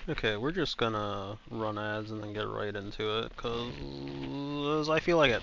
Okay, we're just gonna run ads and then get right into it, cause I feel like it.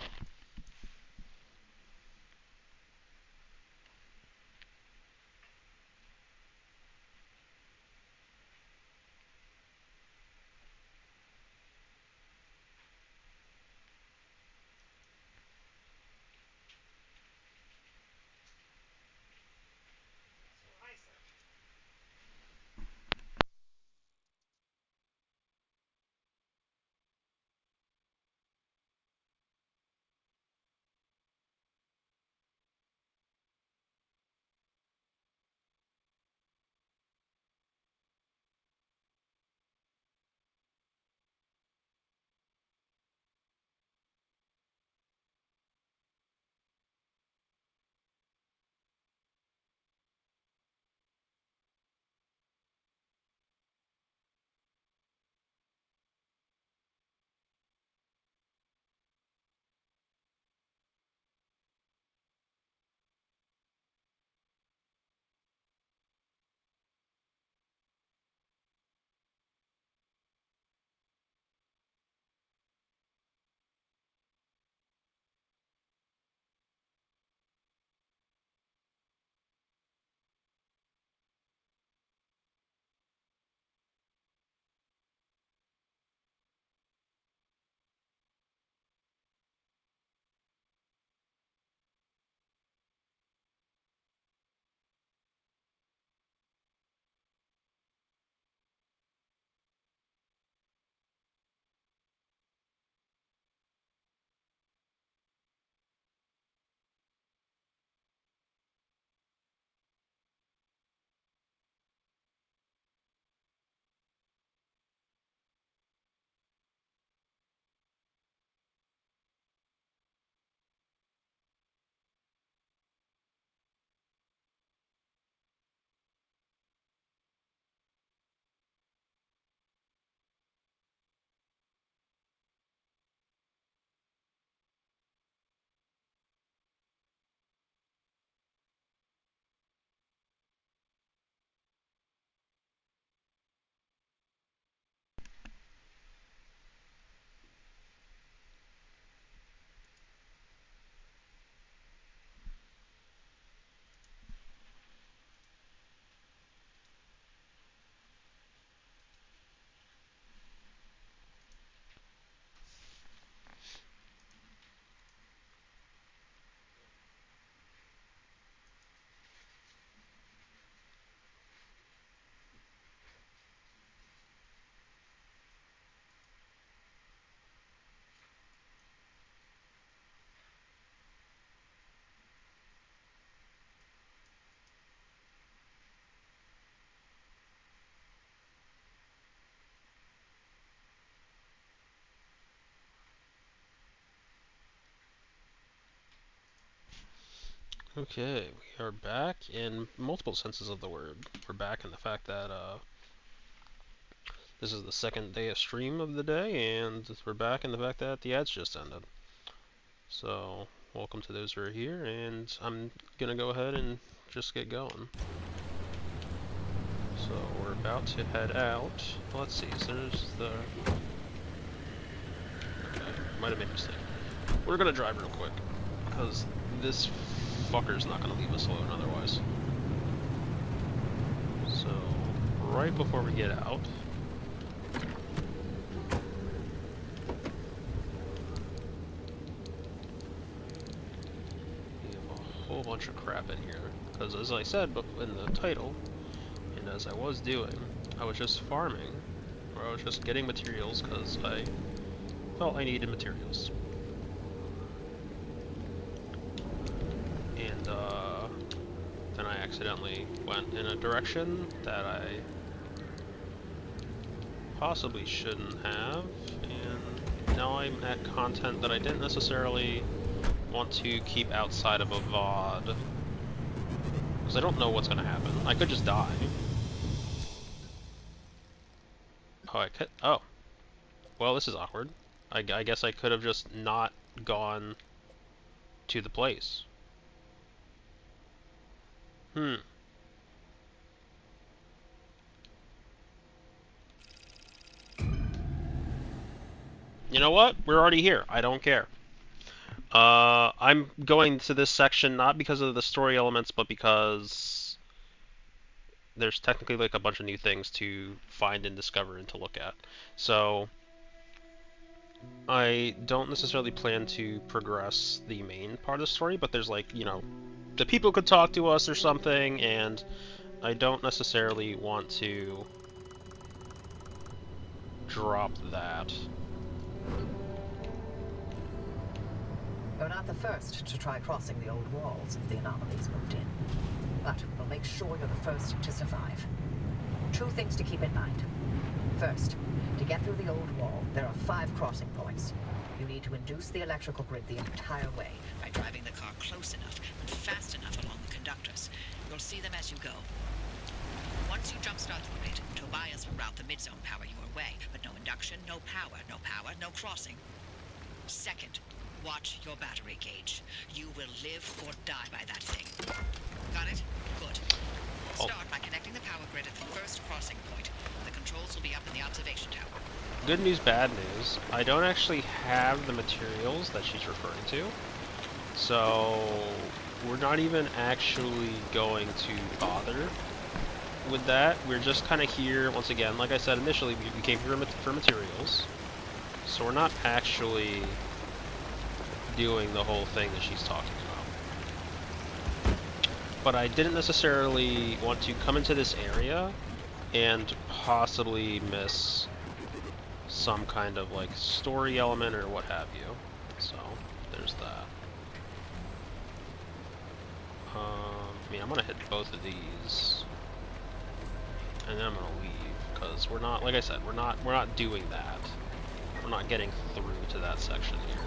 Okay, we are back in multiple senses of the word. We're back in the fact that this is the second day of stream of the day, and we're back in the fact that the ads just ended. So, welcome to those who are here, and I'm gonna go ahead and just get going. So, we're about to head out. Let's see, so there's the... Okay, might have made a mistake. We're gonna drive real quick, because this fucker's not gonna leave us alone otherwise. So, right before we get out, we have a whole bunch of crap in here. Because as I said in the title, and as I was doing, I was just farming, or I was just getting materials because I felt I needed materials. And then I accidentally went in a direction that I possibly shouldn't have, and now I'm at content that I didn't necessarily want to keep outside of a VOD. Because I don't know what's going to happen. I could just die. Oh, I could... Oh. Well, this is awkward. I guess I could have just not gone to the place. Hmm. know what? We're already here. I don't care. I'm going to this section not because of the story elements, but because there's technically like a bunch of new things to find and discover and to look at. So I don't necessarily plan to progress the main part of the story, but there's like, you know, the people could talk to us or something, and I don't necessarily want to drop that. You're not the first to try crossing the old walls if the anomalies moved in. But we'll make sure you're the first to survive. 2 things to keep in mind. First, to get through the old wall, there are 5 crossing points. You need to induce the electrical grid the entire way by driving the car close enough and fast enough along the conductors. You'll see them as you go. Once you jumpstart the grid, Tobias will route the mid-zone power your way, but no induction, no power, no crossing. Second, watch your battery gauge. You will live or die by that thing. Got it? Good. Start by connecting the power grid at the first crossing point. The controls will be up in the observation tower. Good news, bad news. I don't actually have the materials that she's referring to. So we're not even actually going to bother with that. We're just kind of here, once again, like I said initially, we came here for materials. So we're not actually doing the whole thing that she's talking about. But I didn't necessarily want to come into this area and possibly miss some kind of like story element or what have you. So there's that. I mean, I'm gonna hit both of these, and then I'm gonna leave because we're not, like I said, we're not doing that. We're not getting through to that section here.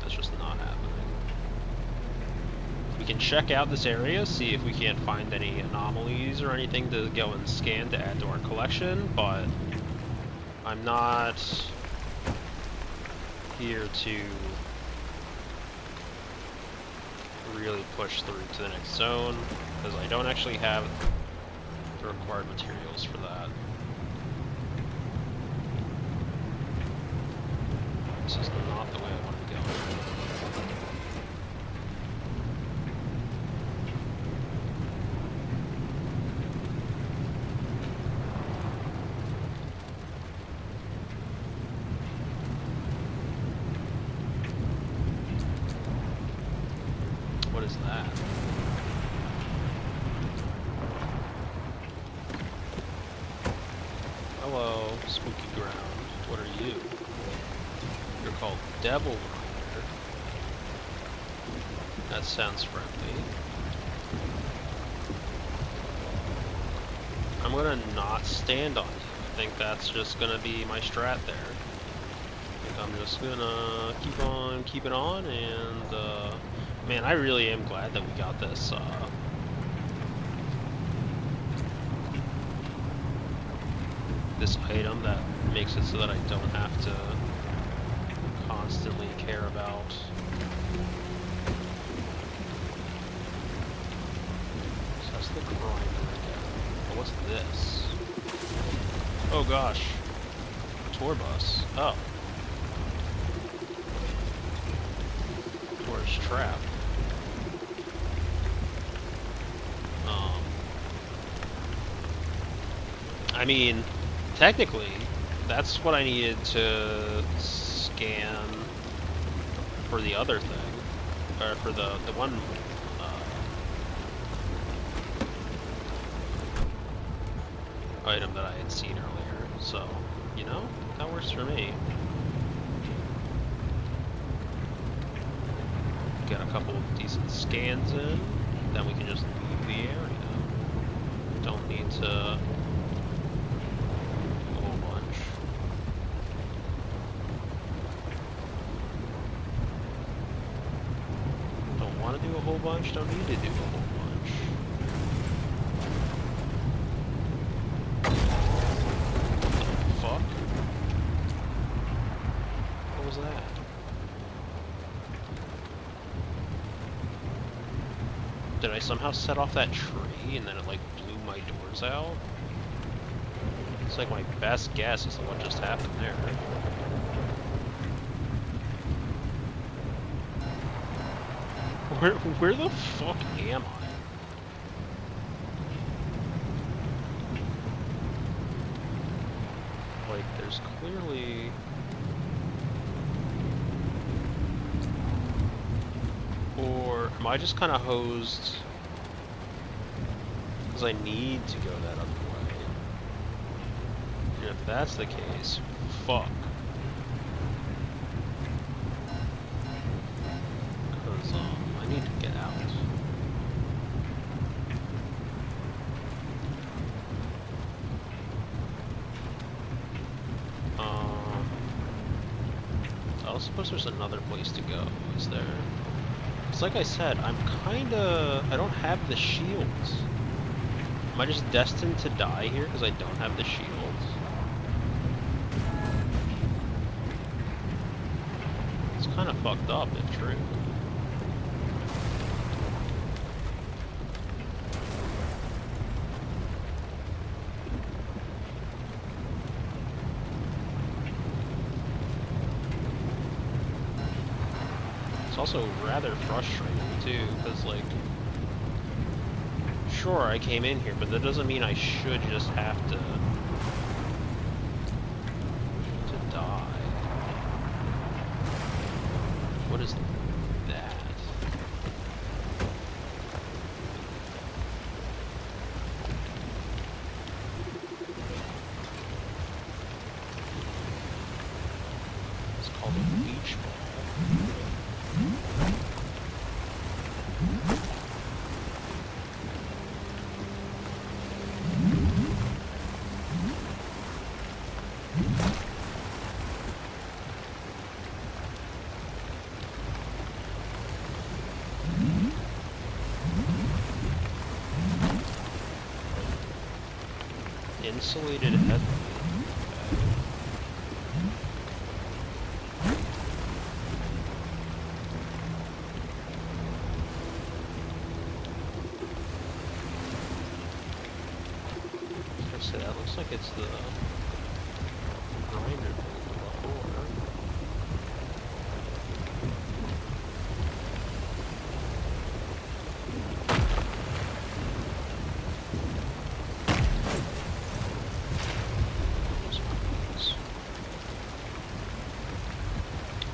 That's just not happening. We can check out this area, see if we can't find any anomalies or anything to go and scan to add to our collection, but I'm not here to really push through to the next zone, because I don't actually have the required materials for that. This is not the way I want to be going. What is that? Hello, spooky ground. What are you? You're called Devil Rider. That sounds friendly. I'm gonna not stand on you. I think that's just gonna be my strat there. I think I'm just gonna keep on keeping on, and man, I really am glad that we got this this item that makes it so that I don't have to constantly care about so that's the grinder again. Oh, what's this? Oh gosh. A tour bus. Oh. Tourist trap. I mean, technically, that's what I needed to scan for the other thing, or for the one item that I had seen earlier. So, you know, that works for me. Get a couple of decent scans in, then we can just leave the area. Don't need to do a whole bunch, don't need to do a whole bunch. Fuck? What was that? Did I somehow set off that tree and then it like blew my doors out? It's like my best guess as to what just happened there. Where the fuck am I? Like, there's clearly... Or am I just kind of hosed because I need to go that other way? And if that's the case, fuck. Because I need to get out. I suppose there's another place to go, is there? It's like I said, I don't have the shields. Am I just destined to die here because I don't have the shields? It's kind of fucked up, if true. It's also rather frustrating too, because like, sure I came in here, but that doesn't mean I should just have to die. What is that? It's called a beach ball. Insulated headlight. So that looks like it's the grinder before.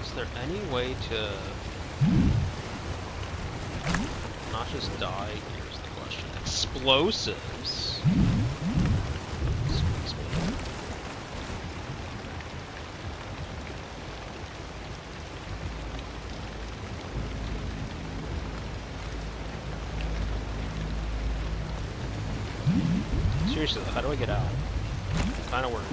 Is there any way to not just die? Here's the question. Explosives. Seriously, how do I get out? I'm kind of worried.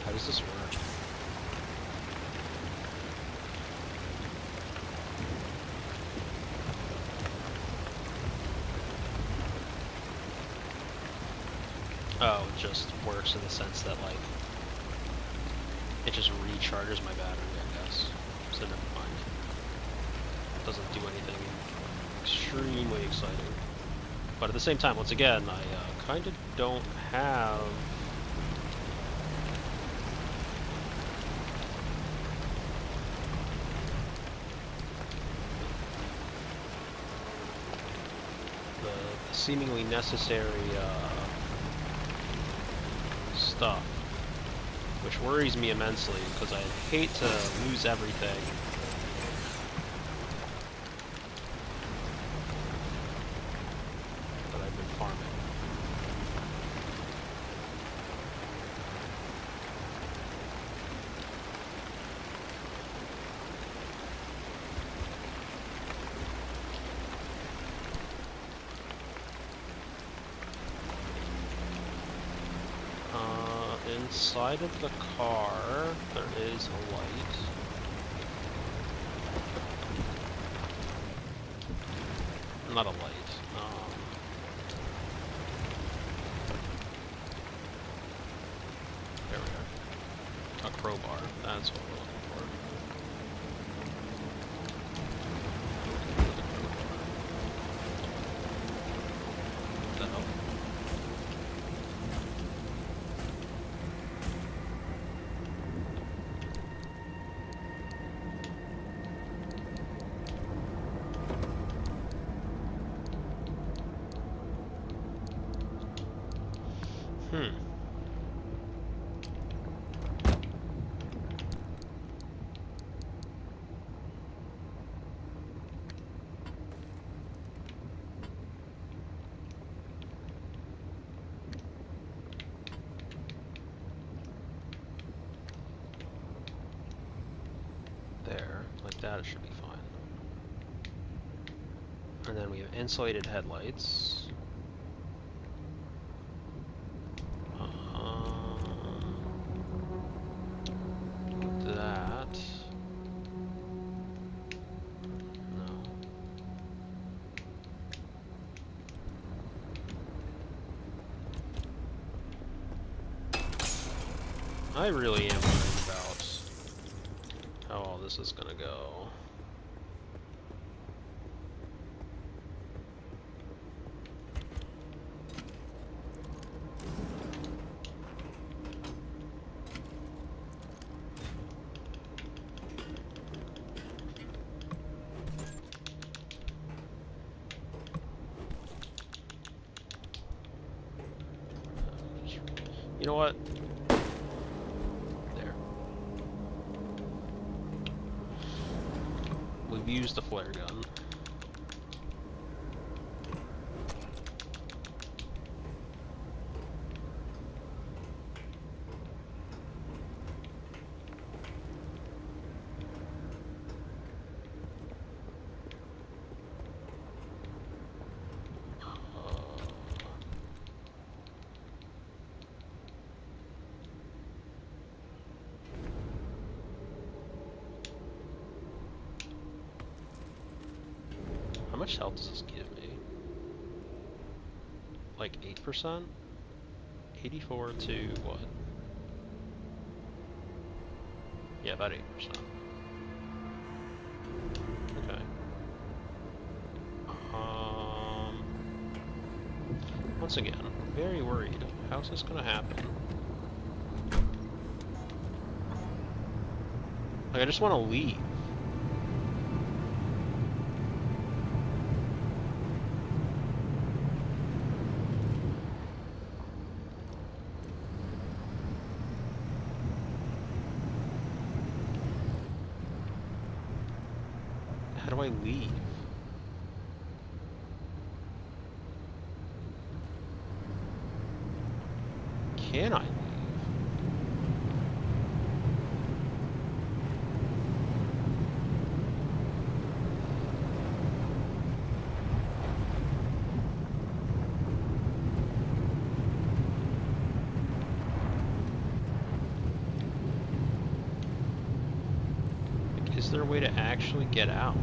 How does this work? Oh, it just works in the sense that, like, it just recharges my battery, I guess. So never mind. It doesn't do anything extremely exciting. But at the same time, once again, I kind of don't have... the seemingly necessary stuff, which worries me immensely because I hate to lose everything. That I've been farming. inside of the car, there is a light. Not a light. There we go. A crowbar. That's what we're looking for. What the hell? There, like that, it should be fine. And then we have insulated headlights. That. No. I really am worried about how all this is gonna go. You know what? There. We've used the flare gun. How much health does this give me? Like 8%? 84 to what? Yeah, about 8%. Okay. Once again, very worried. How's this gonna happen? Like, I just want to leave. How do I leave? Can I leave? Like, is there a way to actually get out?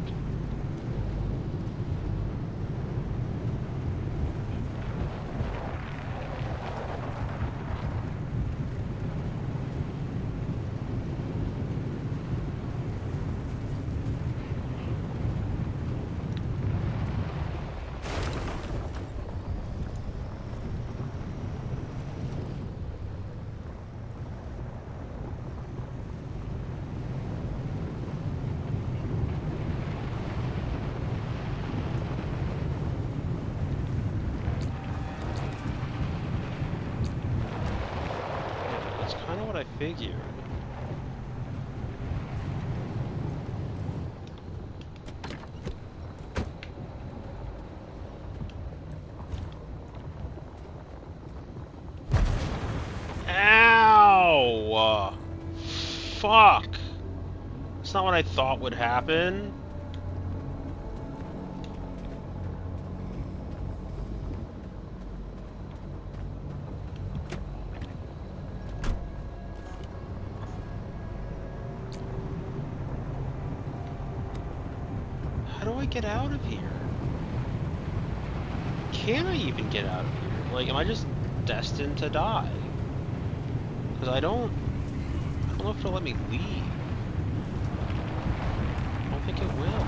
I figured. Ow! Fuck! That's not what I thought would happen. I get out of here? Can I even get out of here? Like, am I just destined to die? Because I don't know if it'll let me leave. I don't think it will.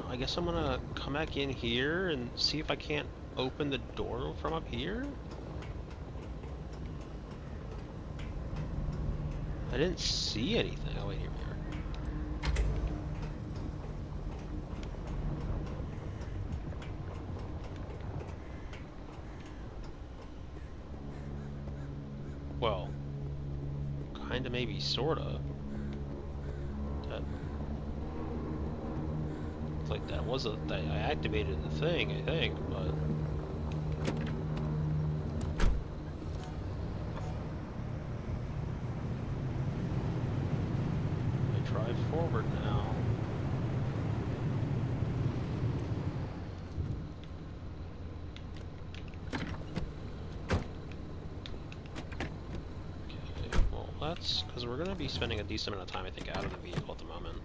I guess I'm gonna come back in here and see if I can't open the door from up here? I didn't see anything. Oh, wait, here we are. Well, kinda, maybe, sorta. That... like that was I activated the thing, I think, but I drive forward now. Okay, well that's because we're gonna be spending a decent amount of time, I think, out of the vehicle at the moment.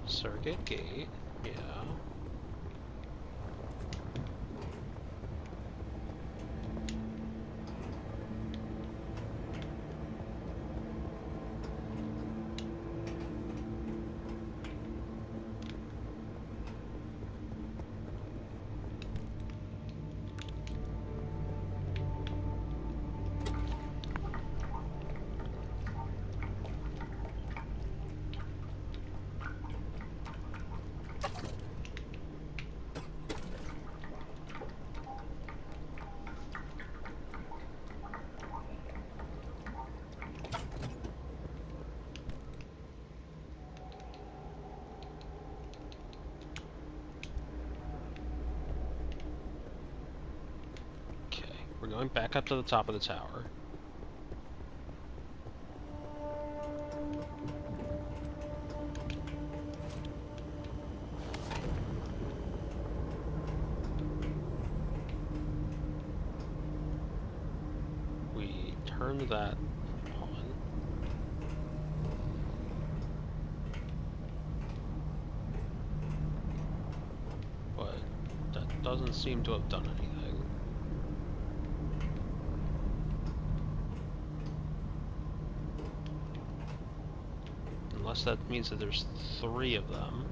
Circuit gate, yeah. We're going back up to the top of the tower. We turned that on. But that doesn't seem to have done anything. Unless that means that there's 3 of them.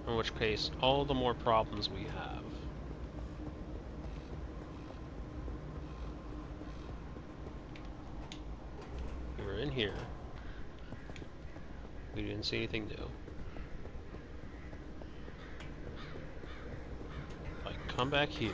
In which case, all the more problems we have. We were in here. We didn't see anything new. If I come back here.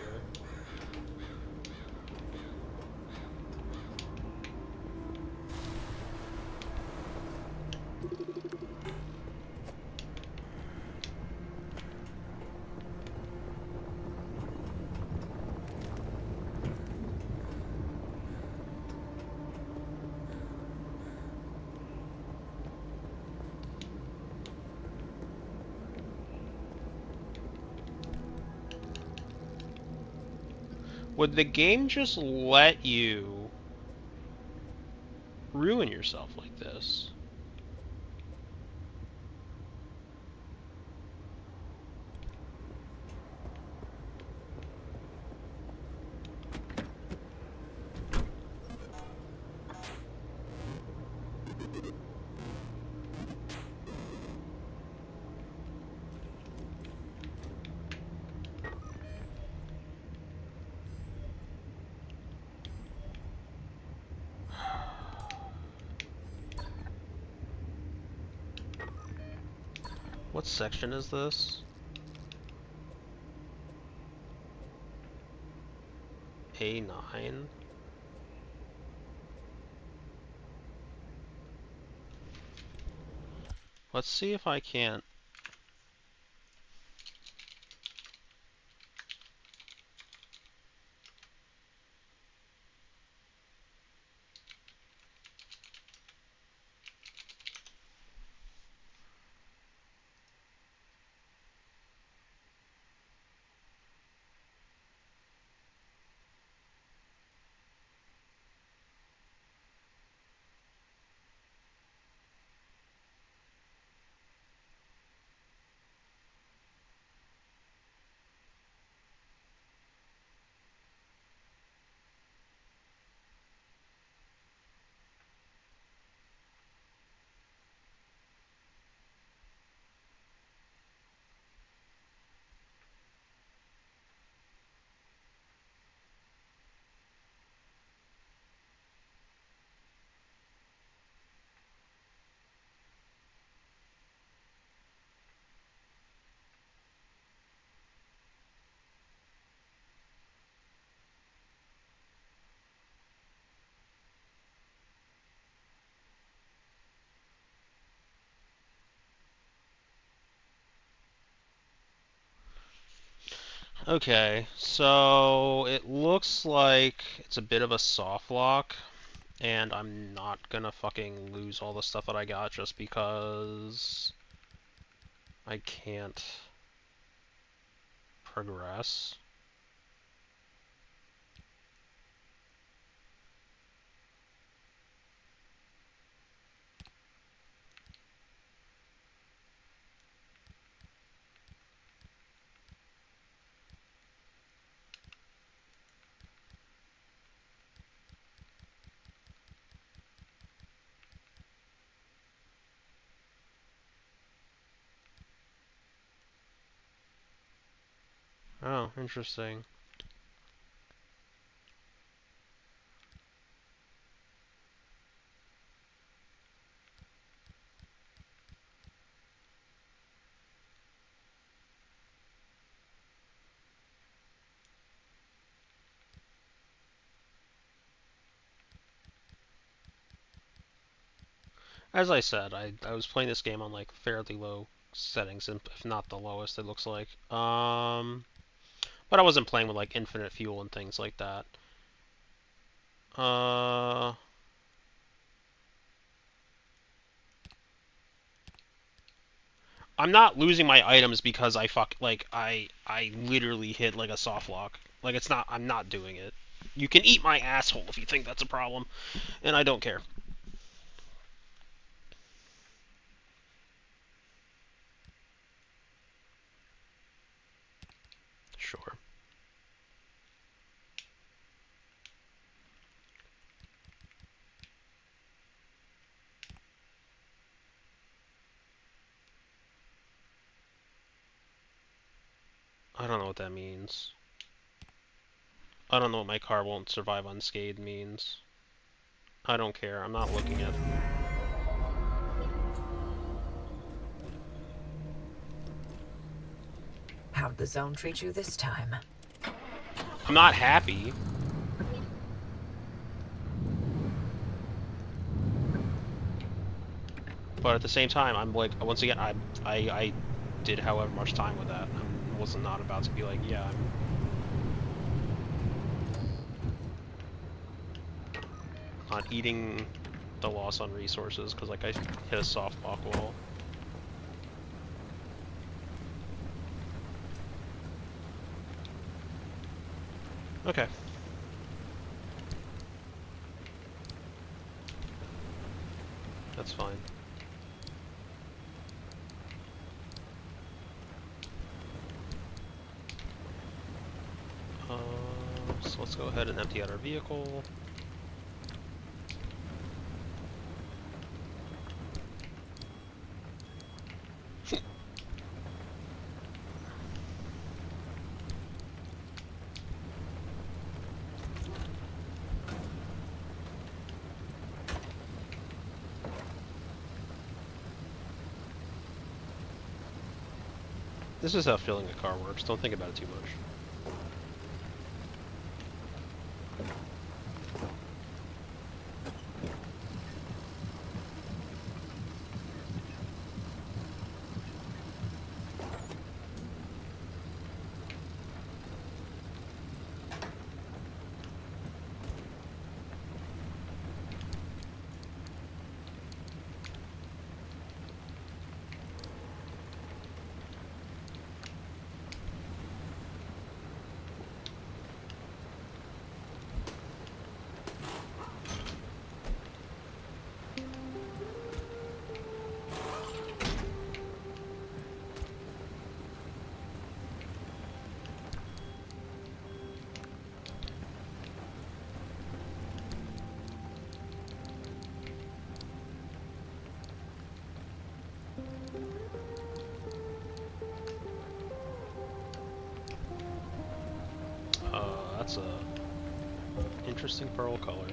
Would the game just let you ruin yourself like this? What section is this? A9? Let's see if I can't... Okay, so it looks like it's a bit of a soft lock, and I'm not gonna fucking lose all the stuff that I got just because I can't progress. Oh, interesting. As I said, I was playing this game on like fairly low settings, if not the lowest, it looks like. But I wasn't playing with like infinite fuel and things like that. Uh, I'm not losing my items because I literally hit like a soft lock. Like it's not I'm not doing it. You can eat my asshole if you think that's a problem, and I don't care. Sure. I don't know what that means. I don't know what my car won't survive unscathed means. I don't care. I'm not looking at. How'd the zone treat you this time? I'm not happy. But at the same time, I'm like, once again, I did however much time with that. I was not about to be like, yeah, I'm not eating the loss on resources because like I hit a soft block wall. Okay. That's fine. So let's go ahead and empty out our vehicle. This is how filling a car works. Don't think about it too much. That's a interesting pearl color.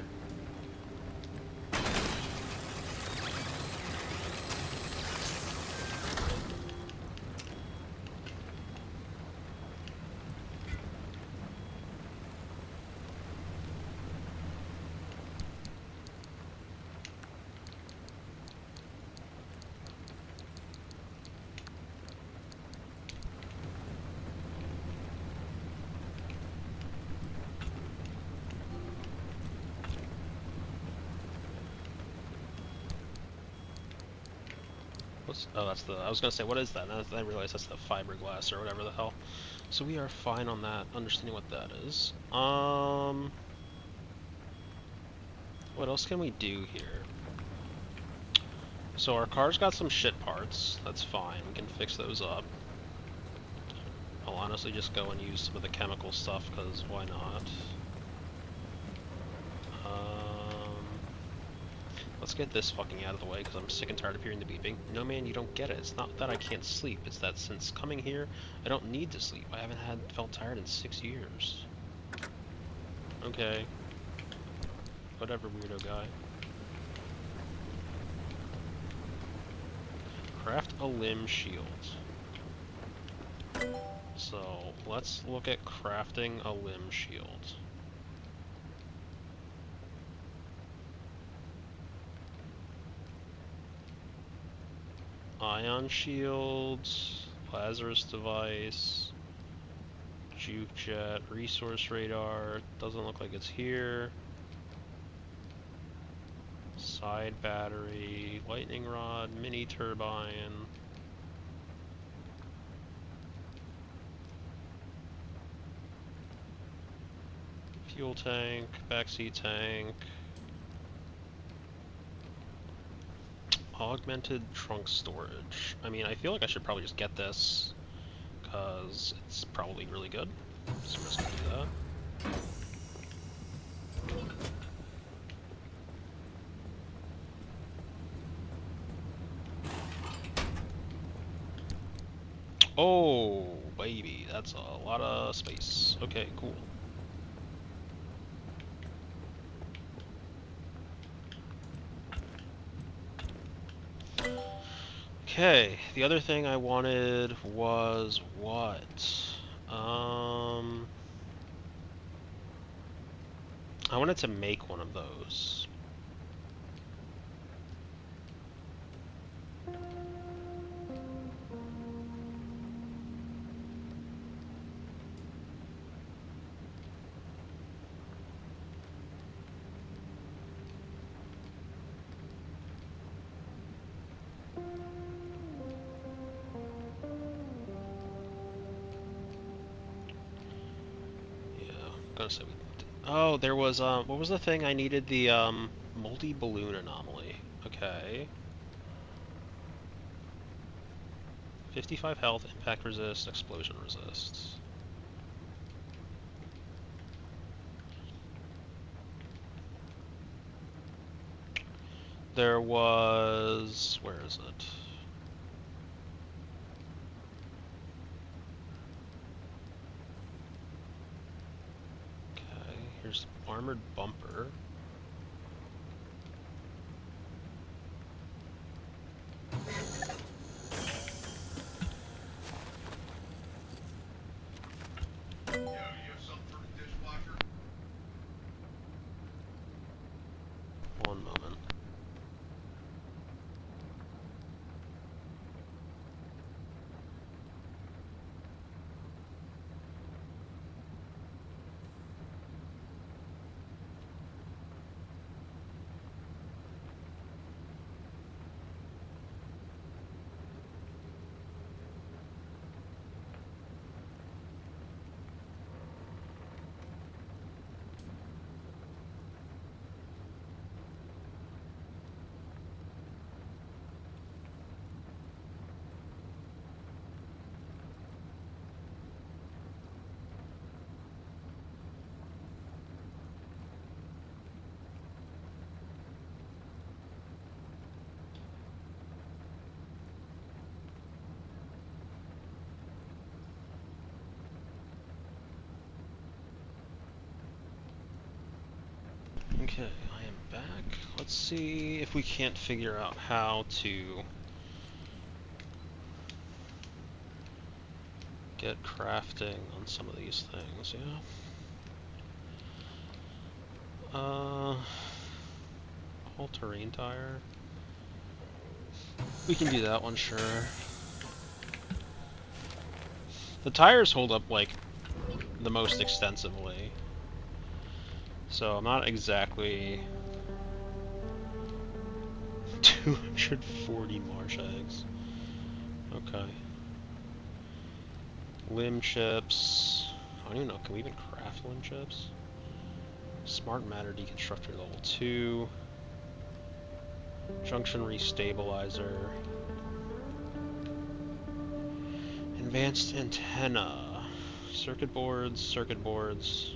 Oh, that's the... I was gonna say, what is that? And I realized that's the fiberglass or whatever the hell. So we are fine on that, understanding what that is. What else can we do here? So our car's got some shit parts. That's fine. We can fix those up. I'll honestly just go and use some of the chemical stuff, because why not? Let's get this fucking out of the way, because I'm sick and tired of hearing the beeping. No, man, you don't get it. It's not that I can't sleep. It's that since coming here, I don't need to sleep. I haven't felt tired in 6 years. Okay. Whatever, weirdo guy. Craft a limb shield. So, let's look at crafting a limb shield. Ion shields, Lazarus device, juke jet, resource radar, doesn't look like it's here. Side battery, lightning rod, mini turbine. Fuel tank, backseat tank. Augmented trunk storage. I mean, I feel like I should probably just get this, because it's probably really good. So we're just gonna do that. Oh, baby, that's a lot of space. Okay, cool. Okay, the other thing I wanted was what? I wanted to make one of those. Gonna say oh, there was what was the thing I needed? The multi-balloon anomaly. Okay. 55 health, impact resist, explosion resist. There was... where is it? Okay, here's armored bumper. Okay, I am back. Let's see if we can't figure out how to get crafting on some of these things, yeah? All-terrain tire. We can do that one, sure. The tires hold up, like, the most extensively. So I'm not exactly... 240 marsh eggs. Okay. Limb chips. I don't even know, can we even craft limb chips? Smart matter deconstructor level 2. Junction restabilizer. Advanced antenna. Circuit boards.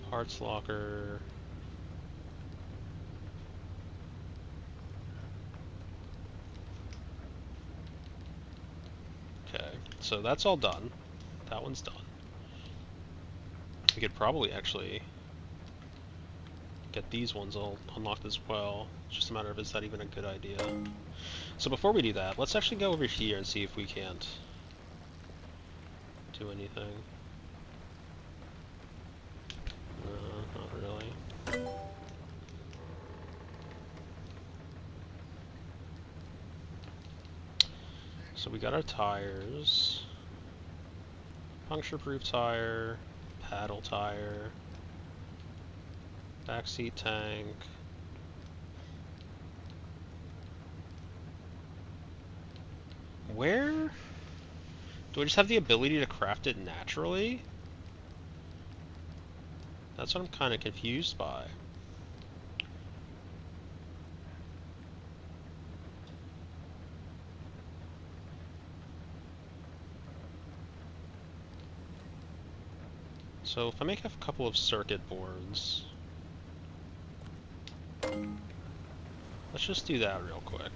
Parts locker. Okay, so that's all done. That one's done. We could probably actually get these ones all unlocked as well. It's just a matter of is that even a good idea. So before we do that, let's actually go over here and see if we can't do anything. Not really. So we got our tires. Puncture-proof tire, paddle tire, backseat tank. Where? Do I just have the ability to craft it naturally? That's what I'm kind of confused by. So if I make a couple of circuit boards... Let's just do that real quick.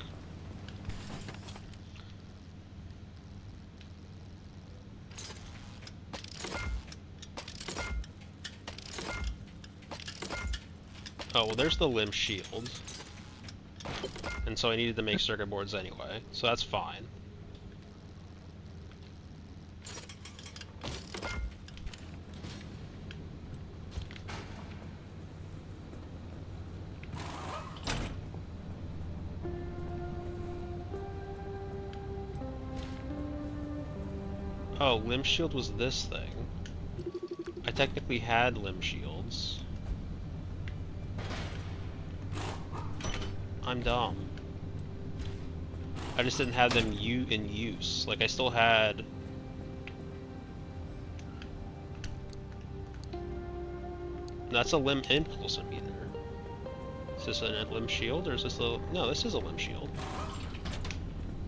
Oh, well there's the limb shield. And so I needed to make circuit boards anyway, so that's fine. Oh, limb shield was this thing. I technically had limb shields. I'm dumb. I just didn't have them in use. Like, I still had... That's a limb impulse emitter. Is this a limb shield, or is this a... No, this is a limb shield.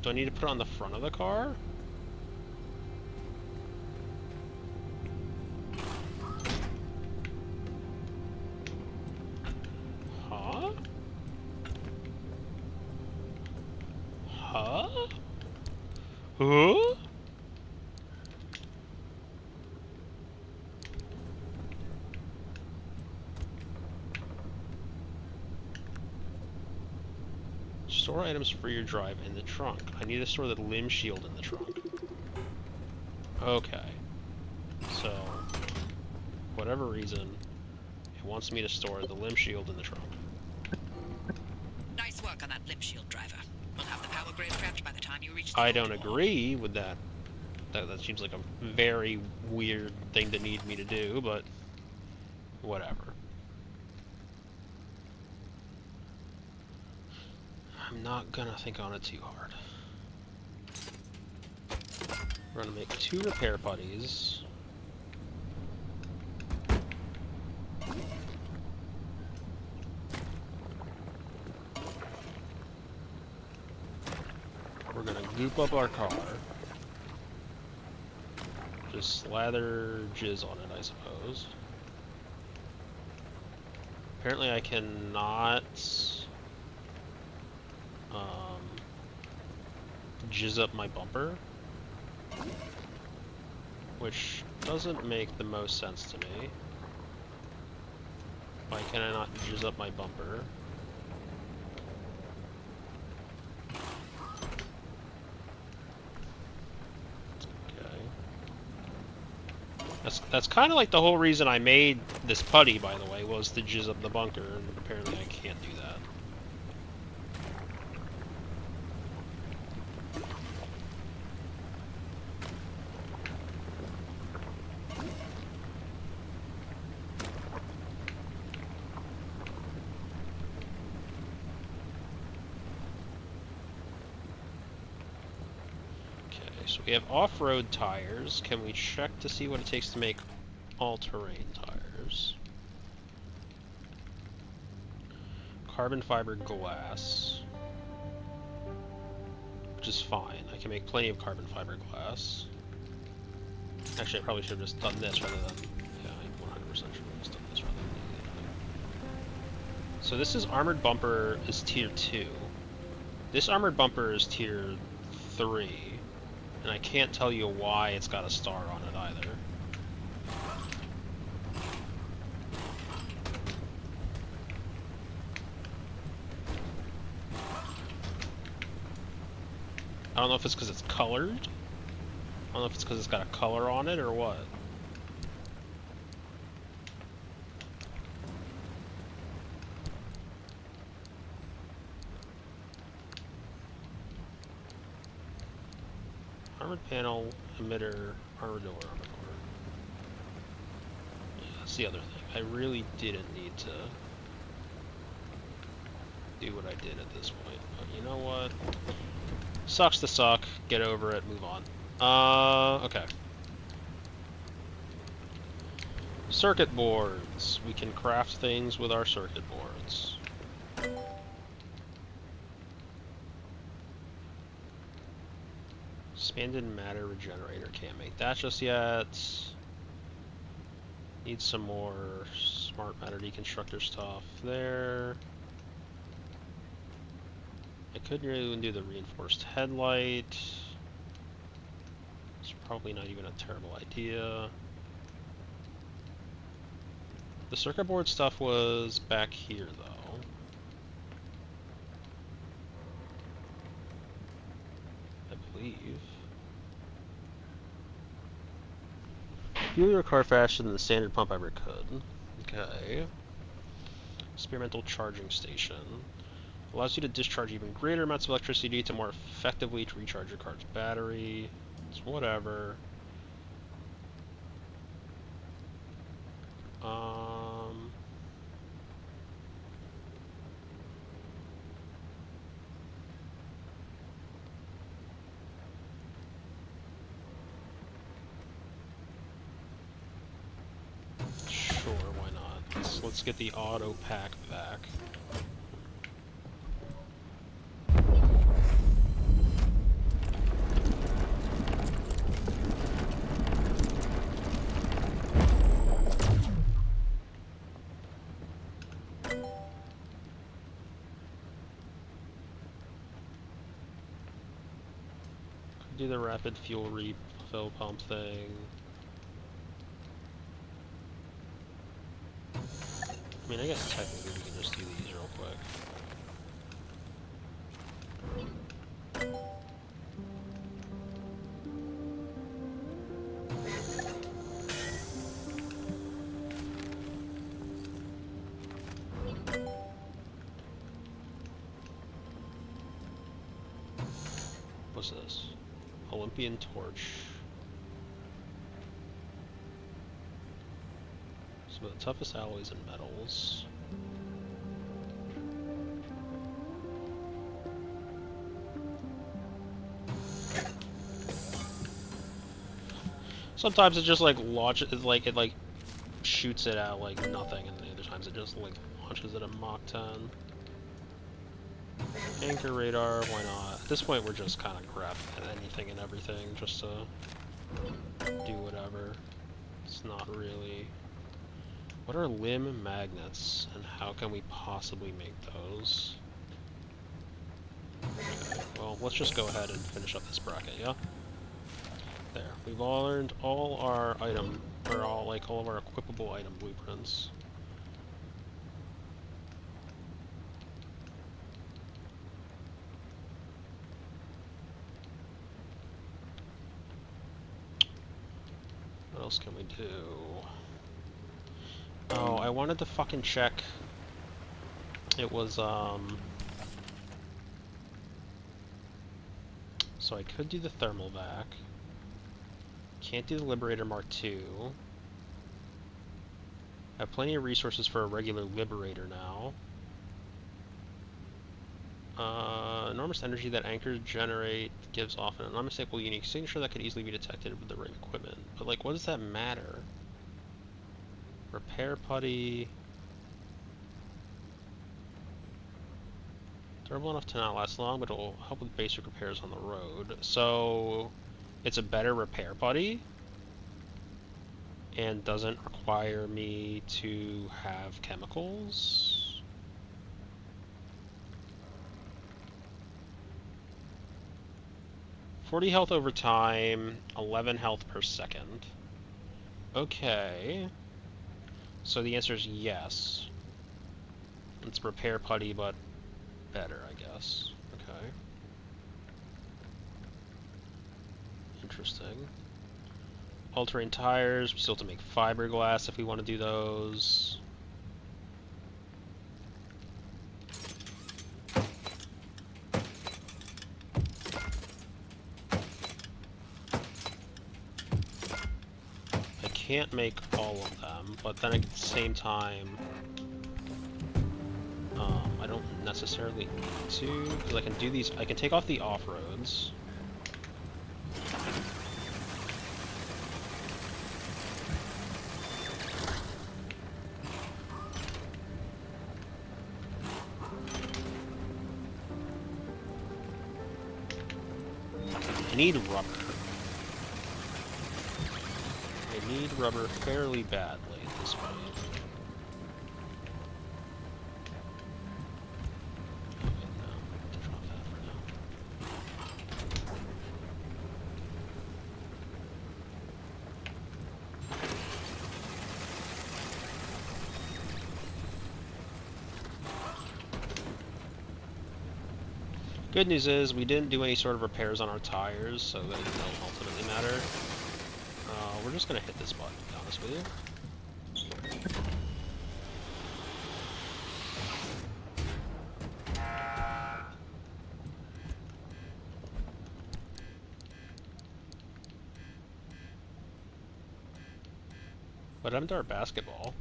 Do I need to put it on the front of the car? Huh? Huh? Huh? Store items for your drive in the trunk. I need to store the limb shield in the trunk. Okay. So, whatever reason, it wants me to store the limb shield in the trunk. Nice work on that limb shield, driver. We'll have the power grid prepped by the time you reach the I old don't wall. agree with that. That seems like a very weird thing to need me to do, but whatever. I'm not gonna think on it too hard. We're gonna make 2 repair putties. We're gonna goop up our car. Just slather jizz on it, I suppose. Apparently I cannot jizz up my bumper, which doesn't make the most sense to me. Why can I not jizz up my bumper? That's kind of like the whole reason I made this putty, by the way, was to jizz up the bunker, and apparently I can't do that. Okay, so we have off-road tires. Can we check to see what it takes to make all-terrain tires? Carbon fiber glass, which is fine. I can make plenty of carbon fiber glass. Actually, I probably should have just done this rather than... Yeah, I 100% should have just done this rather than the other thing. So this is armored bumper is tier 2. This armored bumper is tier 3. And I can't tell you why it's got a star on it either. I don't know if it's because it's colored. I don't know if it's because it's got a color on it or what. Armored panel, emitter, armored door, armored door. Yeah, that's the other thing. I really didn't need to do what I did at this point. But you know what? Sucks to suck. Get over it. Move on. Okay. Circuit boards. We can craft things with our circuit boards. Expanded matter regenerator. Can't make that just yet. Need some more smart matter deconstructor stuff there. I could really do the reinforced headlight. It's probably not even a terrible idea. The circuit board stuff was back here, though. I believe. Fuel your car faster than the standard pump ever could. Okay. Experimental charging station. Allows you to discharge even greater amounts of electricity to more effectively recharge your car's battery. It's whatever. Sure, why not? Let's get the auto pack back. Do the rapid fuel refill pump thing. I mean, I guess technically we can just do these real quick. What's this? Olympian torch. Some of the toughest alloys and metals. Sometimes it just like launches, it like shoots it out like nothing, and the other times it just like launches it at Mach 10. Anchor radar, why not? At this point we're just kind of grabbing at anything and everything just to do whatever. It's not really... What are limb magnets, and how can we possibly make those? Okay, well, let's just go ahead and finish up this bracket, yeah? There. We've learned all our item, or all of our equipable item blueprints. else can we do? Oh, I wanted to fucking check. It was, so I could do the thermal vac. Can't do the Liberator Mark II. I have plenty of resources for a regular Liberator now. Enormous energy that anchors generate gives off an unmistakable unique signature that could easily be detected with the right equipment. But, like, what does that matter? Repair putty. Durable enough to not last long, but it will help with basic repairs on the road. So, it's a better repair putty, and doesn't require me to have chemicals. 40 health over time, 11 health per second. Okay. So the answer is yes. It's repair putty, but better, I guess. Okay. Interesting. All-terrain tires. We still have to make fiberglass if we want to do those. I can't make all of them, but then at the same time, I don't necessarily need to, because I can do these. I can take off the off-roads. I need rubber. I need rubber fairly badly at this point. Okay, no, drop that for now. Good news is we didn't do any sort of repairs on our tires, so that don't ultimately matter. We're just gonna hit this button, to be honest with you. What happened to our basketball?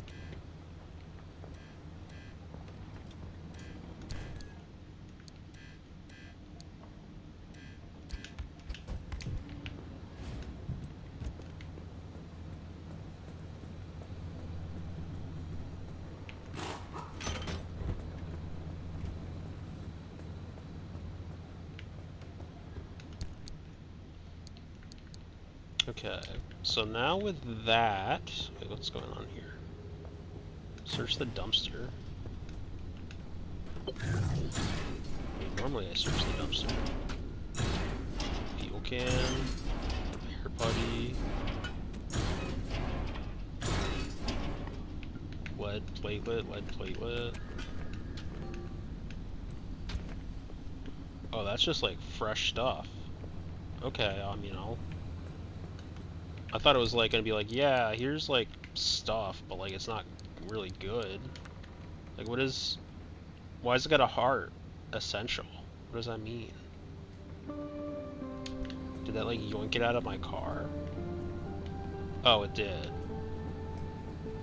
Okay, so now with that, wait, what's going on here? Search the dumpster. Normally I search the dumpster. Fuel can, repair putty, lead platelet. Oh, that's just like fresh stuff. Okay, I mean, I thought it was like gonna be like, yeah, here's like stuff, but like it's not really good. Like, why has it got a heart? Essential. What does that mean? Did that like yoink it out of my car? Oh, it did.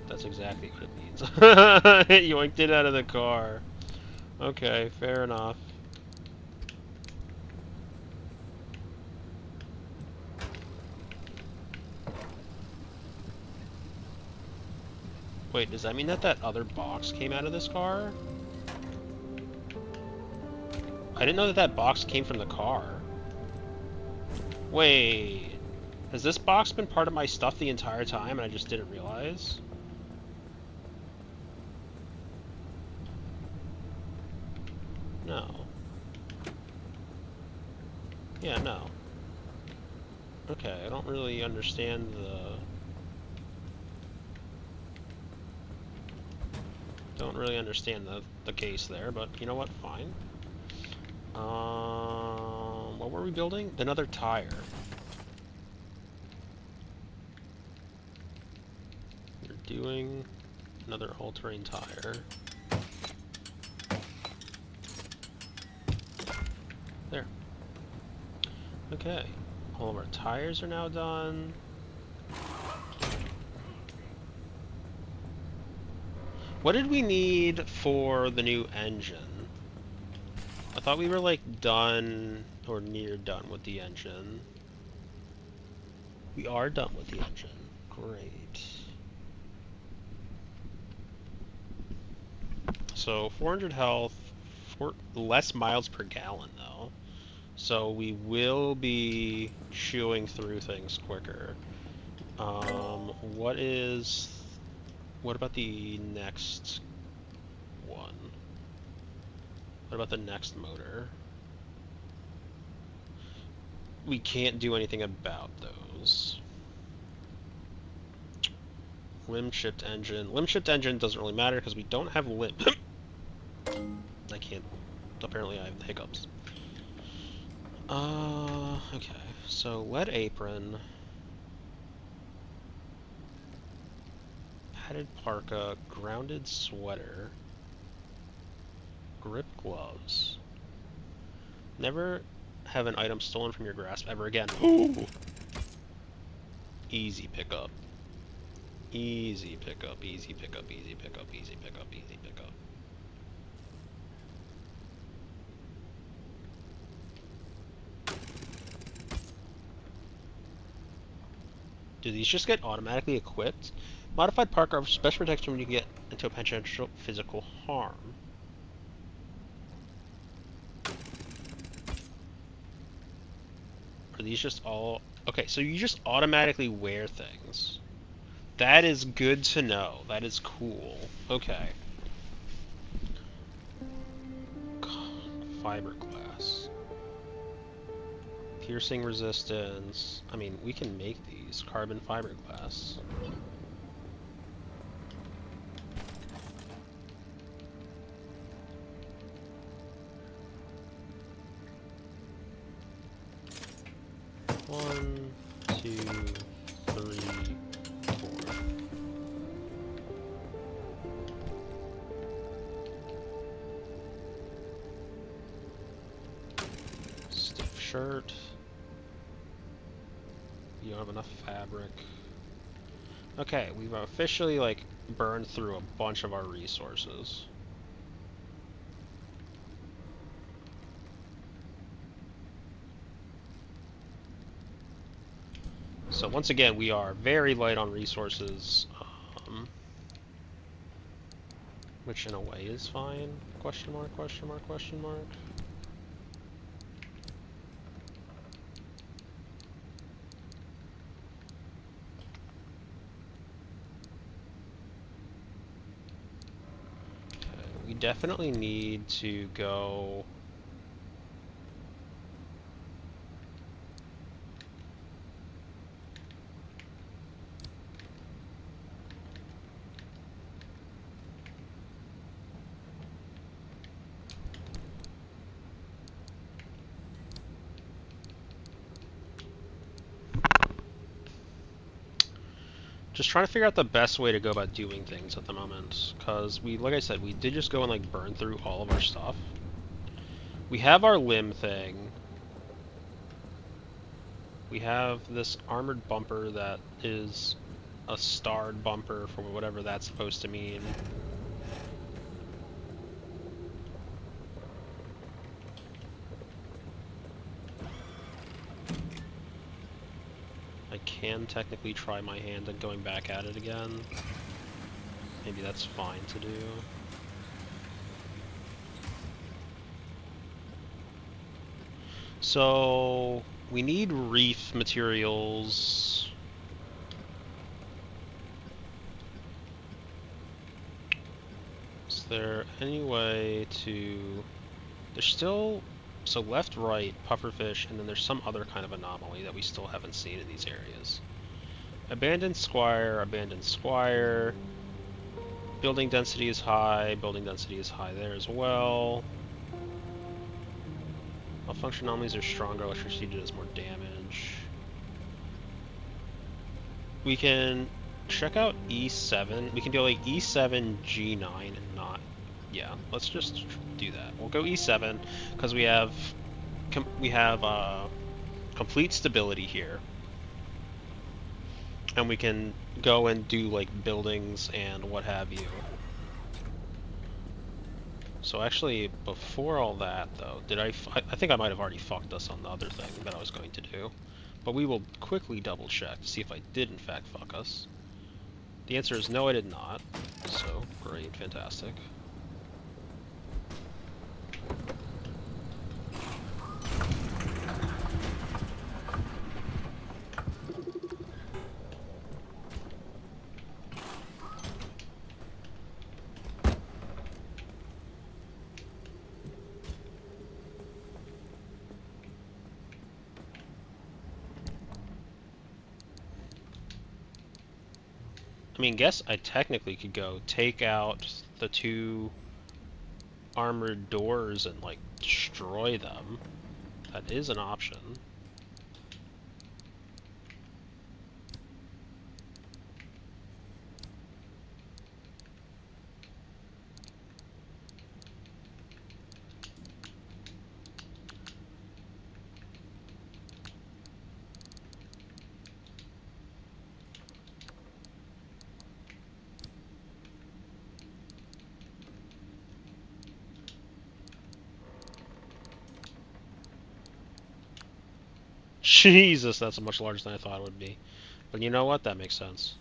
That's exactly what it means. It yoinked it out of the car. Okay, fair enough. Wait, does that mean that that other box came out of this car? I didn't know that that box came from the car. Wait, has this box been part of my stuff the entire time and I just didn't realize? No. Yeah, no. Okay, I don't really understand the case there, but you know what? Fine. What were we building? Another tire. doing another all-terrain tire. There. Okay. All of our tires are now done. What did we need for the new engine? I thought we were like done or near done with the engine. We are done with the engine. Great. So 400 health, less miles per gallon though. So we will be chewing through things quicker. What about the next one? What about the next motor? We can't do anything about those. Limb shift engine. Limb shift engine doesn't really matter because we don't have limb. I can't. Apparently I have the hiccups. Okay. So lead apron. Padded parka. Grounded sweater. Grip gloves. Never have an item stolen from your grasp ever again. Ooh. Easy pickup. Easy pickup, easy pickup, easy pickup, easy pickup, easy pickup. Do these just get automatically equipped? Modified parka offers special protection when you get into a potential physical harm. Are these just all... Okay, so you just automatically wear things. That is good to know. That is cool. Okay. Fiberglass. Piercing resistance. I mean, we can make these. Carbon fiberglass. One, two, three, four. Stiff shirt. You don't have enough fabric. Okay, we've officially, like, burned through a bunch of our resources. So once again, we are very light on resources, which in a way is fine. Question mark, question mark, question mark. Okay, we definitely need to go... Just trying to figure out the best way to go about doing things at the moment, because we, like I said, we did just go and like burn through all of our stuff. We have our limb thing. We have this armored bumper that is a starred bumper for whatever that's supposed to mean. I can technically try my hand at going back at it again. Maybe that's fine to do. So we need reef materials. Is there any way to... There's still... So left, right, pufferfish, and then there's some other kind of anomaly that we still haven't seen in these areas. Abandoned squire, building density is high there as well. Malfunction anomalies are stronger, electricity does more damage. We can check out E7. We can do like E7, G9, and not. Yeah, let's just do that. We'll go E7 because we have complete stability here, and we can go and do like buildings and what have you. So actually, before all that though, I think I might have already fucked us on the other thing that I was going to do. But we will quickly double check to see if I did in fact fuck us. The answer is no, I did not. So, great, fantastic. I mean, guess I technically could go take out the two armored doors and, like, destroy them. That is an option. Jesus, that's much larger than I thought it would be. But you know what? That makes sense.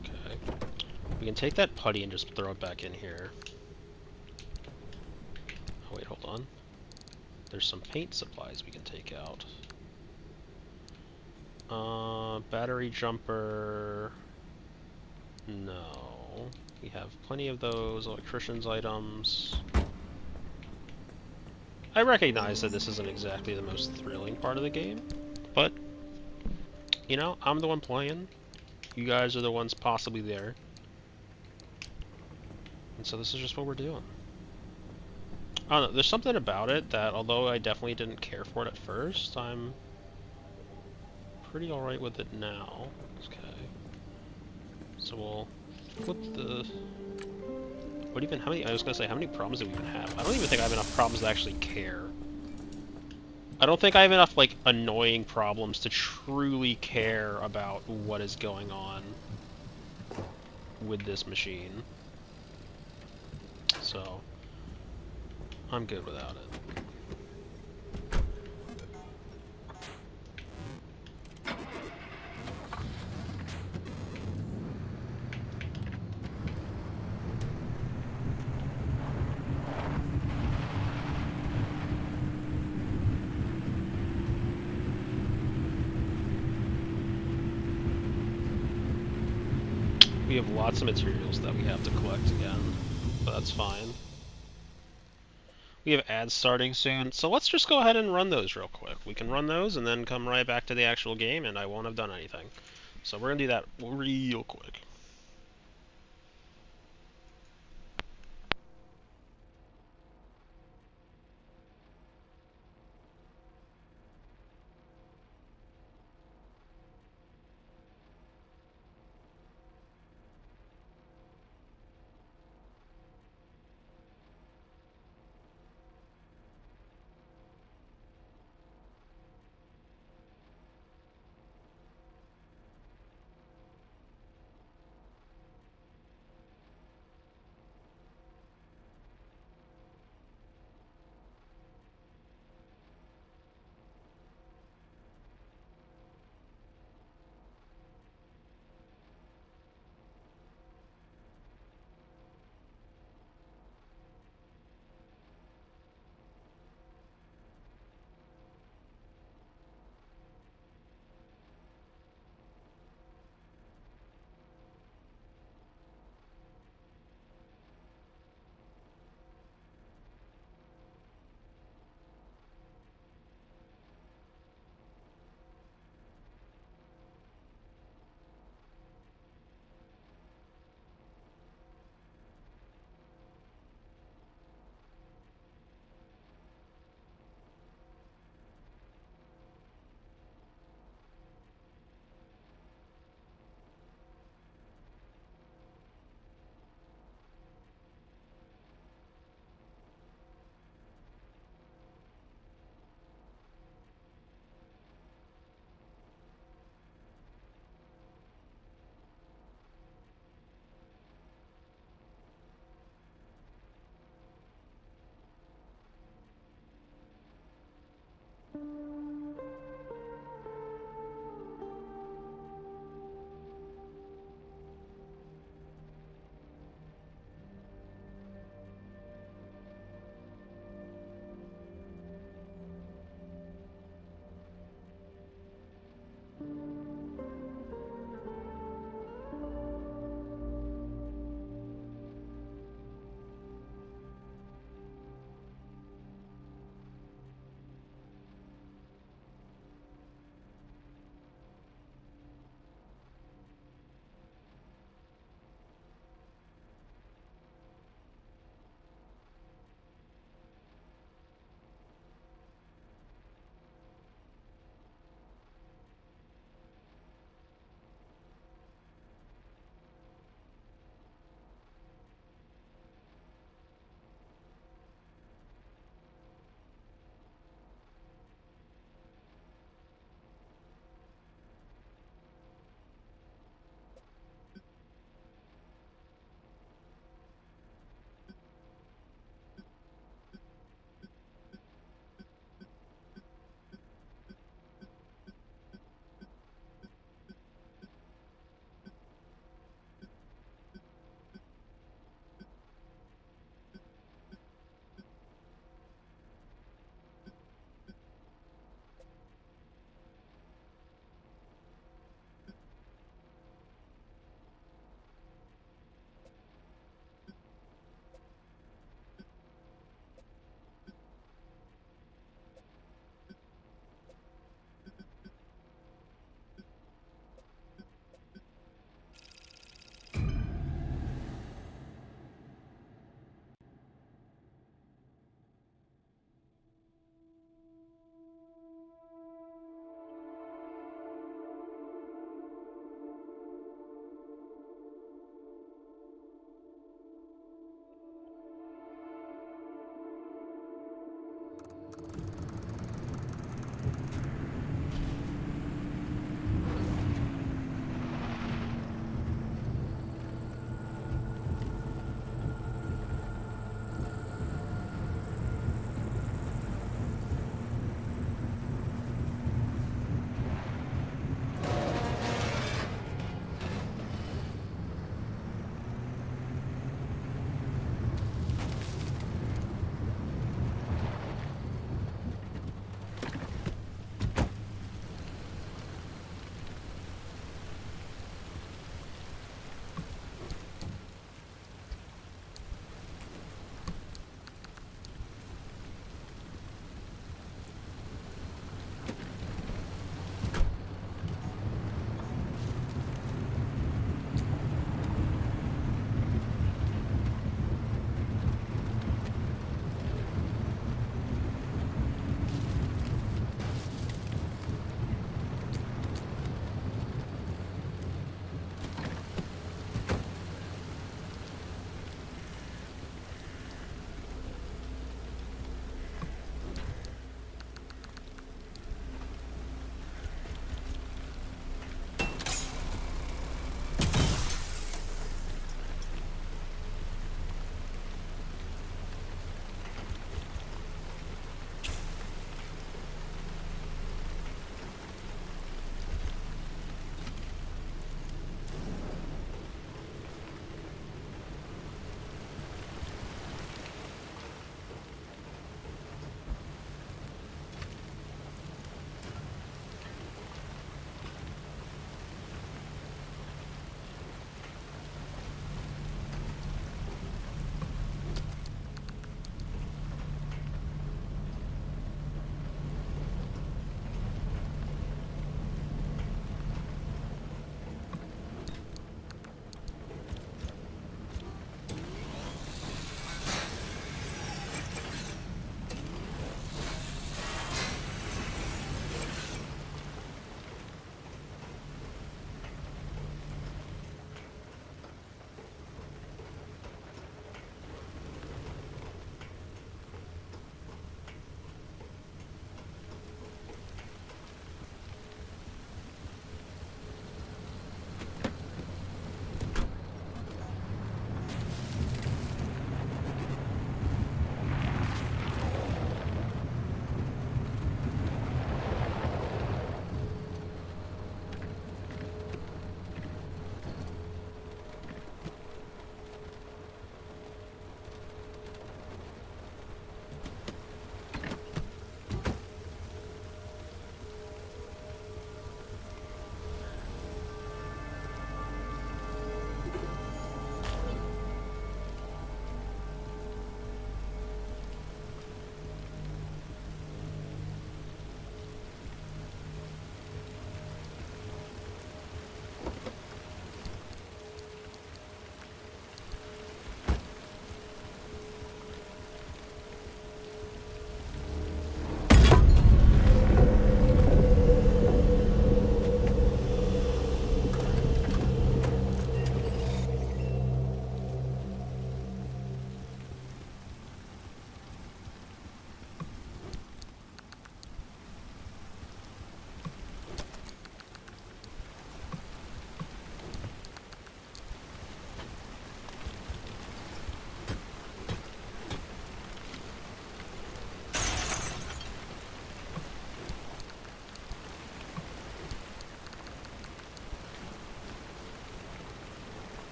Okay. We can take that putty and just throw it back in here. Oh, wait, hold on. There's some paint supplies we can take out. Battery jumper... No. We have plenty of those electrician's items. I recognize that this isn't exactly the most thrilling part of the game, but, you know, I'm the one playing. You guys are the ones possibly there. And so this is just what we're doing. I don't know, there's something about it that, although I definitely didn't care for it at first, I'm pretty alright with it now. Okay. So we'll flip the... how many, I was gonna say, how many problems do we even have? I don't even think I have enough problems to actually care. I don't think I have enough, like, annoying problems to truly care about what is going on with this machine. So, I'm good without it. We have lots of materials that we have to collect again, but that's fine. We have ads starting soon, so let's just go ahead and run those real quick. We can run those and then come right back to the actual game, and I won't have done anything. So we're going to do that real quick.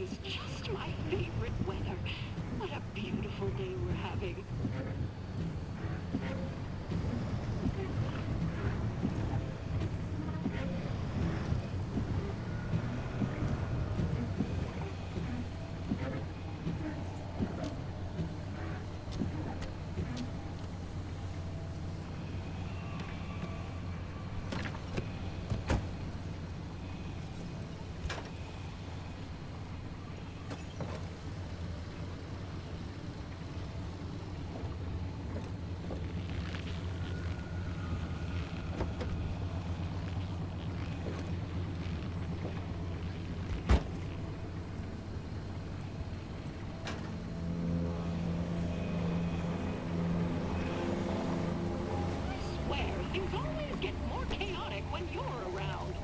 is just my favorite weather. What a beautiful day we're having. Swear, things always get more chaotic when you're around.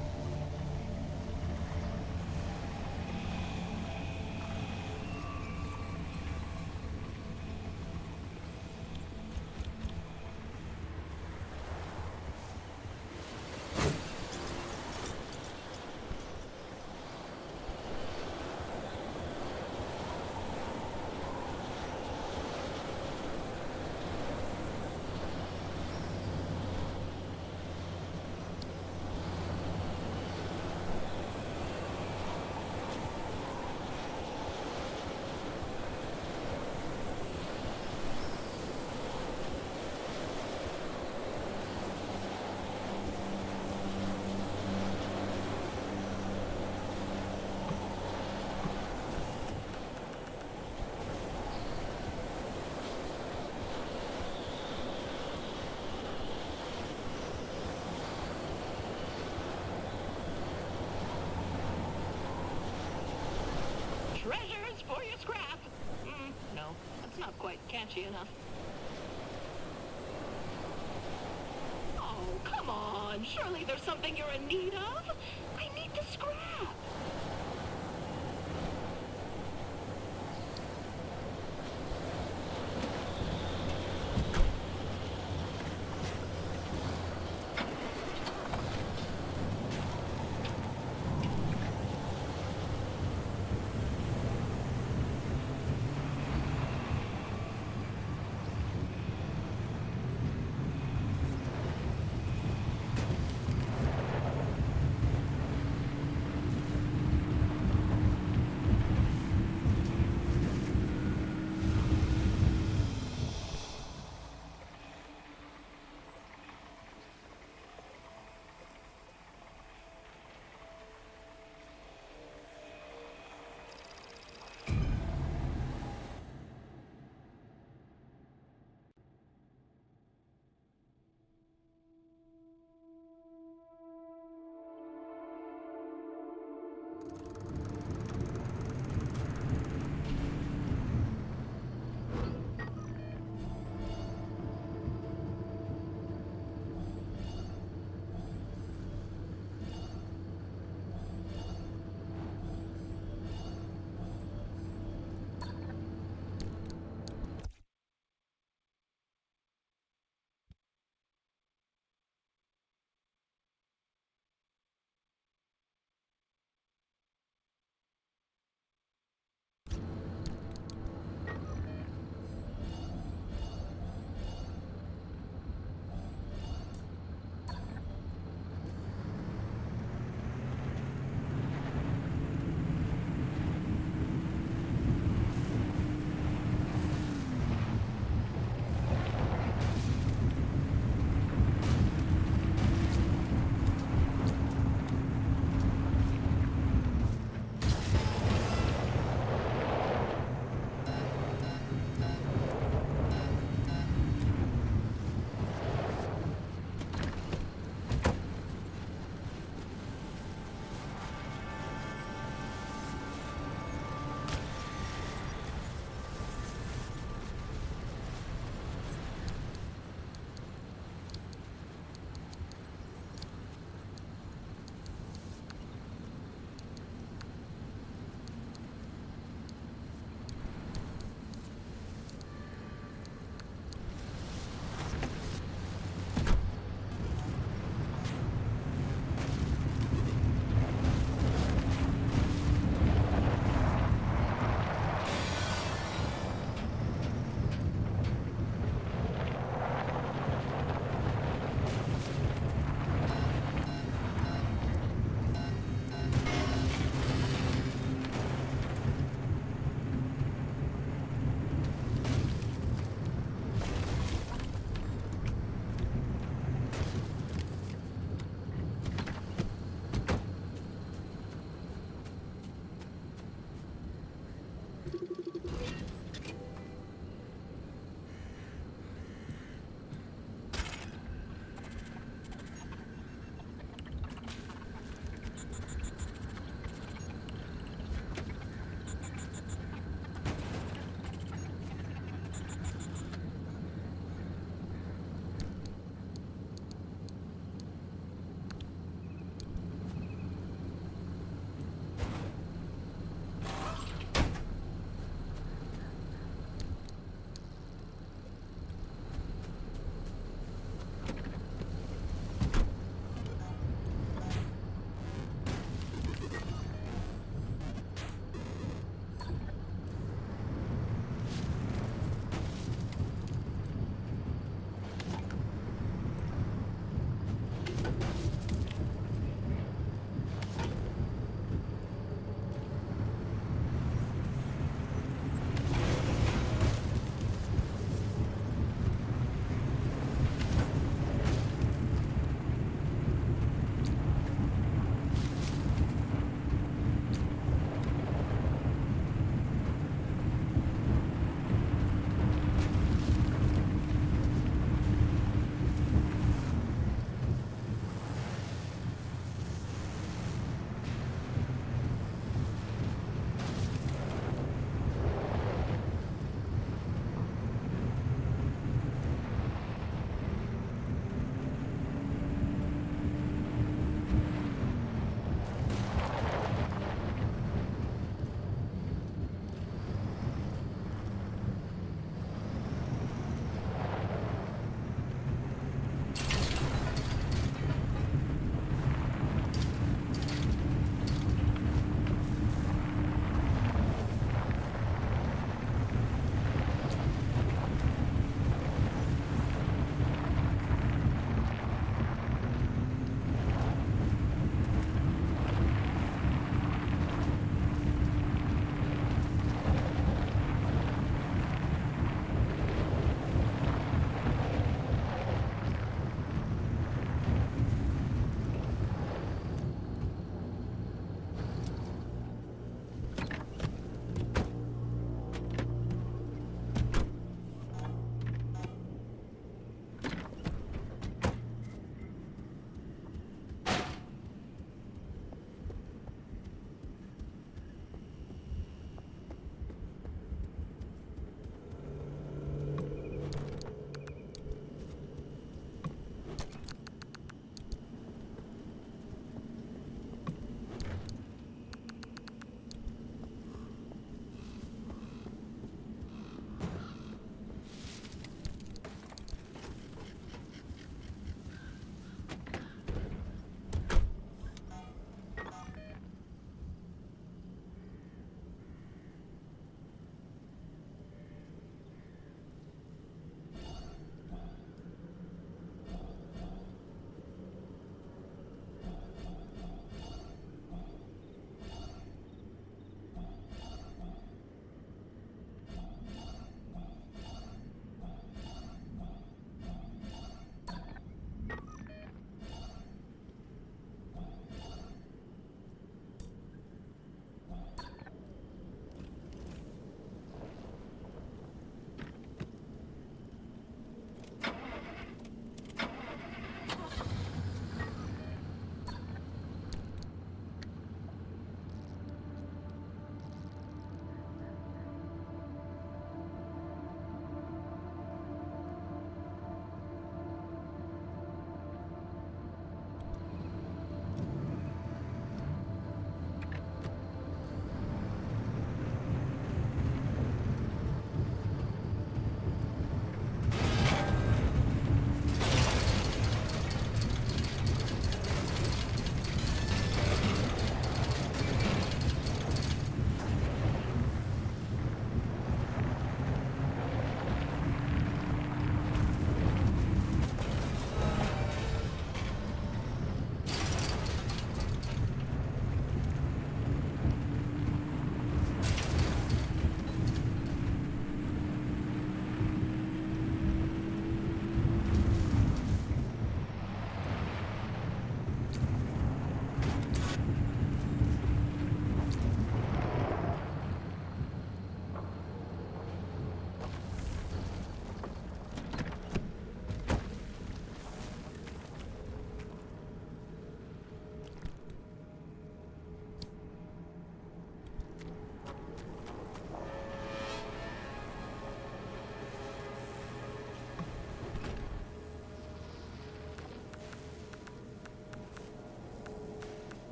Treasures for your scrap. No, that's not quite catchy enough. Oh, come on. Surely there's something you're in need of. I need the scrap.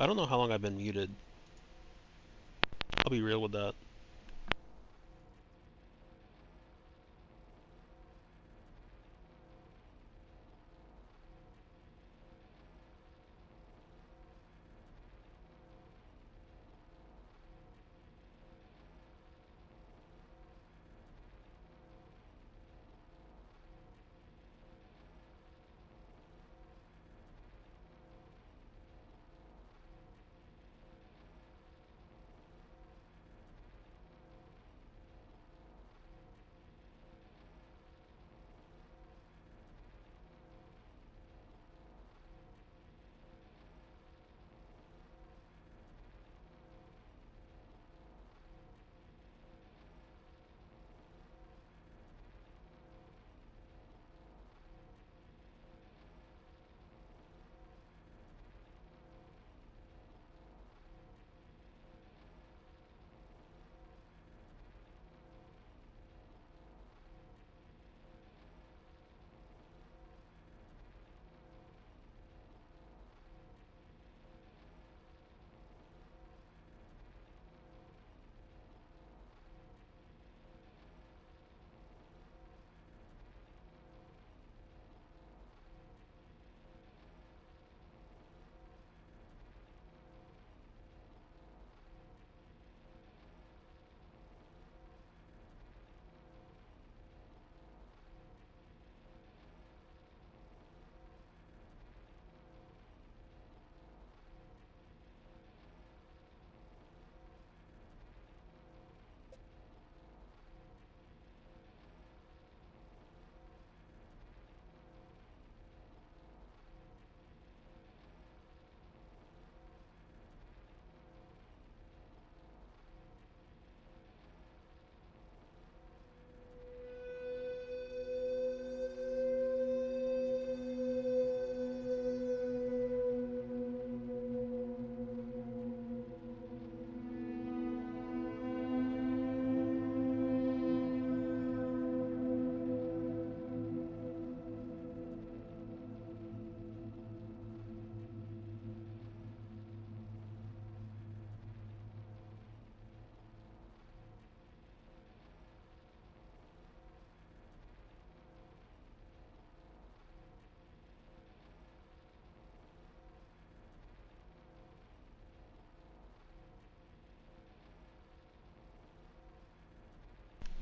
I don't know how long I've been muted. I'll be real with that.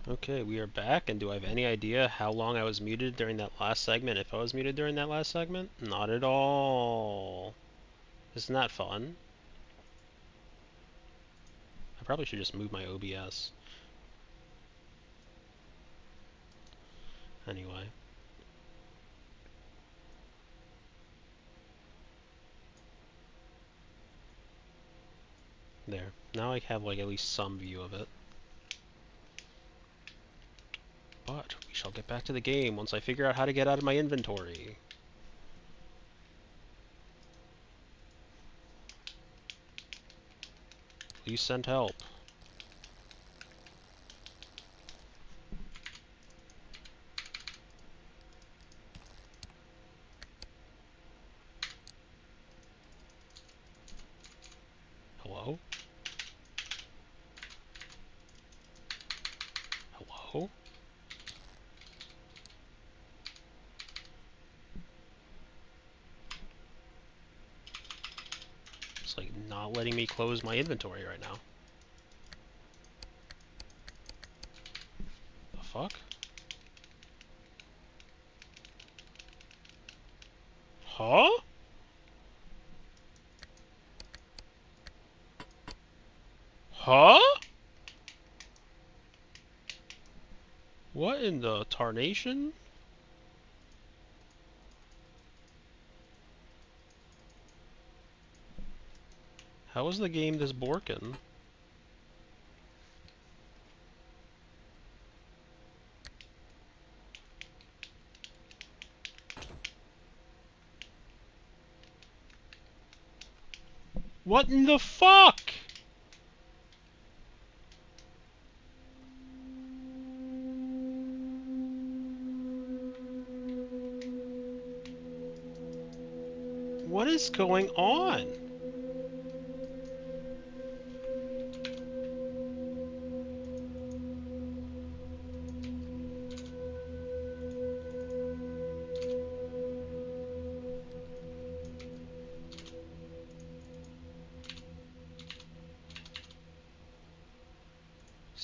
Okay, we are back, and do I have any idea how long I was muted during that last segment? If I was muted during that last segment? Not at all. Isn't that fun? I probably should just move my OBS. Anyway. There. Now I have like at least some view of it. But we shall get back to the game once I figure out how to get out of my inventory. Please send help. Hello? Hello? It's like not letting me close my inventory right now. The fuck? Huh? Huh? What in the tarnation? How is the game this broken? What in the fuck? What is going on?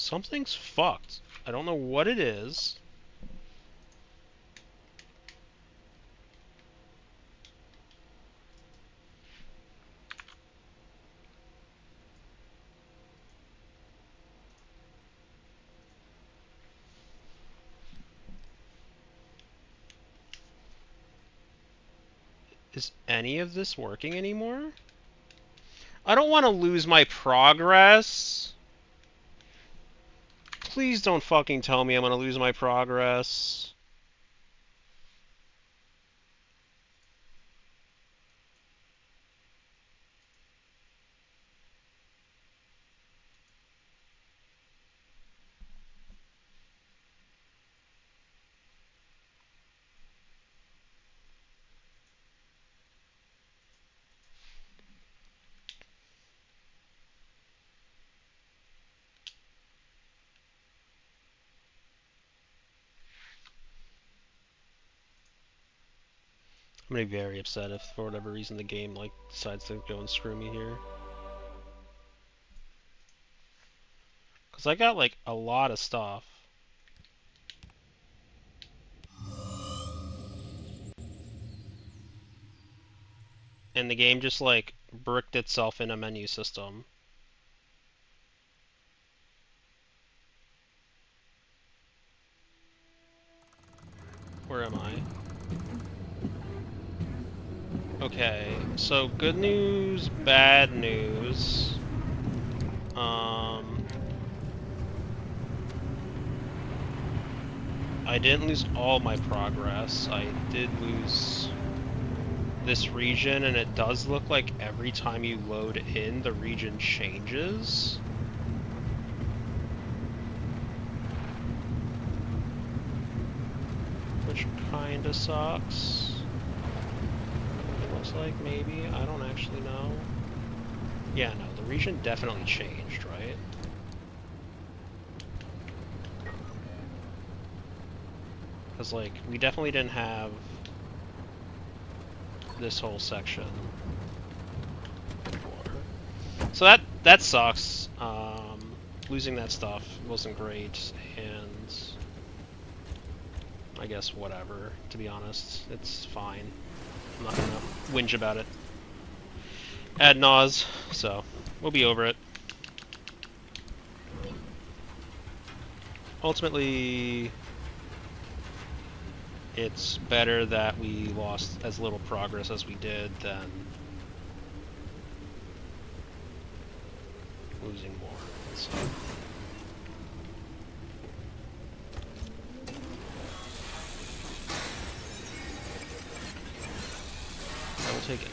Something's fucked. I don't know what it is. Is any of this working anymore? I don't want to lose my progress. Please don't fucking tell me I'm gonna lose my progress. I'm gonna be very upset if, for whatever reason, the game like decides to go and screw me here. Cause I got like a lot of stuff. And the game just like bricked itself in a menu system. Where am I? Okay, so good news, bad news. I didn't lose all my progress. I did lose this region, and it does look like every time you load in, the region changes. Which kinda sucks. Looks like maybe, I don't actually know. Yeah, no, the region definitely changed, right? Because, like, we definitely didn't have this whole section before. So that sucks. Losing that stuff wasn't great, and I guess whatever, to be honest. It's fine. I'm not gonna whinge about it ad nause, so we'll be over it. Ultimately, it's better that we lost as little progress as we did than losing more. So. I will take it.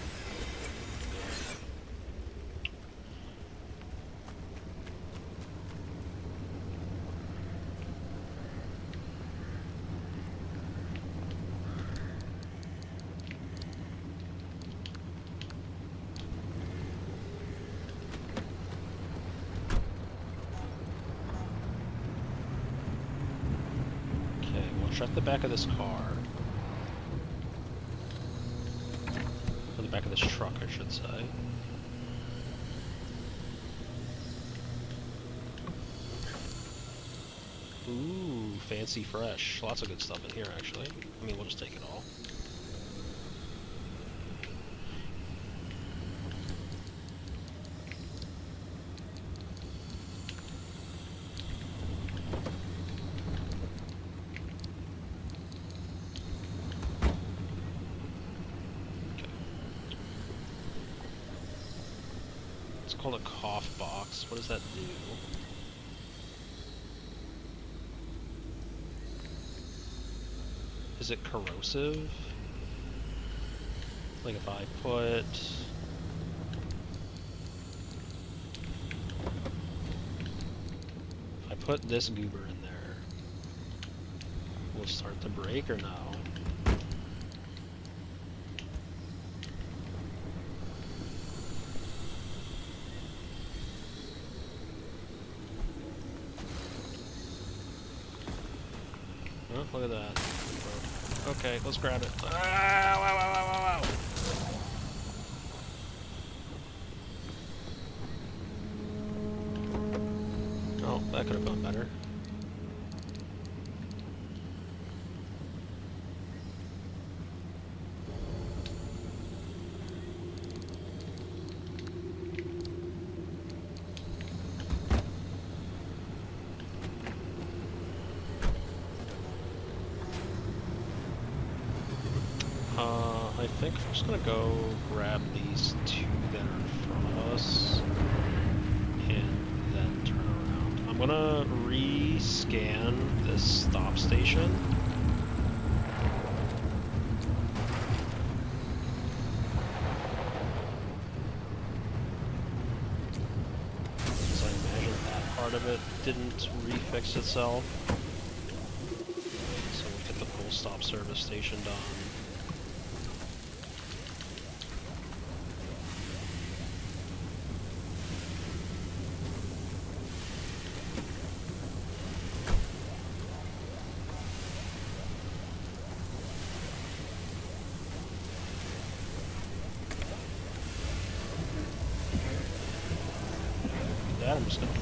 Check the back of this car. Or the back of this truck, I should say. Ooh, fancy fresh. Lots of good stuff in here, actually. I mean, we'll just take it all. It's called a cough box. What does that do? Is it corrosive? Like if I put... If I put this goober in there, will it start to break or no? Oh, look at that. Okay, let's grab it. Ow, ow, ow, ow, ow, ow. Oh, That could have gone better. I think we're just gonna go grab these two that are in front of us and then turn around. I'm gonna re-scan this stop station. Because I imagine that part of it didn't refix itself. So we'll get the full stop service station done. I'm just gonna...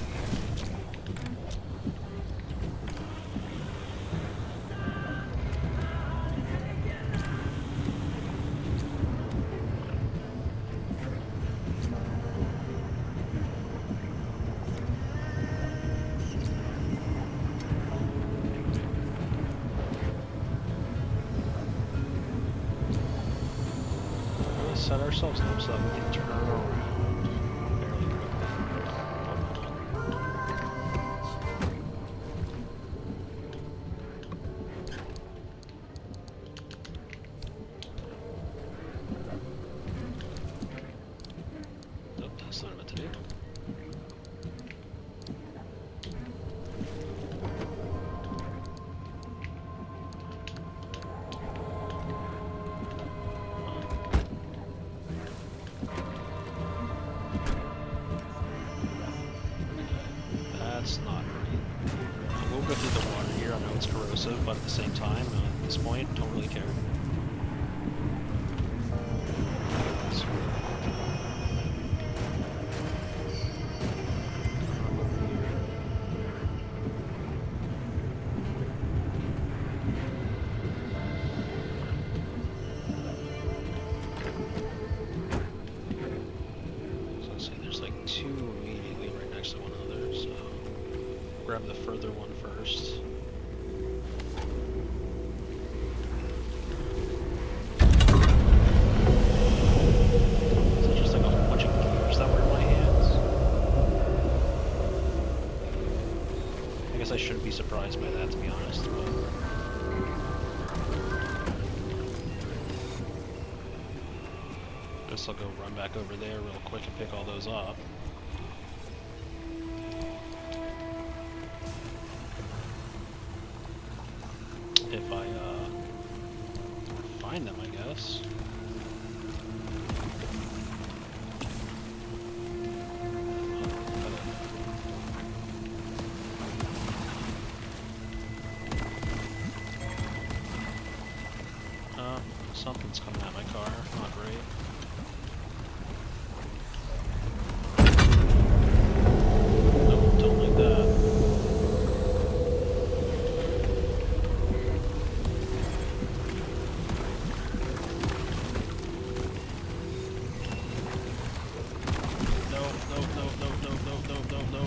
set ourselves up so that we can turn around fairly quickly. Oh, that's not what to do. That's not right. We'll go through the water here. I know it's corrosive, but at the same time, at this point, don't really care. So let's see, there's like two immediately right next to one another, so grab the further one first. Is it just like a whole bunch of gears that were in my hands? I guess I shouldn't be surprised by that, to be honest, but... Guess I'll go run back over there real quick and pick all those up. If I, find them, I guess. Something's coming at my car, not great. Nope, don't like that. No.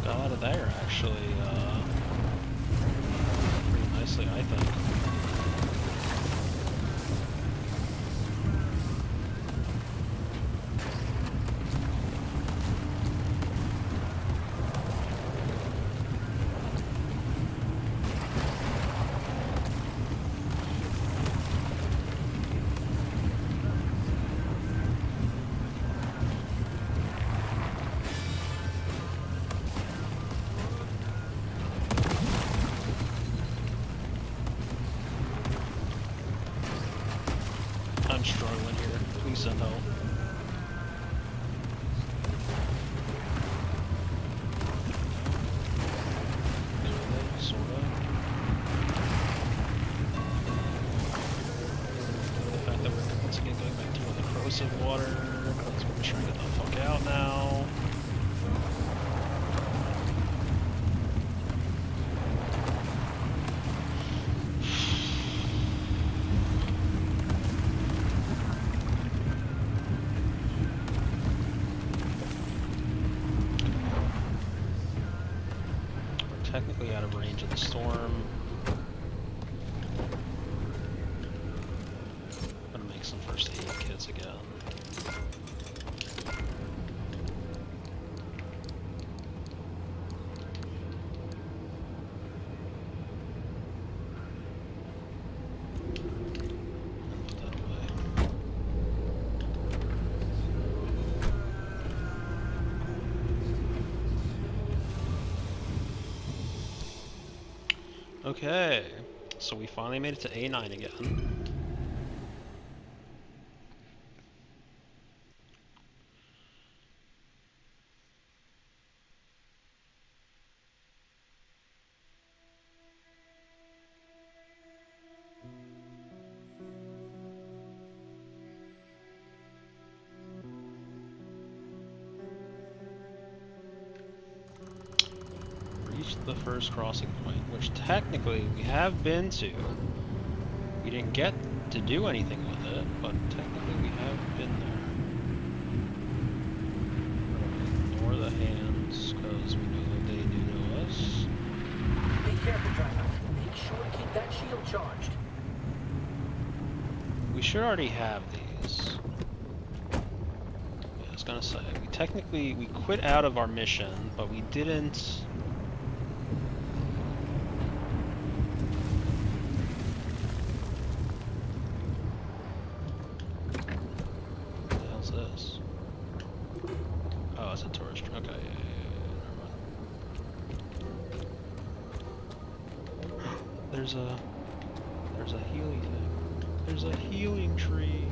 Got out of there, actually, pretty nicely, I think. I'm struggling here. Please send help. Sorta. piece of water, because we're trying to get the fuck out now. We're technically out of range of the storm. I'm gonna make some first aid kits again. Put that away. Okay, so we finally made it to A9 again. Reached the first crossing point, which technically we have been to. We didn't get to do anything with it, but technically we have been there. We're gonna ignore the hands, because we know they do know us. Be careful, driver. Make sure to keep that shield charged. We should already have these. Yeah, I was gonna say, we quit out of our mission, but we didn't... What the hell's this? Oh, it's a tourist. Okay, yeah, never mind. There's a healing thing. There's a healing tree.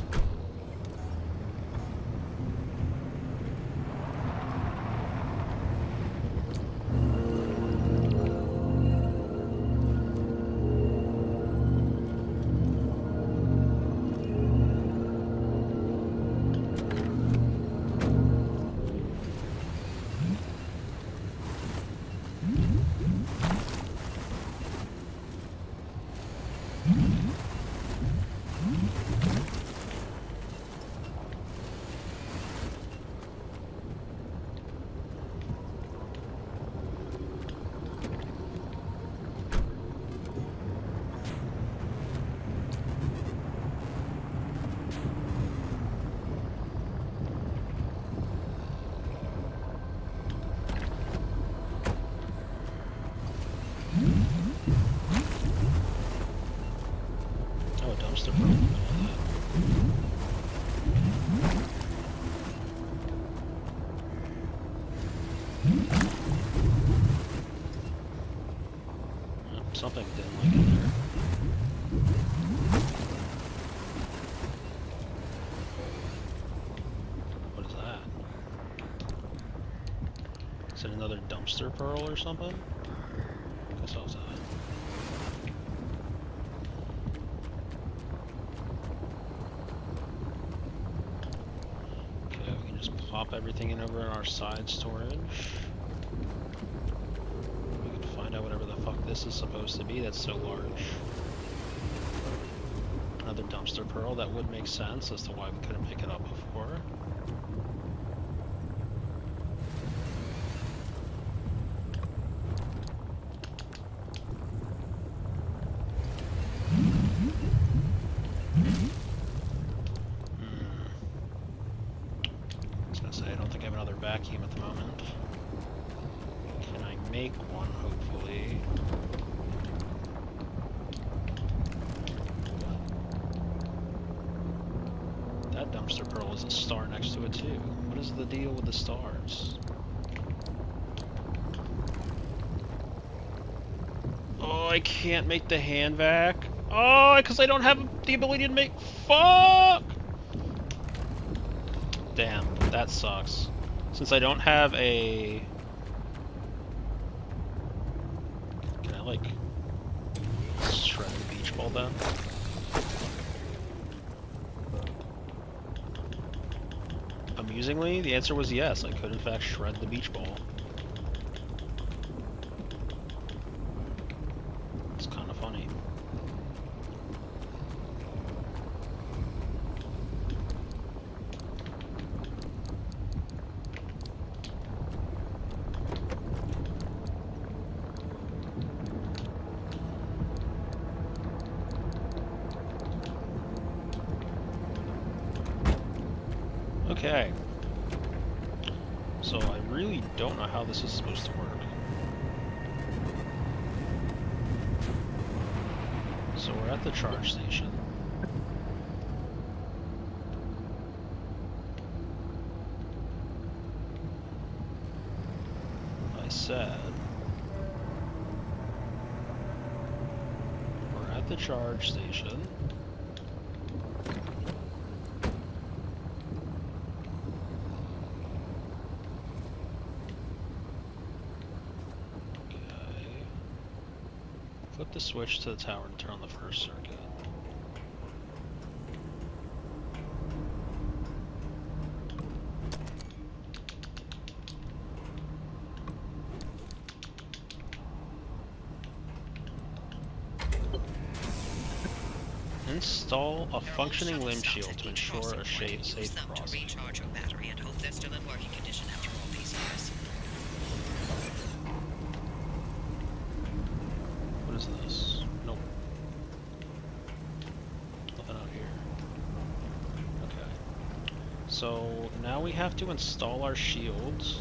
Oh, a dumpster from the middle of that. Something didn't like it there. What is that? Is it another dumpster pearl or something? Guess that was that. Okay, we can just plop everything in over in our side storage. We can find out whatever the fuck this is supposed to be that's so large. Another dumpster pearl, that would make sense as to why we couldn't pick it up before. I was gonna say, I don't think I have another vacuum at the moment. Can I make one, hopefully? That dumpster pearl has a star next to it too. What is the deal with the stars? Oh, I can't make the hand vac. Oh, because I don't have the ability to make... Fuck! Damn, that sucks. Since I don't have a... Can I, like, shred the beach ball then? Confusingly, the answer was yes. I could in fact shred the beach ball. It's kind of funny. Okay. So I really don't know how this is supposed to work. So we're at the charge station. I said we're at the charge station. Flip the switch to the tower to turn on the first circuit. Install a functioning limb shield to ensure a safe crossing. Recharge your battery and hope they're still in working condition after all these years. What is this? Nope. Nothing out here. Okay. So now we have to install our shields.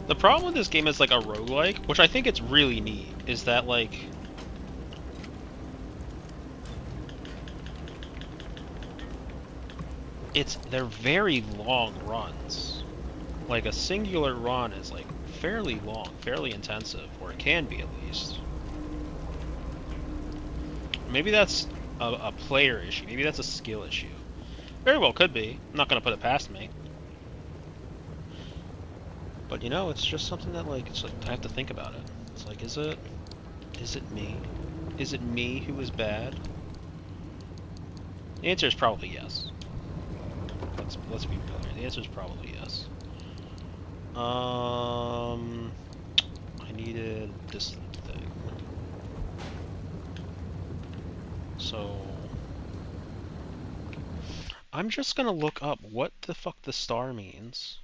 The problem with this game is like a roguelike, which I think it's really neat, is that like they're very long runs. Like a singular run is like fairly long, fairly intensive, or it can be at least. Maybe that's a player issue, maybe that's a skill issue. Very well could be. I'm not gonna put it past me. But you know, it's just something that like, it's like I have to think about it. It's like, is it me? Is it me who is bad? The answer is probably yes. Let's be real here. The answer is probably yes. I needed this thing. So I'm just gonna look up what the fuck the star means.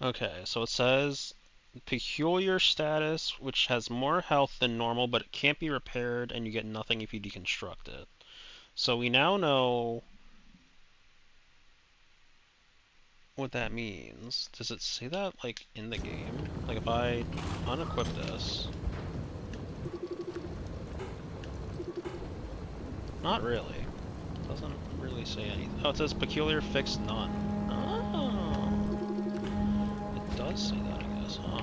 Okay, so it says peculiar status, which has more health than normal, but it can't be repaired, and you get nothing if you deconstruct it. So we now know what that means. Does it say that, like, in the game? Like, if I unequip this... Not really. It doesn't really say anything. Oh, it says peculiar fixed none. Oh. It does say that, I guess, huh?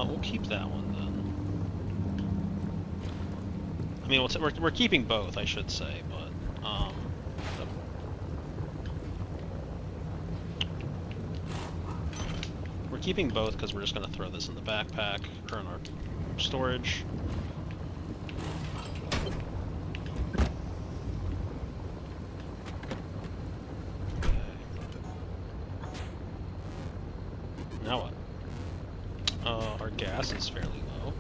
We'll keep that one then. I mean, we're keeping both, I should say, but we're keeping both because we're just gonna throw this in the backpack or in our storage. Okay. Now what? Our gas is fairly low.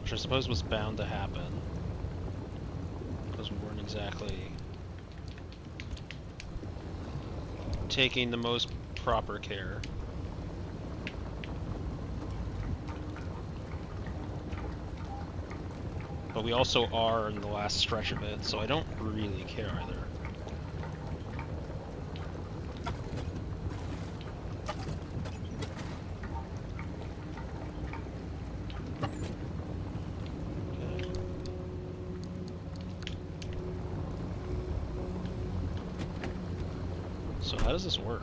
Which I suppose was bound to happen. because we weren't exactly taking the most proper care. But we also are in the last stretch of it, so I don't really care either. So how does this work?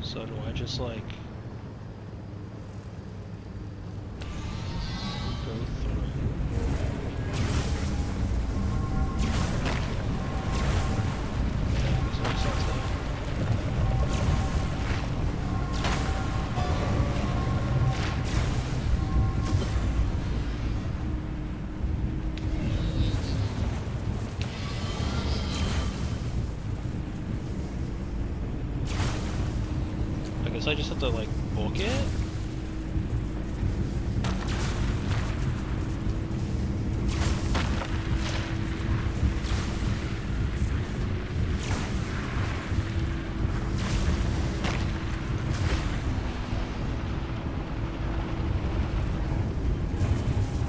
So do I just like go through? This makes sense now. I guess I just have to like book it?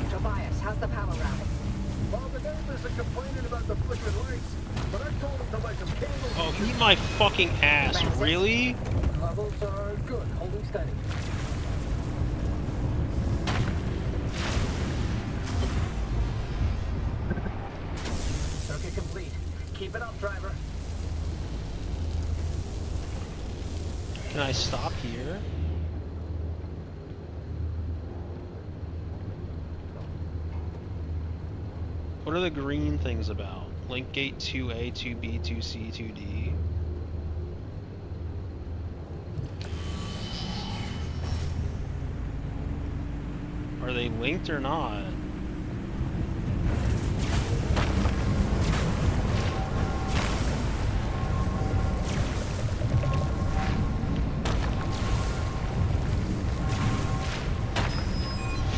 Tobias, how's the power routing? Well, the neighbors are complaining about the flickering lights, but I told them to light some candles. Oh, eat my fucking ass, really? Levels are good, holding steady. Circuit complete. Keep it up, driver. Can I stop here? What are the green things about? Link gate 2A, 2B, 2C, 2D. Are they linked or not?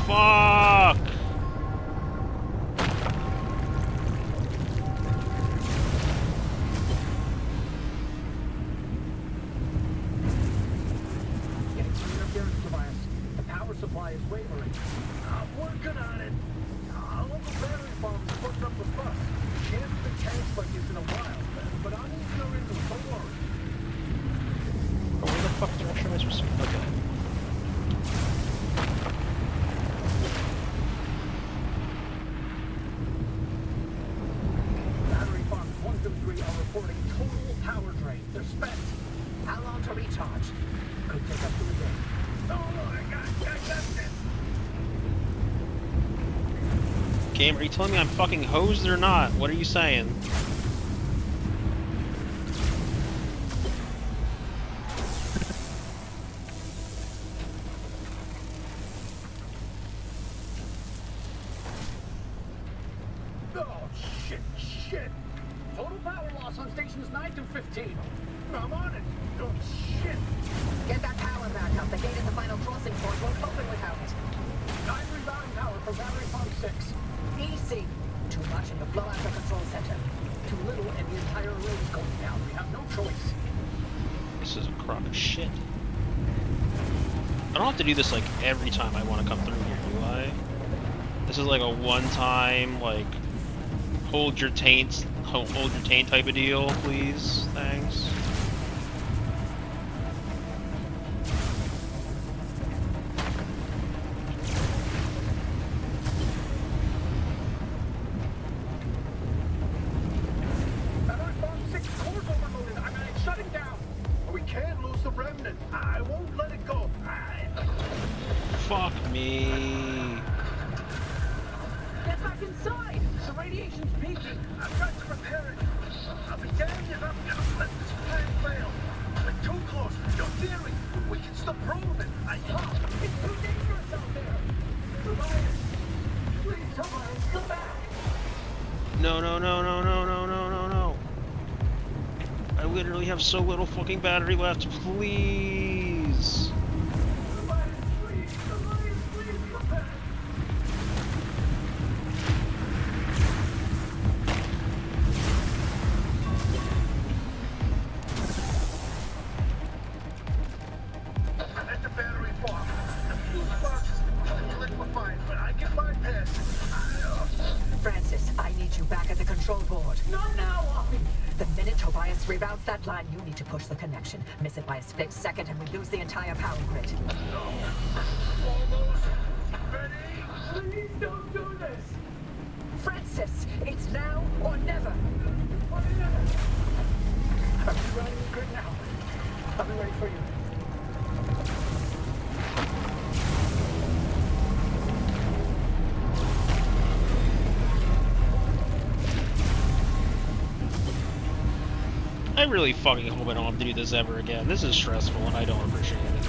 Fuck! Getting some interference, Tobias. The power supply is wavering. I'm working on it. A local battery farm is putting up with us. It hasn't been tanked like this in a while, but I'm easier into it, don't worry. Where the fuck direction am I supposed to? Okay. Battery farms 1 through 3 are reporting total power drain. They're spent. How long to recharge? Could take up to a day. No, I got this. Game, are you telling me I'm fucking hosed or not? What are you saying? Oh, shit. Total power loss on stations 9 through 15. I'm on it. Oh, shit. Get that power back up. The gate at the final crossing point won't open without it. 9 rebounding power from battery farm 6. Easy. Too much and you blow out the control center. Too little and the entire array is going down. We have no choice. This is a crock of shit. I don't have to do this like every time I want to come through here, do I? This is like a one-time, like, hold your taint type of deal, please. Thanks. Battery farm 6 core's overloaded. It's shutting down. We can't lose the remnant. I won't let it go. Fuck me. Get back inside. The radiation's peaking. I've got to repair it. I'll be damned if I'm gonna let this plan fail. We're too close. Your theory. We can literally have so little fucking battery left. Please. I'm at the battery farm. The fuse box is completely liquefied, but I can bypass it. Francis, I need you back at the control board. Not now, Offie. The minute Tobias reroutes that line, you need to push the connection. Miss it by a split second and we lose the entire power grid. Almost ready. Please don't do this. Francis, it's now or never. Are you running the grid now? I'll be ready for you. I really fucking hope I don't have to do this ever again. This is stressful and I don't appreciate it.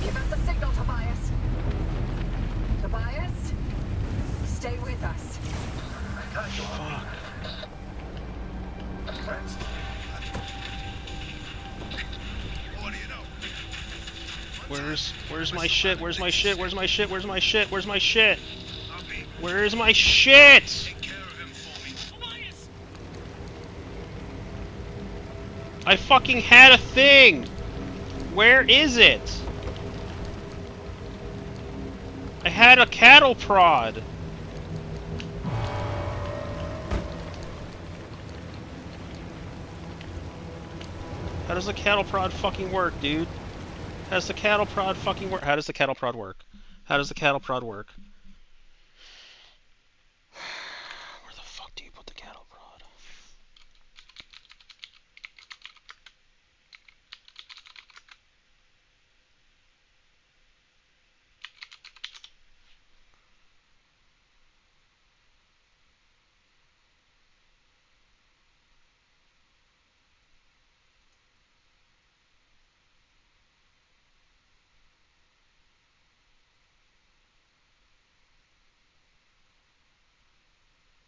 Give us a signal, Tobias. Tobias, stay with us. I got you. Fuck. Friends. What do you know? Where's my shit? Where's my shit? Where's my shit? Where's my shit? Where's my shit? I'll be. Where's my shit? Take care of him for me. Tobias! I fucking had a thing! Where is it? I had a cattle prod! How does the cattle prod fucking work, dude? How does the cattle prod fucking work? How does the cattle prod work? How does the cattle prod work? Where the fuck do you put the cattle prod?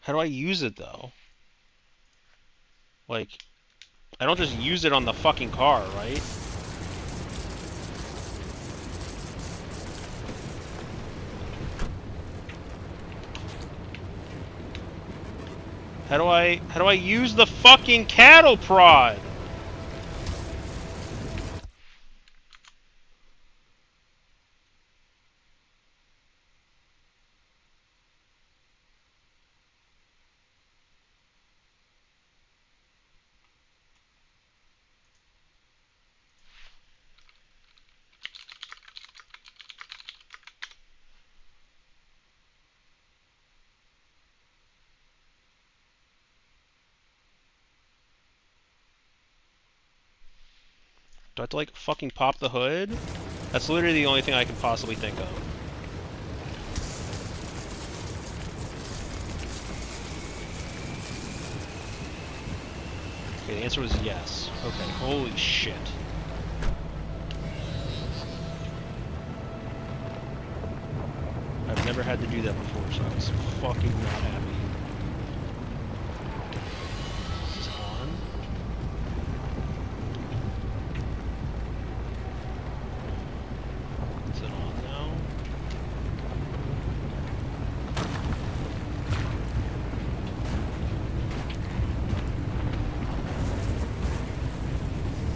How do I use it, though? Like, I don't just use it on the fucking car, right? How do I use the fucking cattle prod? Do I have to, like, fucking pop the hood? That's literally the only thing I can possibly think of. Okay, the answer was yes. Okay, holy shit. I've never had to do that before, so I was fucking not happy. Is this on? Is it on now?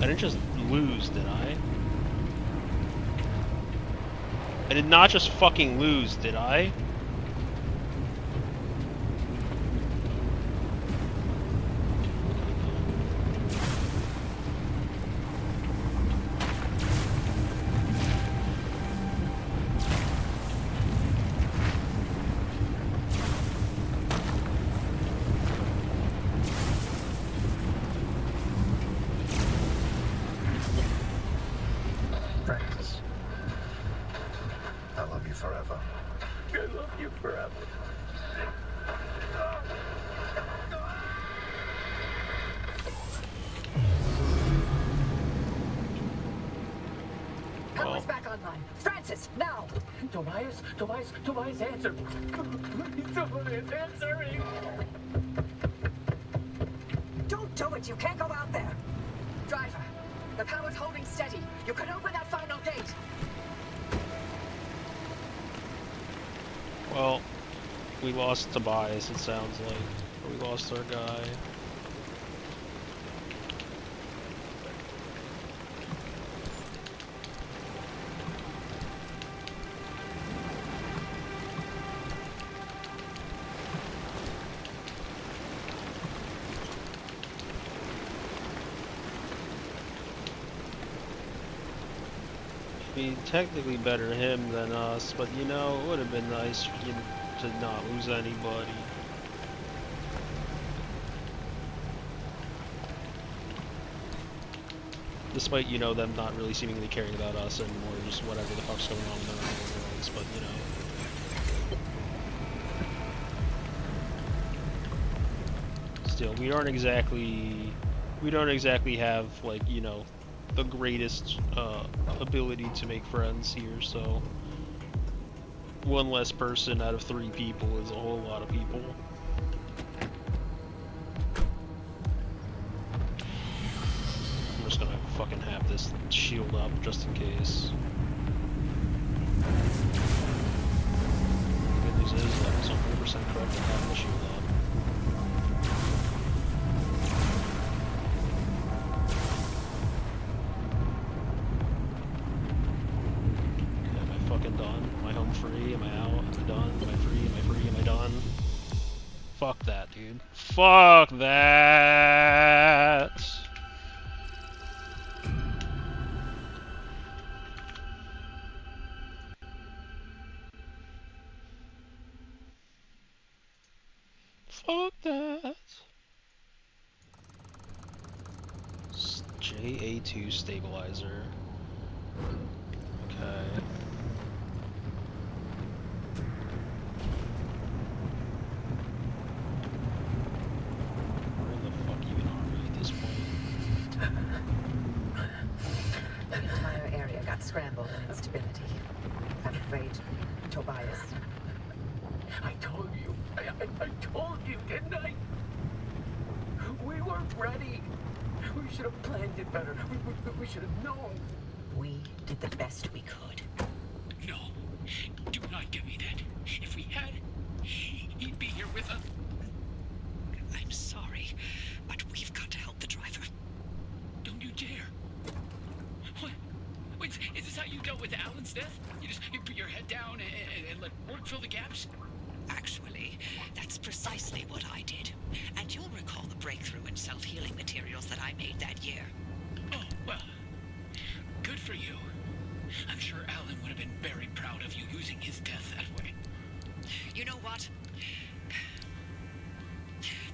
I didn't just lose, did I? I did not just fucking lose, did I? Francis. forever. I love you forever. Power's back online. Francis, now! Tobias, answer. Please, Tobias, answer me. Don't do it. You can't go out there. Driver, the power's holding steady. You can open that final gate. Well, we lost Tobias, it sounds like. Or we lost our guy. I mean, technically better him than us, but you know, it would have been nice to not lose anybody. Despite, you know, them not really seemingly caring about us and more just whatever the fuck's going on in their own worlds, but you know. Still, we don't exactly have, like, you know, the greatest ability to make friends here, so one less person out of 3 people is a whole lot of people. I'm just gonna fucking have this shield up just in case. The good news is that it's 100% correct to have the shield up. Done? Am I home free? Am I out? Am I done? Am I free? Am I free? Am I done? Fuck that, dude. Fuck that! Fuck that! JA2 stabilizer. Okay. Scrambled in instability. I'm afraid, Tobias. I told you. I told you, didn't I? We weren't ready. We should have planned it better. We should have known. We did the best we could. No. Do not give me that. If we had, he'd be here with us. I'm sorry, but we've got to help the driver. Don't you dare. What? Wait, is this how you dealt with Alan's death? You put your head down and let work fill the gaps? Actually, that's precisely what I did. And you'll recall the breakthrough in self-healing materials that I made that year. Oh, well, good for you. I'm sure Alan would have been very proud of you using his death that way. You know what?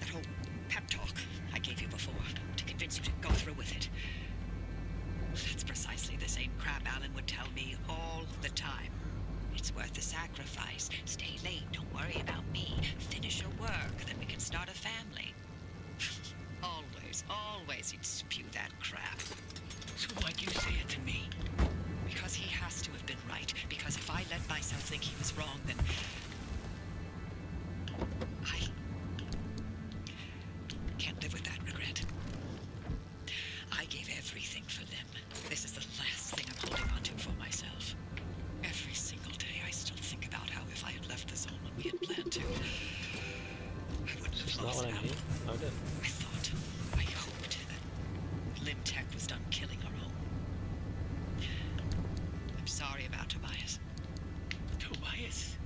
That whole pep talk I gave you before to convince you to go through with it. That's precisely the same crap Alan would tell me all the time. It's worth the sacrifice. Stay late, don't worry about me. Finish your work, then we can start a family. Always he'd spew that crap. So why'd you say it to me? Because he has to have been right. Because if I let myself think he was wrong, then I can't live with that regret. I gave everything for them. This is the last thing I'm holding on to for myself. Every single day I still think about how if I had left the zone when we had planned to, I wouldn't have lost Alan. I did. I hoped that Limtech was done killing our own. I'm sorry about Tobias. Tobias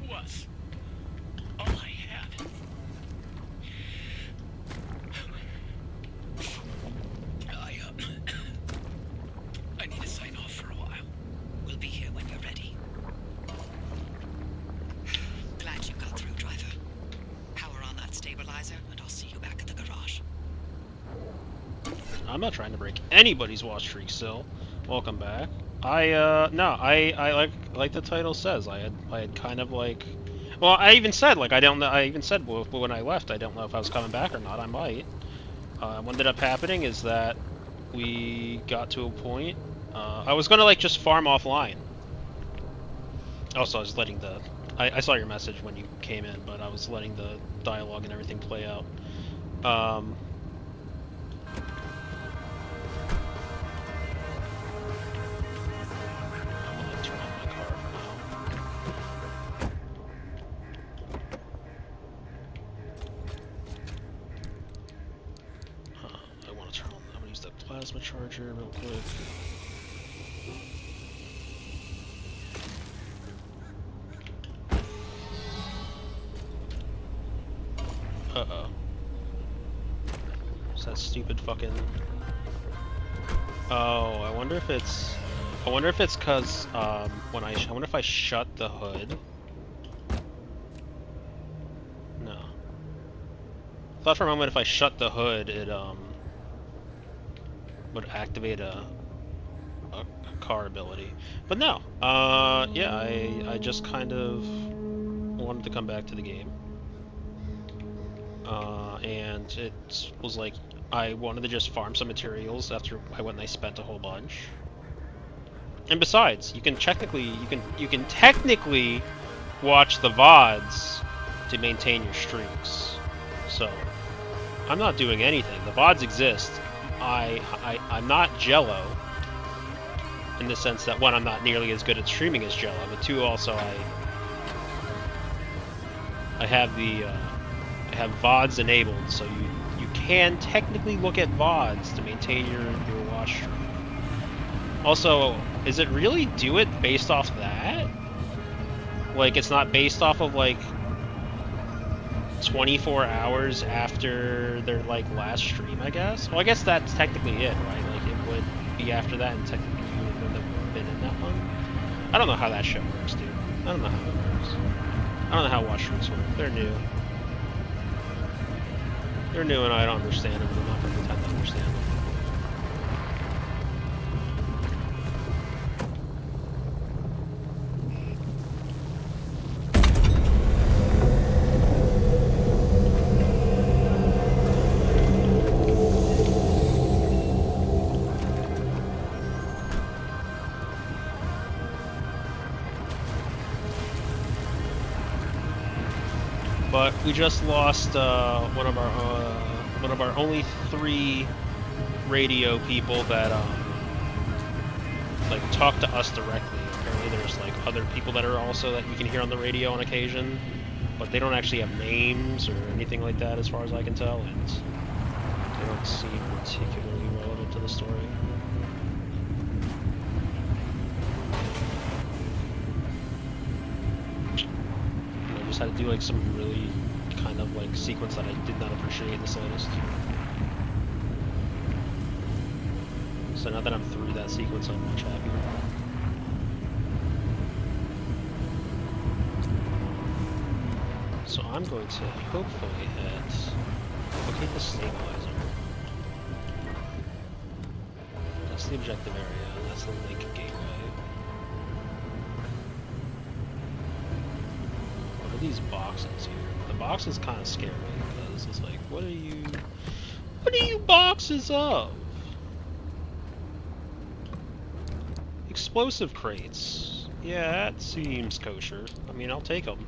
was all I had. I need to sign off for a while. We'll be here when you're ready. Glad you got through, driver. Power on that stabilizer, and I'll see you back at the garage. I'm not trying to break anybody's watch tree still. Welcome back. I like the title says. I had kind of like, well, I even said like I don't know. I even said when I left, I don't know if I was coming back or not. I might. What ended up happening is that we got to a point. I was gonna like just farm offline. Also, I was letting the. I saw your message when you came in, but I was letting the dialogue and everything play out. I'm gonna turn on my car for now. I want to turn on. I'm gonna use the plasma charger real quick. Uh-oh. It's that stupid fucking... Oh, I wonder if it's... I wonder if it's cause, when I wonder if I shut the hood. No. I thought for a moment if I shut the hood, it, would activate a car ability. But no. Yeah, I just kind of wanted to come back to the game. And it was like I wanted to just farm some materials after I went and I spent a whole bunch. And besides, you can technically watch the VODs to maintain your streaks. So I'm not doing anything. The VODs exist. I'm not Jello in the sense that one, I'm not nearly as good at streaming as Jello, but two, also I have the I have VODs enabled, so you can technically look at VODs to maintain your watch stream. Also, is it really do it based off that? Like, it's not based off of, like, 24 hours after their, like, last stream, I guess? Well, I guess that's technically it, right? Like, it would be after that, and technically you would have been in that one. I don't know how that shit works, dude. I don't know how it works. I don't know how watch streams work. They're new. They're new and I don't understand them, but I'm not going to pretend to understand them. But we just lost one of our only 3 radio people that like talk to us directly. Apparently, there's like other people that are also that you can hear on the radio on occasion, but they don't actually have names or anything like that, as far as I can tell, and they don't seem particularly relevant to the story. Had to do like some really kind of like sequence that I did not appreciate in the slightest. So now that I'm through that sequence, I'm much happier. So I'm going to hopefully locate the stabilizer. That's the objective area, that's the link gateway. These boxes here. The boxes kind of scare me because it's like, what are you boxes of? Explosive crates. Yeah, that seems kosher. I mean, I'll take them.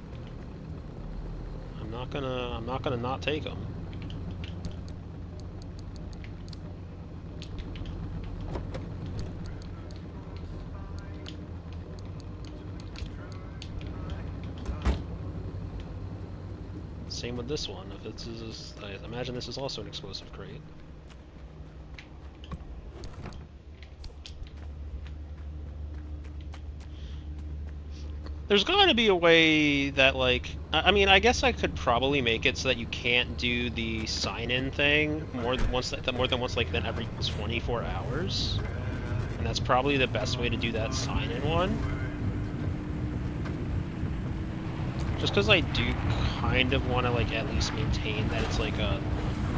I'm not gonna not take them. Same with this one. If it's just, I imagine this is also an explosive crate. There's got to be a way that, like, I mean, I guess I could probably make it so that you can't do the sign-in thing more than once, like then every 24 hours, and that's probably the best way to do that sign-in one. Just because I do kind of want to, like, at least maintain that it's like a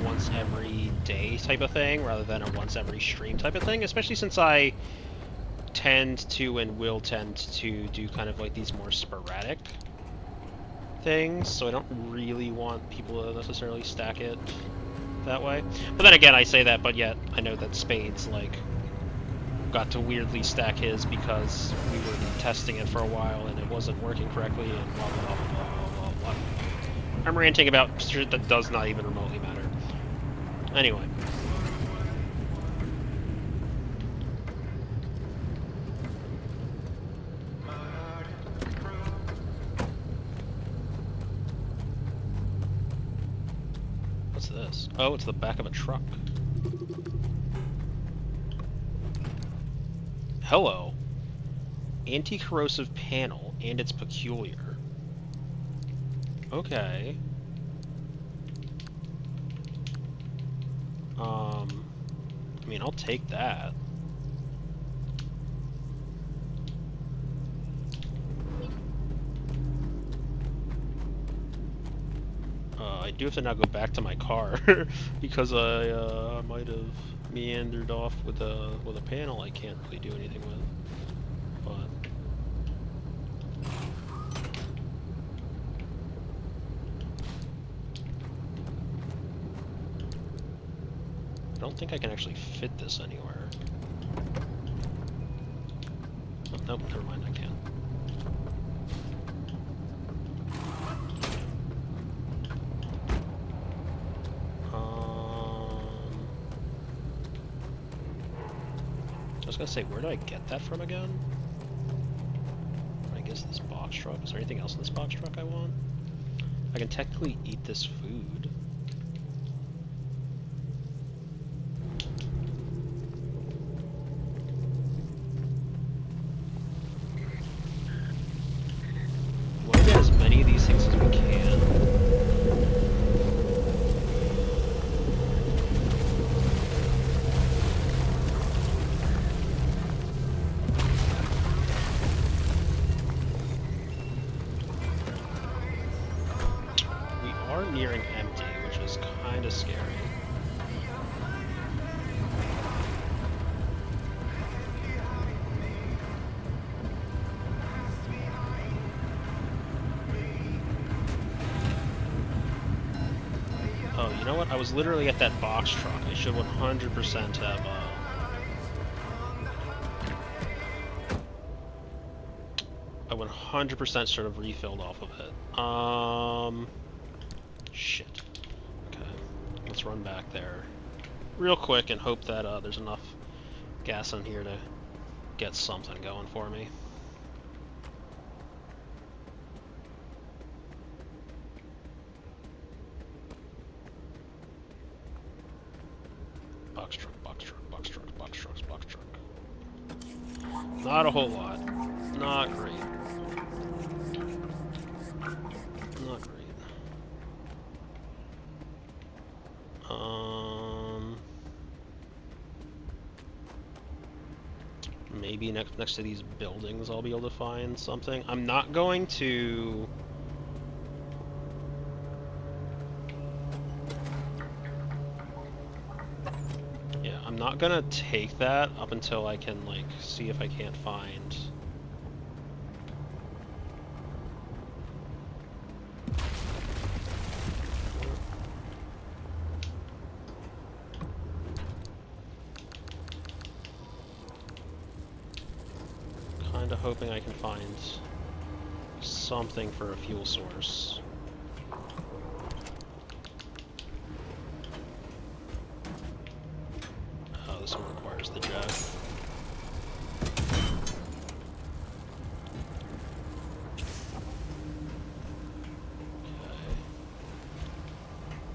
once every day type of thing rather than a once every stream type of thing, especially since I tend to and will tend to do kind of like these more sporadic things, so I don't really want people to necessarily stack it that way. But then again, I say that, but yet I know that Spades, like, got to weirdly stack his because we were testing it for a while and it wasn't working correctly and blah blah blah blah blah blah blah. I'm ranting about shit that does not even remotely matter. Anyway. What's this? Oh, it's the back of a truck. Hello. Anti-corrosive panel, and it's peculiar. Okay. I mean, I'll take that. I do have to now go back to my car because I might have meandered off with a panel I can't really do anything with. But I don't think I can actually fit this anywhere. Oh, nope, never mind, I can. I was gonna say, where do I get that from again? I guess this box truck. Is there anything else in this box truck I want? I can technically eat this food. We want to get as many of these things as we can. Nearing empty, which is kind of scary. Oh, you know what? I was literally at that box truck. I should 100% have, I 100% should have refilled off of it. Shit. Okay. Let's run back there real quick and hope that there's enough gas in here to get something going for me. Box truck, box truck, box truck, box trucks, box truck. Not a whole lot. Not great. Not great. Maybe next to these buildings I'll be able to find something. I'm not going to... Yeah, I'm not gonna take that up until I can, like, see if I can't find... hoping I can find something for a fuel source. Oh, this one requires the jet. Okay.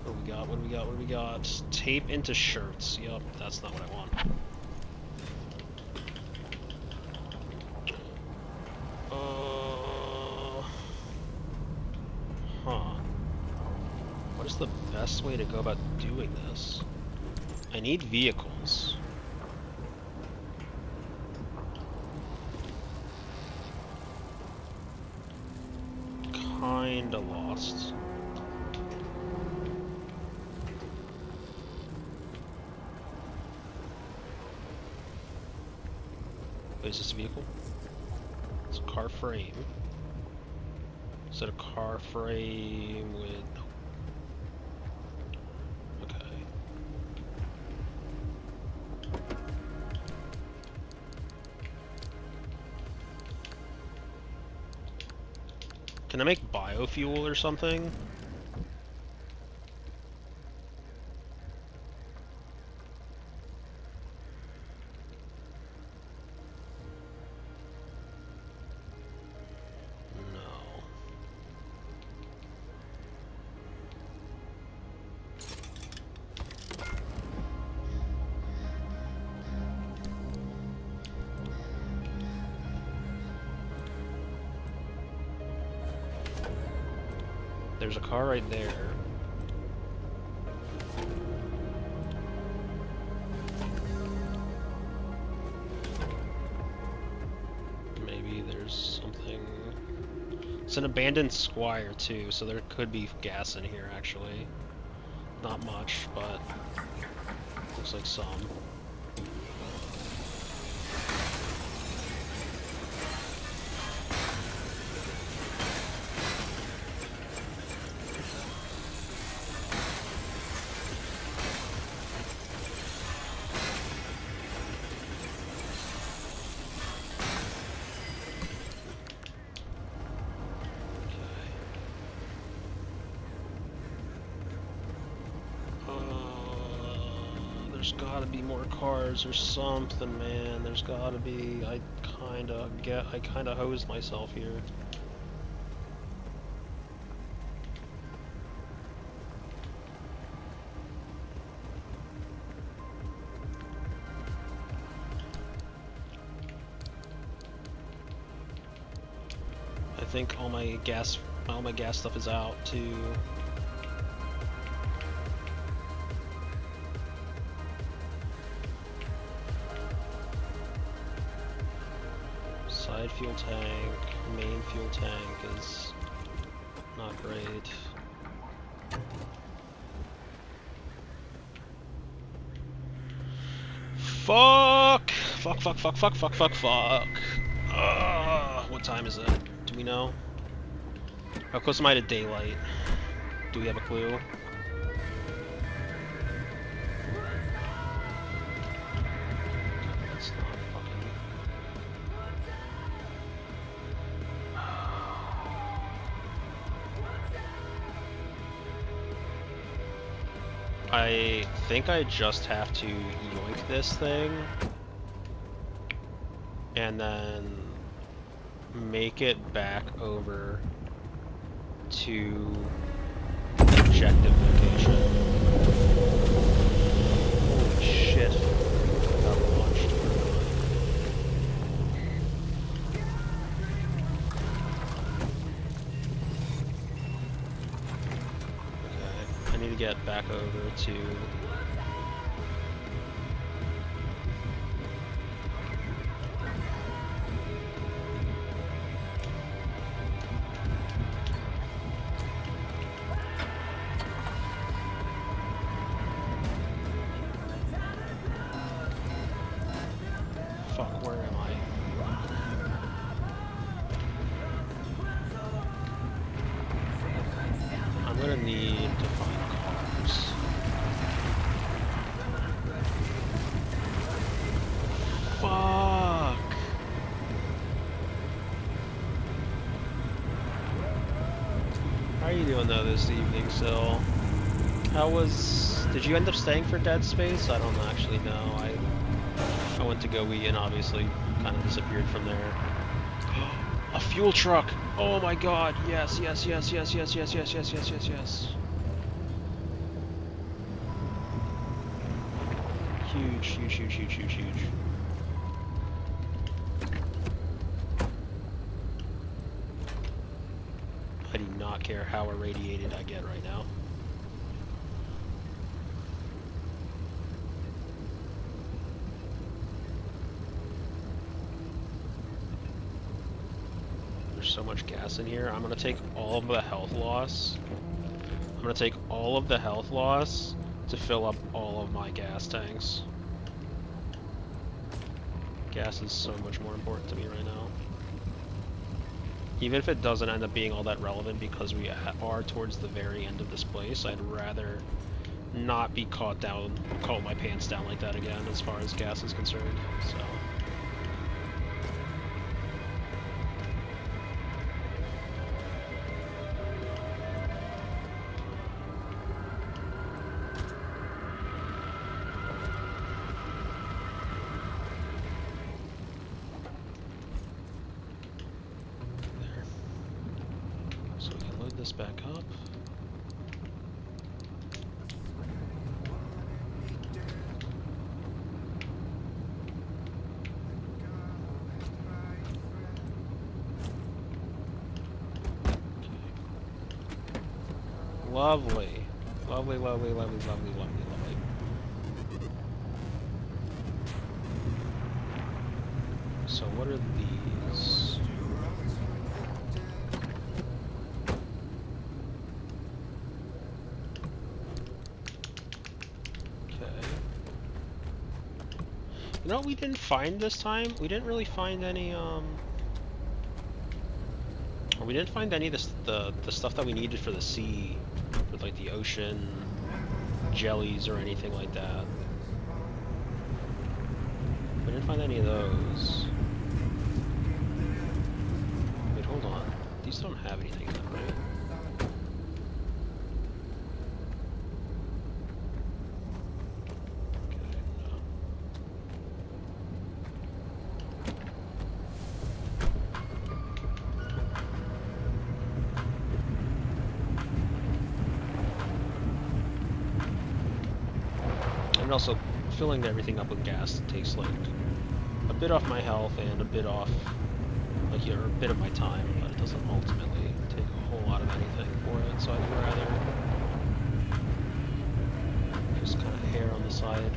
What do we got? What do we got? What do we got? Tape into shirts. Yup, that's not what I want. The best way to go about doing this? I need vehicles. Kinda lost. is this a vehicle? It's a car frame. Is it a car frame with... Okay. Can I make biofuel or something? No. There's a car right there. Maybe there's something... It's an abandoned squire too, so there could be gas in here actually. Not much, but looks like some. There's gotta be more cars or something, man. There's gotta be. I kinda hosed myself here. I think all my gas stuff is out too. Side fuel tank, main fuel tank is not great. Fuck! Fuck. What time is it? Do we know? How close am I to daylight? Do we have a clue? That's not fucking... I think I just have to yoink this thing and then make it back over to the objective location. Holy shit. I got launched. Okay, I need to get back over to... Fuck, where am I? I'm gonna need to find cars. Fuck! How are you doing though this evening, Sil? How was... Did you end up staying for Dead Space? I don't actually know. I went to go eat and obviously kind of disappeared from there. A fuel truck! Oh my god, yes. Huge. I do not care how irradiated I get right now. There's so much gas in here. I'm gonna take all of the health loss. I'm gonna take all of the health loss to fill up all of my gas tanks. Gas is so much more important to me right now. Even if it doesn't end up being all that relevant because we are towards the very end of this place, I'd rather not be caught my pants down like that again as far as gas is concerned, so. There. So we can load this back up. Lovely. Lovely, lovely, lovely, lovely, lovely, lovely. So what are these? Okay. You know what we didn't find this time? We didn't really find any, we didn't find any of the stuff that we needed for the sea, with like the ocean jellies or anything like that. We didn't find any of those. Wait, hold on. These don't have anything in them, right? Okay, no. And also, filling everything up with gas takes like a bit off my health and a bit off, like, a bit of my time, but it doesn't ultimately take a whole lot of anything for it, so I'd rather just kind of err on the side.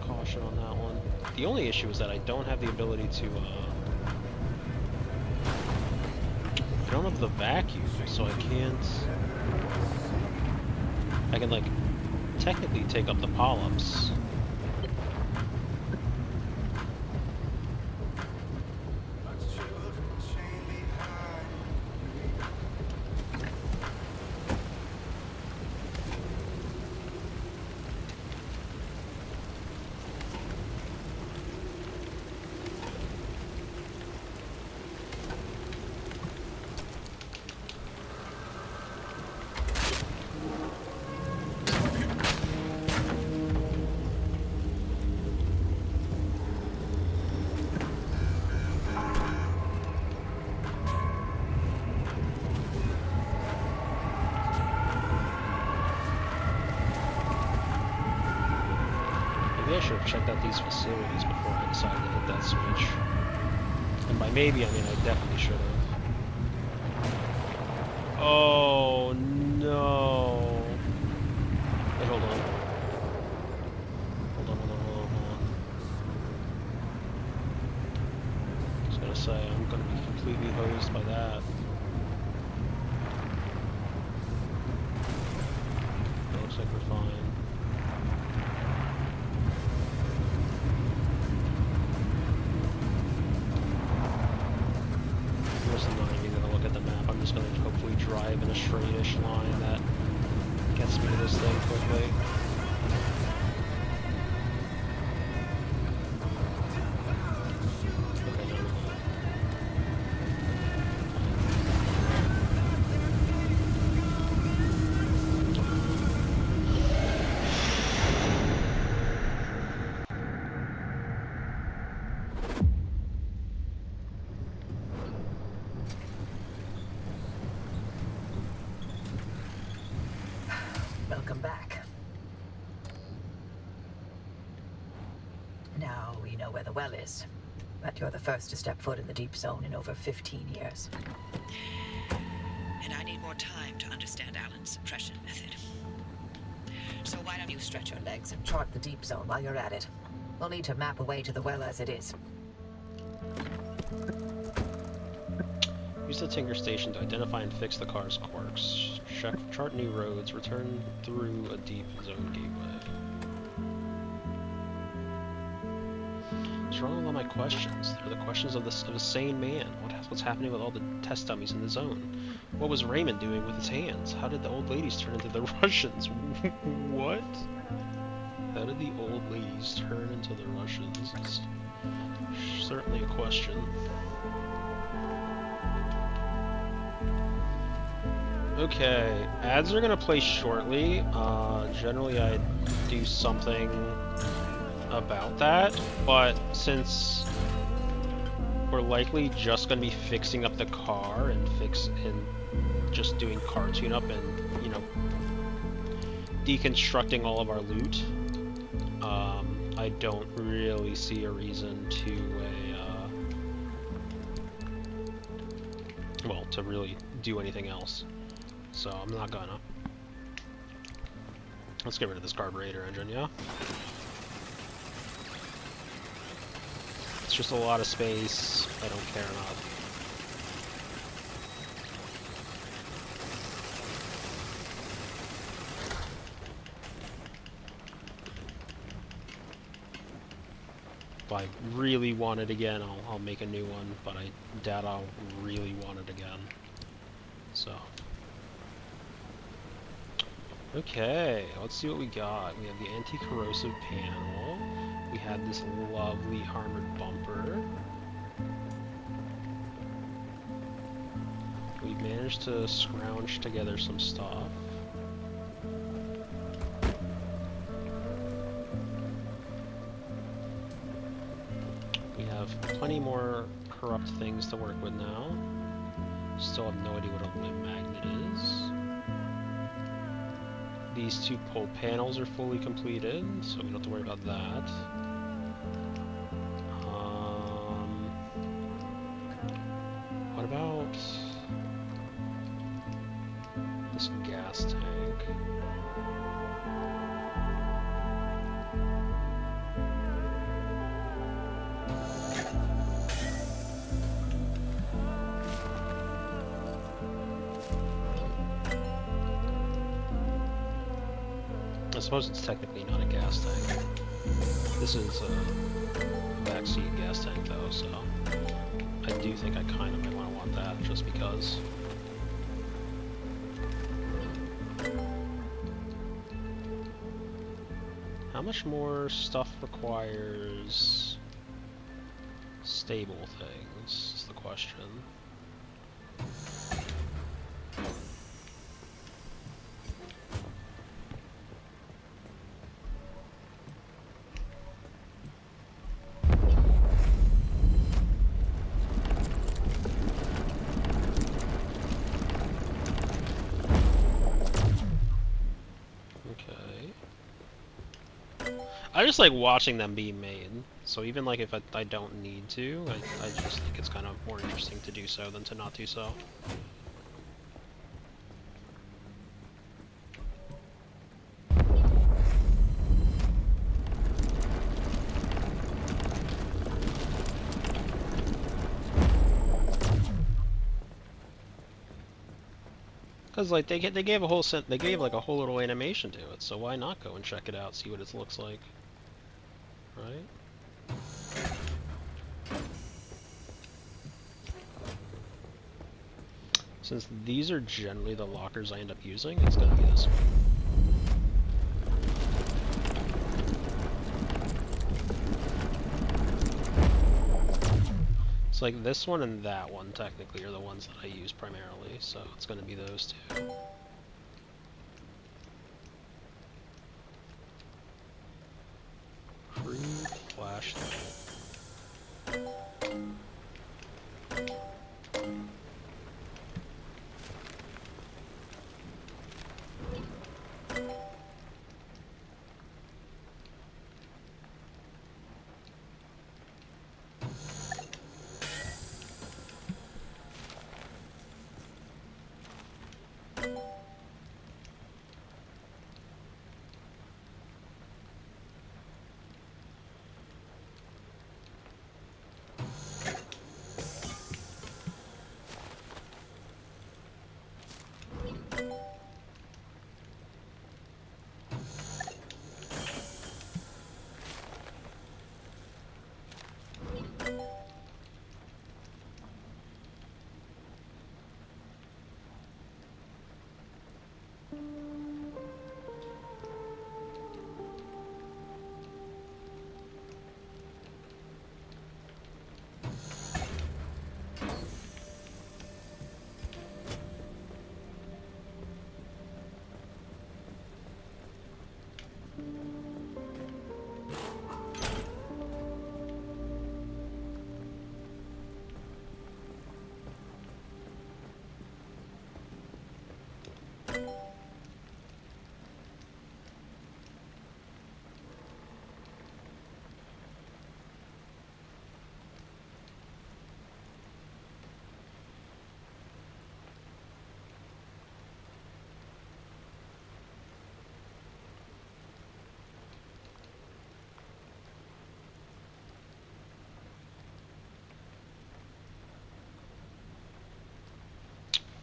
Caution on that one. The only issue is that I don't have the ability to, I don't have the vacuum, so I can, like, technically take up the polyps. Maybe I should have checked out these facilities before I decided to hit that switch. And by maybe, I mean I definitely should have. Oh no. Wait, hold on. Hold on. I was gonna say, I'm gonna be completely hosed by that. It looks like we're fine. I'm not even gonna look at the map. I'm just gonna hopefully drive in a straightish line that gets me to this thing quickly. Okay, no. Welcome back. Now we know where the well is, but you're the first to step foot in the deep zone in over 15 years. And I need more time to understand Alan's suppression method. So why don't you Stretch your legs and chart the deep zone while you're at it. We'll need to map a way to the well as it is. Use the Tinker Station to identify and fix the car's quirks. Chart new roads. Return through a deep zone gateway. What's wrong with all my questions? They're the questions of a sane man. What's happening with all the test dummies in the zone? What was Raymond doing with his hands? How did the old ladies turn into the Russians? What? How did the old ladies turn into the Russians? It's certainly a question. Okay, ads are gonna play shortly. Generally I do something about that, but since we're likely just gonna be fixing up the car and just doing car tune-up and, you know, deconstructing all of our loot, I don't really see a reason to really do anything else. So I'm not gonna. Let's get rid of this carburetor engine, yeah? It's just a lot of space. I don't care enough. If I really want it again, I'll make a new one, but I doubt I'll really want it again. So. Okay, let's see what we got. We have the anti-corrosive panel. We had this lovely armored bumper. We managed to scrounge together some stuff. We have plenty more corrupt things to work with now. Still have no idea what a limb magnet is. These two pole panels are fully completed, so we don't have to worry about that. What about this gas tank? I suppose it's technically not a gas tank. This is a backseat gas tank though, so I do think I kind of might want that just because. How much more stuff requires stable things is the question. I just like watching them be made, so even like if I don't need to, I just think it's kind of more interesting to do so than to not do so. Cause like they gave a whole like a whole little animation to it, so why not go and check it out, see what it looks like, right? Since these are generally the lockers I end up using, it's gonna be this one. It's like this one and that one technically are the ones that I use primarily, so it's gonna be those two. Crude flashlight.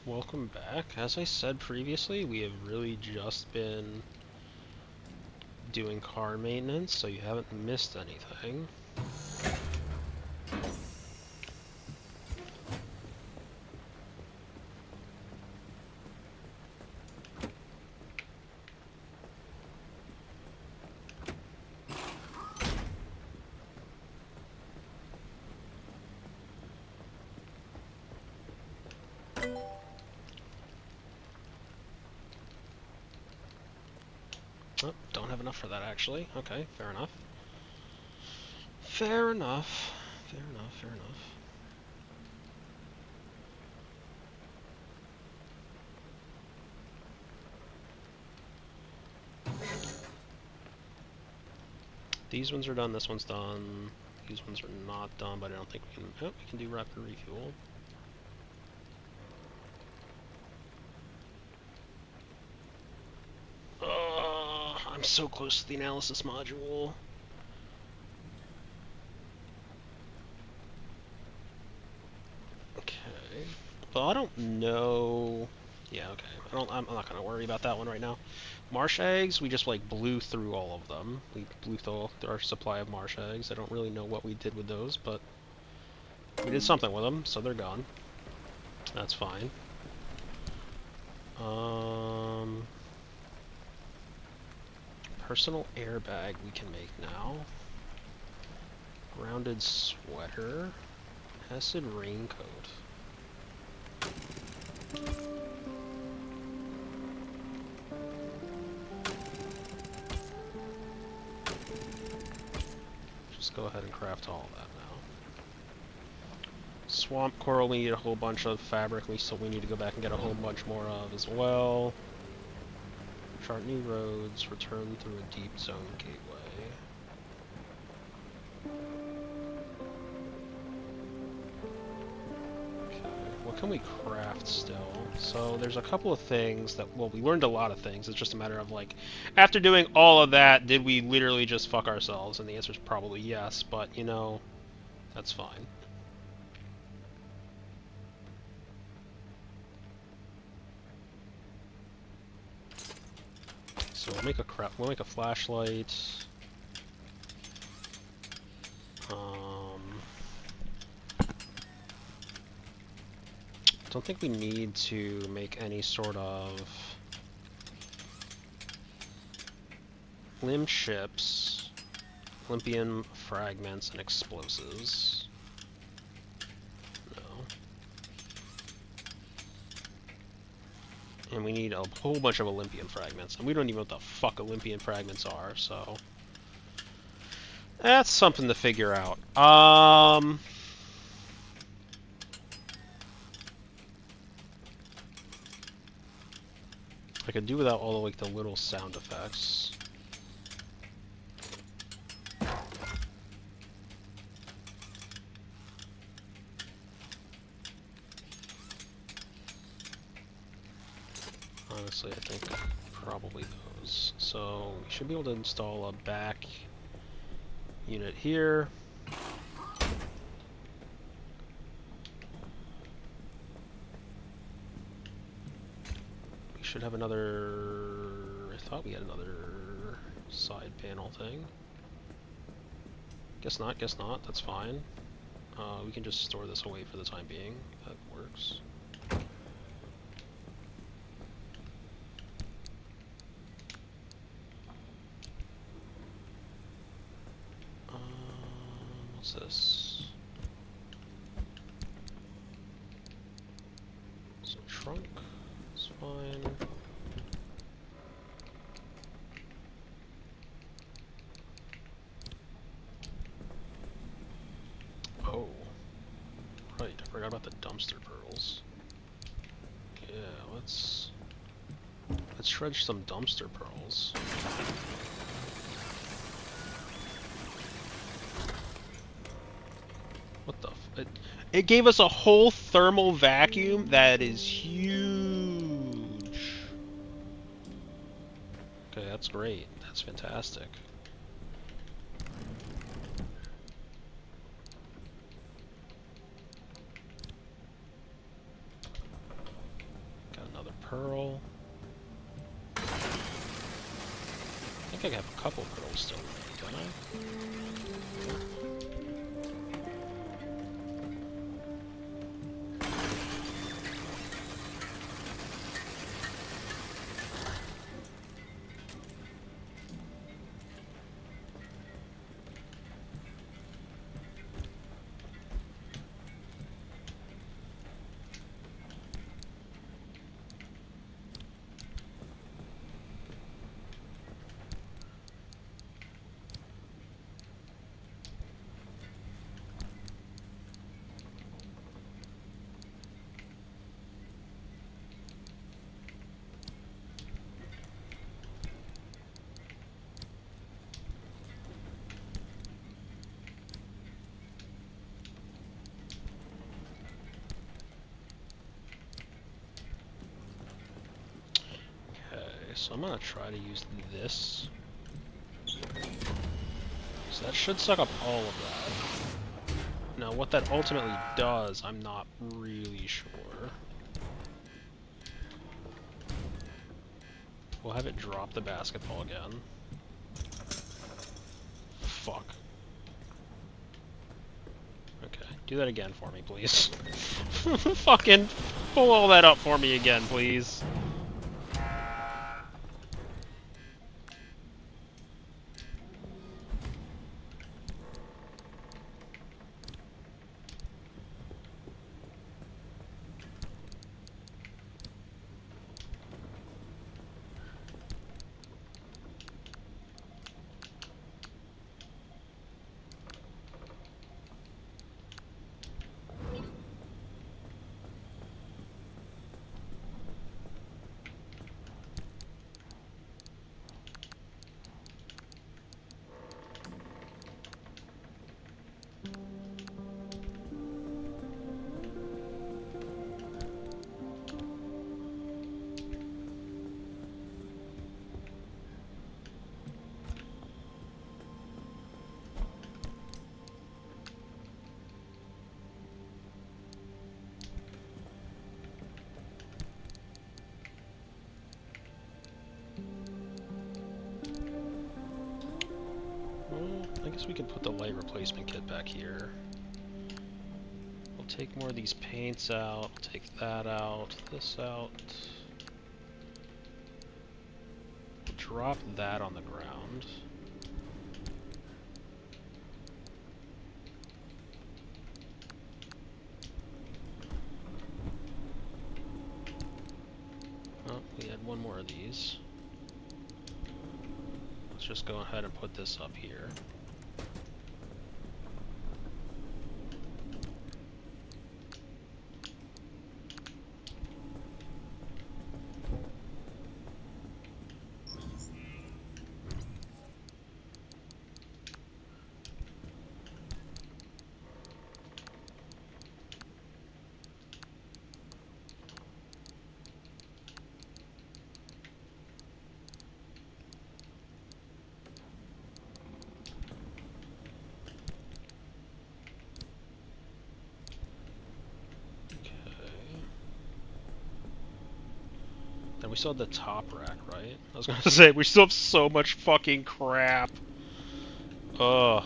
Welcome back. As I said previously, we have really just been doing car maintenance, so you haven't missed anything. Oh, don't have enough for that actually. Okay, fair enough. Fair enough. Fair enough, fair enough. These ones are done, this one's done. These ones are not done, but I don't think we can... Oh, we can do rapid refuel. I'm so close to the analysis module. Okay. Well, I don't know... Yeah, okay. I'm not gonna worry about that one right now. Marsh eggs, we just like blew through all of them. We blew through our supply of marsh eggs. I don't really know what we did with those, but we did something with them, so they're gone. That's fine. Personal airbag we can make now. Grounded sweater. Acid raincoat. Just go ahead and craft all of that now. Swamp coral, we need a whole bunch of fabric, so we need to go back and get a whole bunch more of as well. Chart new roads, return through a deep zone gateway. What can we craft still? So there's a couple of things that, well, we learned a lot of things. It's just a matter of like, after doing all of that, did we literally just fuck ourselves? And the answer is probably yes, but you know, that's fine. So we'll make a flashlight. Don't think we need to make any sort of limb ships, Olympian fragments, and explosives. No. And we need a whole bunch of Olympian fragments, and we don't even know what the fuck Olympian fragments are, so that's something to figure out. I could do without all the like the little sound effects. Honestly, I think probably those. So we should be able to install a back unit here. Should have another... I thought we had another side panel thing. Guess not, that's fine. We can just store this away for the time being. That works. What's this? So trunk. Fine. Oh. Right, I forgot about the dumpster pearls. Yeah, let's shred some dumpster pearls. What the f- it gave us a whole thermal vacuum that is huge. Okay, that's great. That's fantastic. pearl. I think I have a couple pearls still remaining, don't I? So I'm gonna try to use this. So that should suck up all of that. Now what that ultimately does, I'm not really sure. We'll have it drop the basketball again. Fuck. Okay, do that again for me, please. Fucking pull all that up for me again, please. I guess we can put the light replacement kit back here. We'll take more of these paints out, we'll take that out, this out. We'll drop that on the ground. Oh, we had one more of these. Let's just go ahead and put this up here. And we still have the top rack, right? I was gonna say, we still have so much fucking crap. Ugh.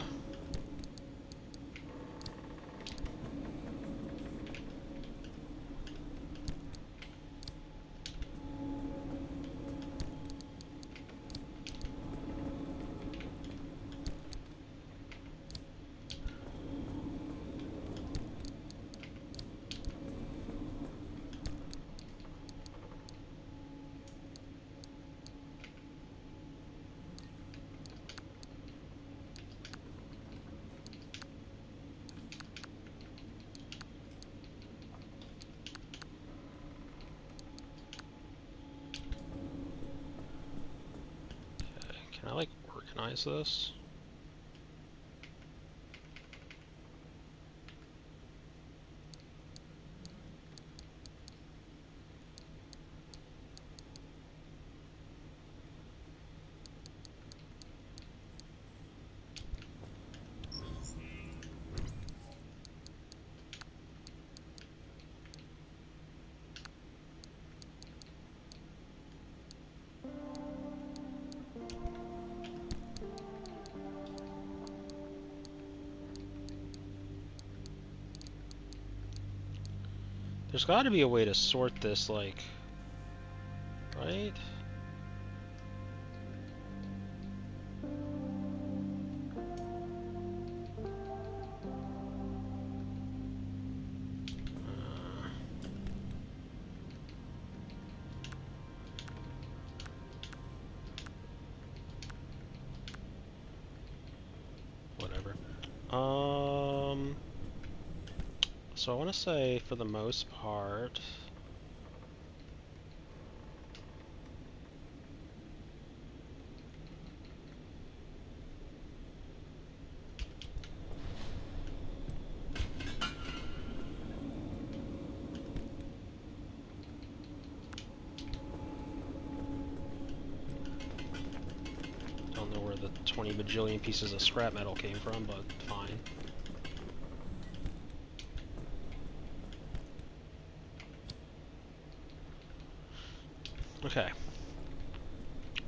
Can I, like, organize this? There's got to be a way to sort this, like, right? Whatever. So I want to say, for the most part, don't know where the 20 bajillion pieces of scrap metal came from, but fine. Okay.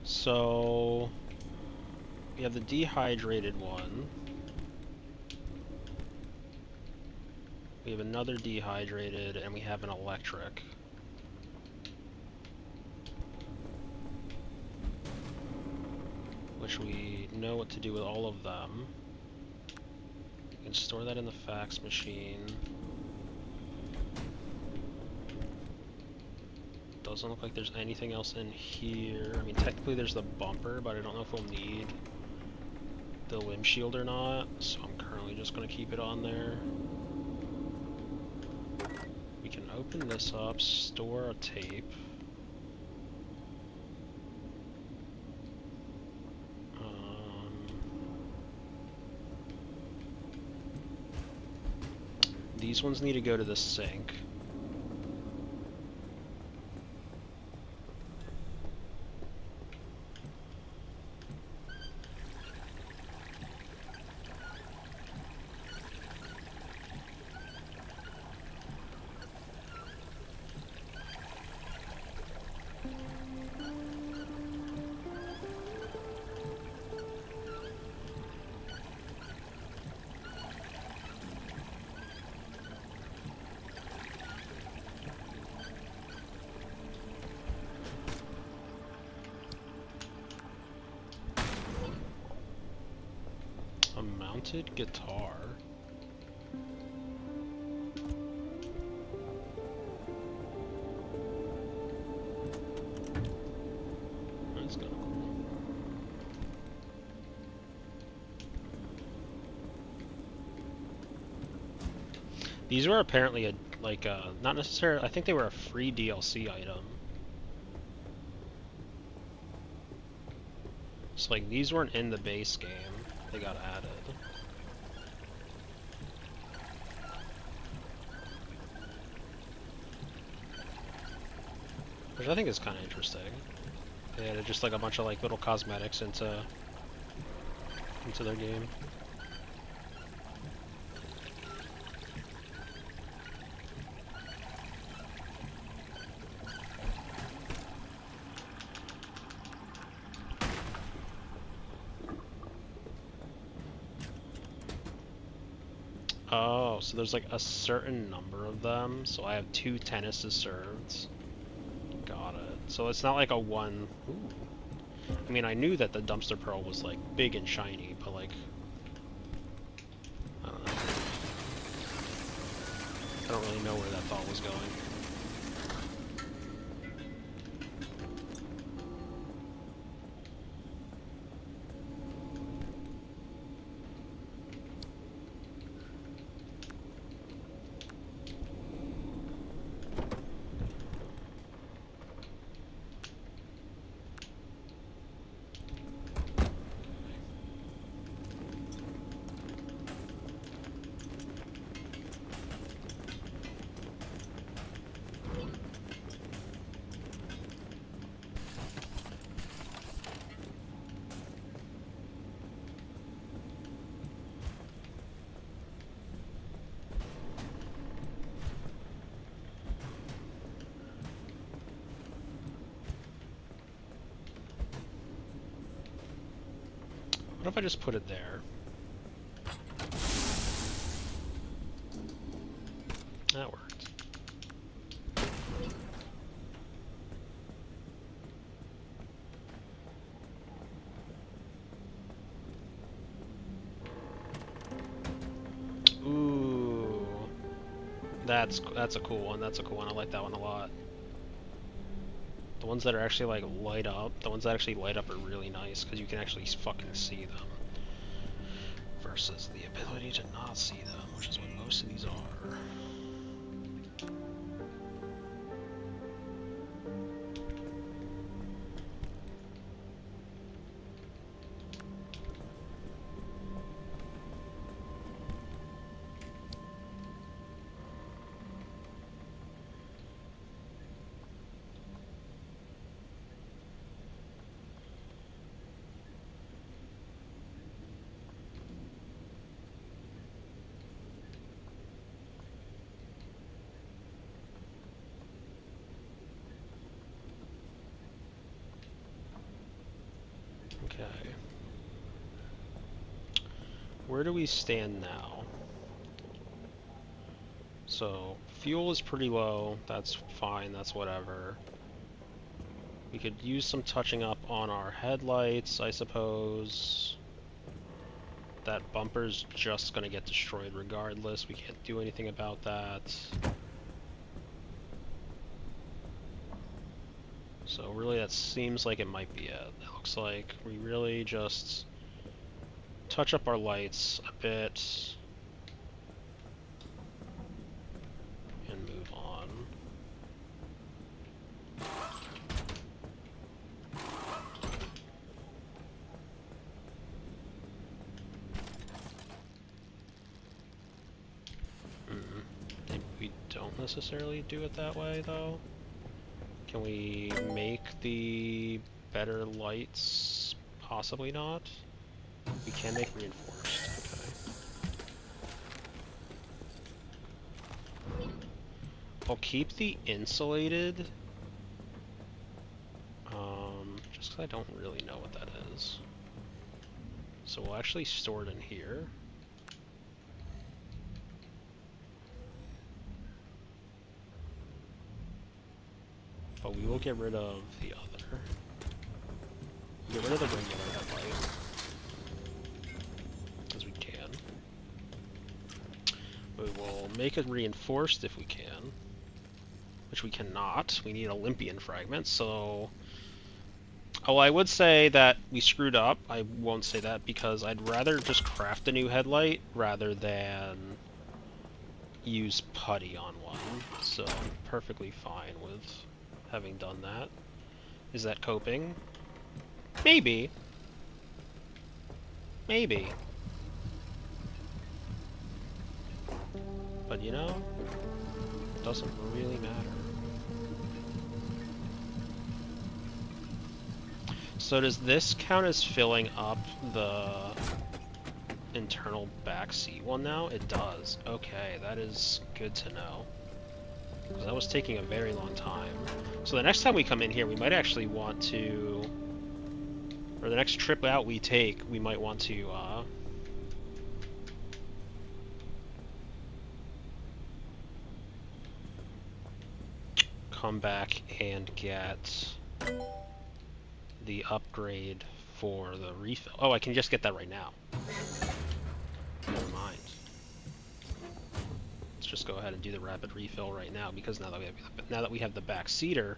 So we have the dehydrated one. We have another dehydrated, and we have an electric. Which we know what to do with all of them. We can store that in the fax machine. Doesn't look like there's anything else in here. I mean, technically there's the bumper, but I don't know if we'll need the windshield or not, so I'm currently just going to keep it on there. We can open this up, store a tape. These ones need to go to the sink. A mounted guitar. That's kind of cool. These were apparently a not necessarily. I think they were a free DLC item. So like these weren't in the base game. They got added. Which I think is kind of interesting. They added just like a bunch of like little cosmetics into their game. Oh, so there's like a certain number of them, so I have 2 tennises served. Got it. So it's not like a one... Ooh. I mean, I knew that the dumpster pearl was like big and shiny, but like... I don't know. I don't really know where that thought was going. What if I just put it there? That worked. That's a cool one. That's a cool one. I like that one a lot. The ones that are actually like light up, the ones that actually light up are really nice because you can actually fucking see them. Versus the ability to not see them, which is what most of these are. Okay. Where do we stand now? So, fuel is pretty low. That's fine. That's whatever. We could use some touching up on our headlights, I suppose. That bumper's just gonna get destroyed regardless. We can't do anything about that. So really that seems like it might be it. It looks like we really just touch up our lights a bit and move on. Maybe we don't necessarily do it that way though. Can we make the better lights? Possibly not. We can make reinforced, okay. I'll keep the insulated, just because I don't really know what that is. So we'll actually store it in here. But we will get rid of the other. Get rid of the regular headlight. Because we can. We will make it reinforced if we can. Which we cannot. We need Olympian fragments, so... Oh, I would say that we screwed up. I won't say that because I'd rather just craft a new headlight rather than use putty on one. So I'm perfectly fine with having done that. Is that coping? Maybe. Maybe. But you know, it doesn't really matter. So does this count as filling up the internal back seat one now? It does. Okay, that is good to know. Because that was taking a very long time. So the next time we come in here, we might actually want to... Or the next trip out we take, we might want to, come back and get the upgrade for the refill. Oh, I can just get that right now. Never mind. Let's just go ahead and do the rapid refill right now, because now that we have the back seater,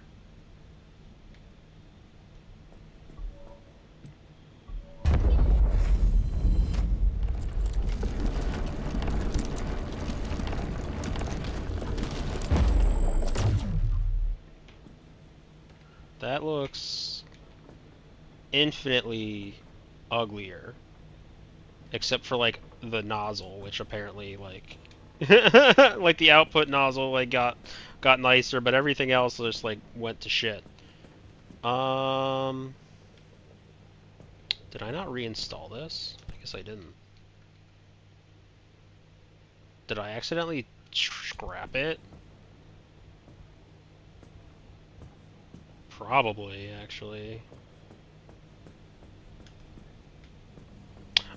that looks infinitely uglier, except for like the nozzle, which apparently like like the output nozzle like got nicer, but everything else just like went to shit. Did I not reinstall this? I guess I didn't. Did I accidentally scrap it? Probably, actually.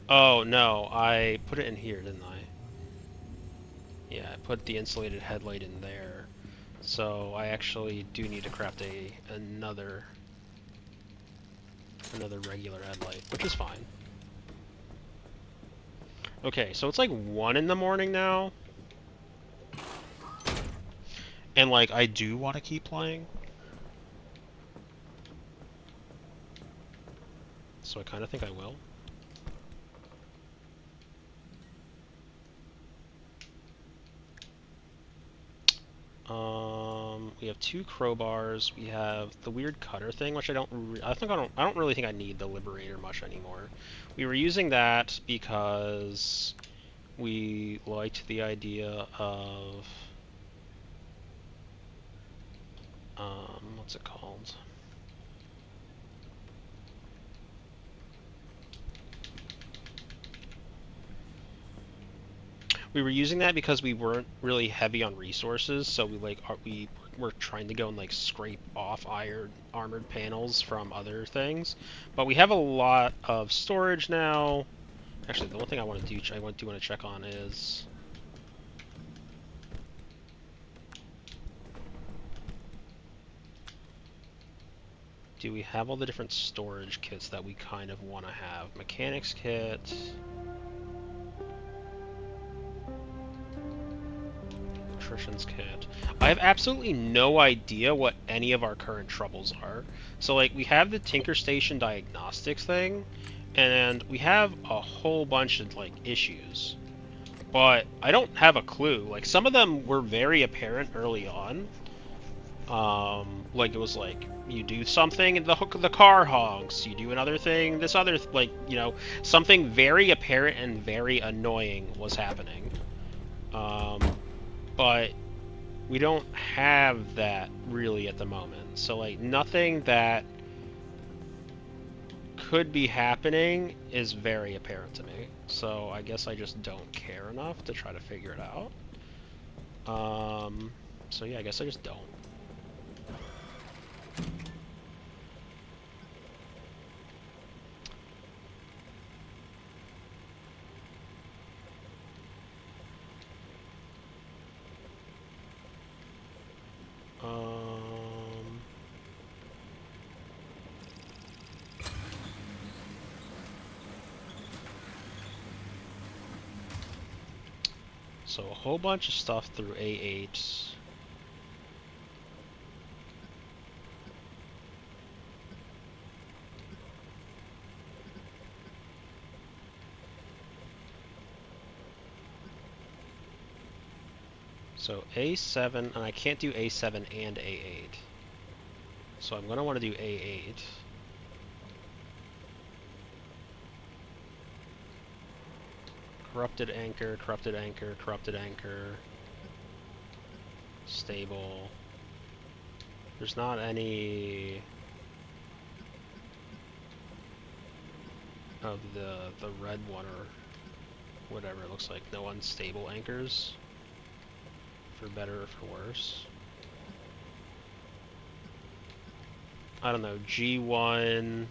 Oh, no, I put it in here, didn't I? Yeah, I put the insulated headlight in there. So I actually do need to craft another regular headlight, which is fine. Okay, so it's like 1 in the morning now. And, like, I do want to keep playing. So I kind of think I will. We have 2 crowbars. We have the weird cutter thing, which I don't really think I need the Liberator much anymore. We were using that because we liked the idea of what's it called? We were using that because we weren't really heavy on resources, so we were trying to go and like scrape off armored panels from other things. But we have a lot of storage now. Actually, the one thing I want to do, I do want to check on is do we have all the different storage kits that we kind of want to have? Mechanics kit. Electrician's kit. I have absolutely no idea what any of our current troubles are. So, like, we have the Tinker Station diagnostics thing, and we have a whole bunch of, like, issues. But I don't have a clue. Like, some of them were very apparent early on. Like, it was like, you do something and the car honks. You do another thing, this other, like, you know, something very apparent and very annoying was happening. But we don't have that really at the moment. So, like, nothing that could be happening is very apparent to me. So I guess I just don't care enough to try to figure it out. So yeah, I guess I just don't. So a whole bunch of stuff through A8. So A7, and I can't do A7 and A8. So I'm going to want to do A8. Corrupted anchor, corrupted anchor, corrupted anchor. Stable. There's not any of the red one or whatever it looks like. No unstable anchors. For better or for worse. I don't know, G1.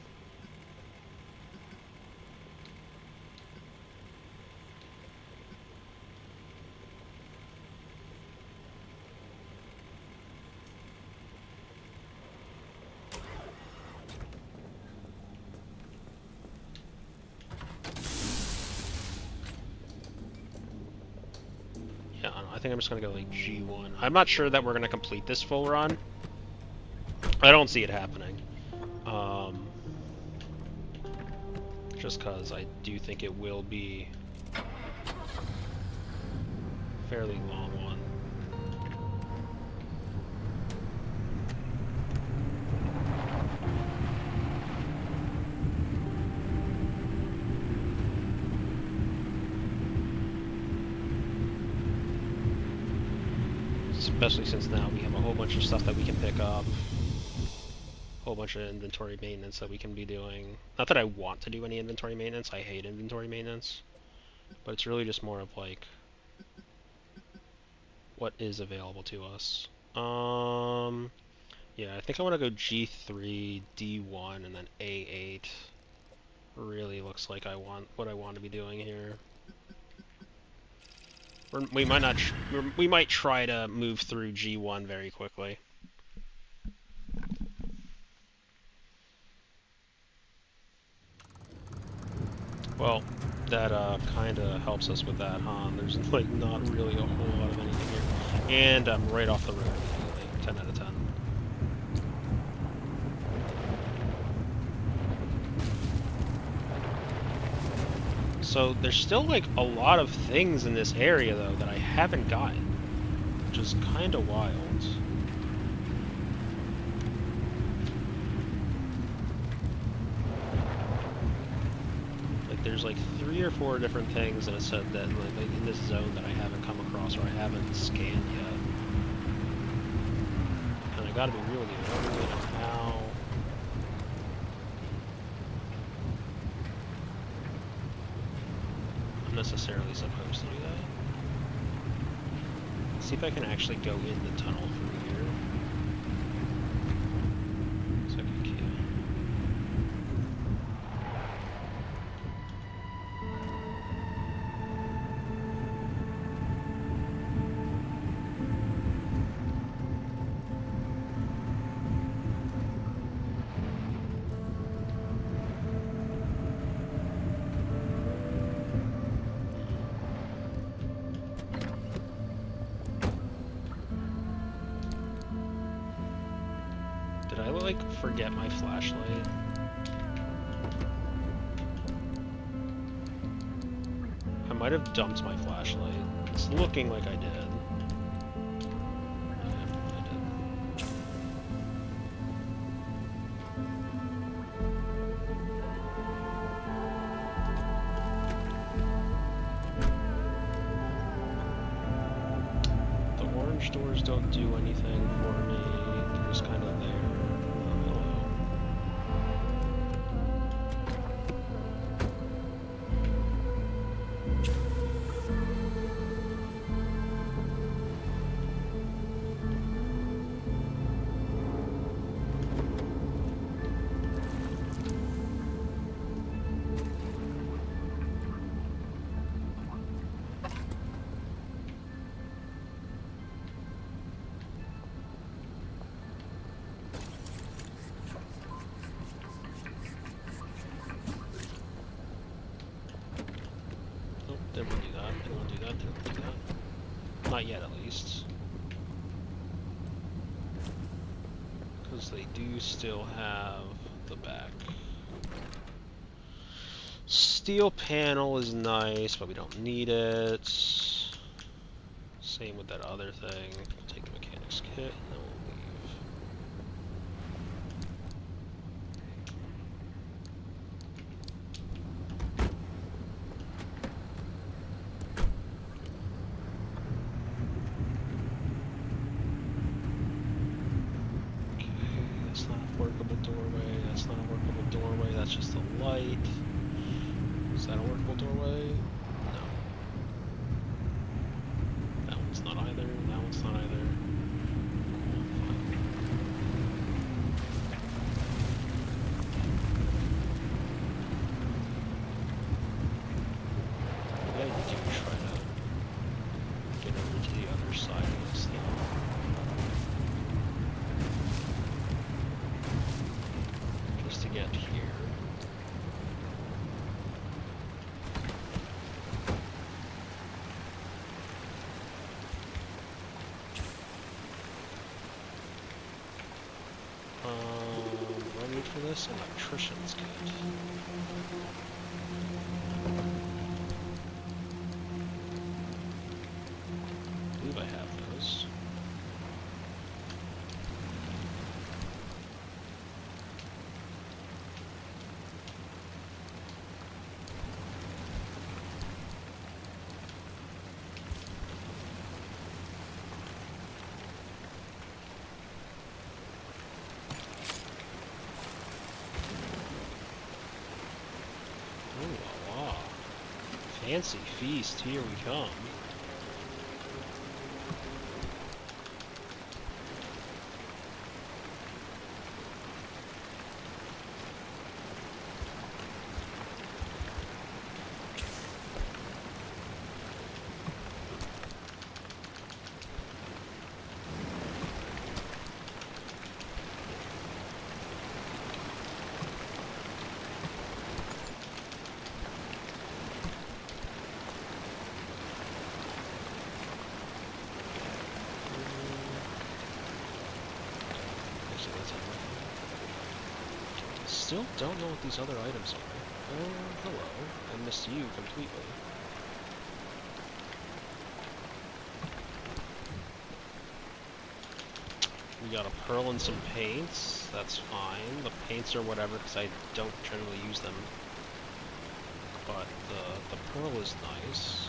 Yeah, I don't know, I think I'm just gonna go like G1. I'm not sure that we're gonna complete this full run. I don't see it happening. Just because I do think it will be a fairly long one. Especially since now we have a whole bunch of stuff that we can pick up. Whole bunch of inventory maintenance that we can be doing. Not that I want to do any inventory maintenance, I hate inventory maintenance. But it's really just more of like what is available to us. Yeah, I think I want to go G3, D1, and then A8. Really looks like I want what I want to be doing here. We might not. We might try to move through G1 very quickly. Well, that kind of helps us with that, huh? There's like not really a whole lot of anything here. And I'm right off the road immediately. 10 out of 10. So there's still like a lot of things in this area though that I haven't gotten, which is kind of wild. Like there's like 3 or 4 different things that it said that like in this zone that I haven't come across or I haven't scanned yet. And I gotta be real with you, I don't really know how. Necessarily supposed to do that. Let's see if I can actually go in the tunnel through here. Looks like I can. Did I, like, forget my flashlight? I might have dumped my flashlight. It's looking like I did. Yeah, I did. The orange doors don't do anything for me. They're just kind of there. Didn't want to do that, didn't want to do that, didn't want to do that. Not yet, at least. Because they do still have the back. Steel panel is nice, but we don't need it. Same with that other thing. We'll take the mechanics kit, and then we'll leave. That's just a light. Is that a workable doorway? No. That one's not either. That one's not either. I need to try to get over to the other side of this thing. Just to get here. What do I need for this? Electrician's kit. I believe I have those. Ooh, la la. Fancy feast, here we come. most of the time. Still don't know what these other items are. Oh, hello. I missed you completely. We got a pearl and some paints. That's fine. The paints are whatever because I don't generally use them. But the pearl is nice.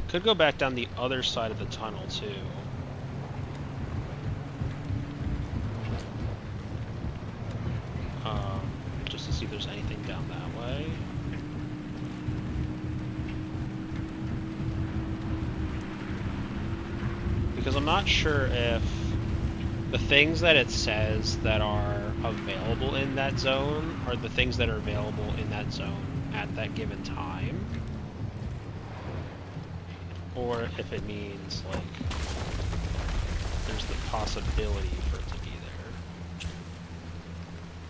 Could go back down the other side of the tunnel too. Just to see if there's anything down that way. Because I'm not sure if the things that it says that are available in that zone are the things that are available in that zone at that given time. Or if it means, like, there's the possibility for it to be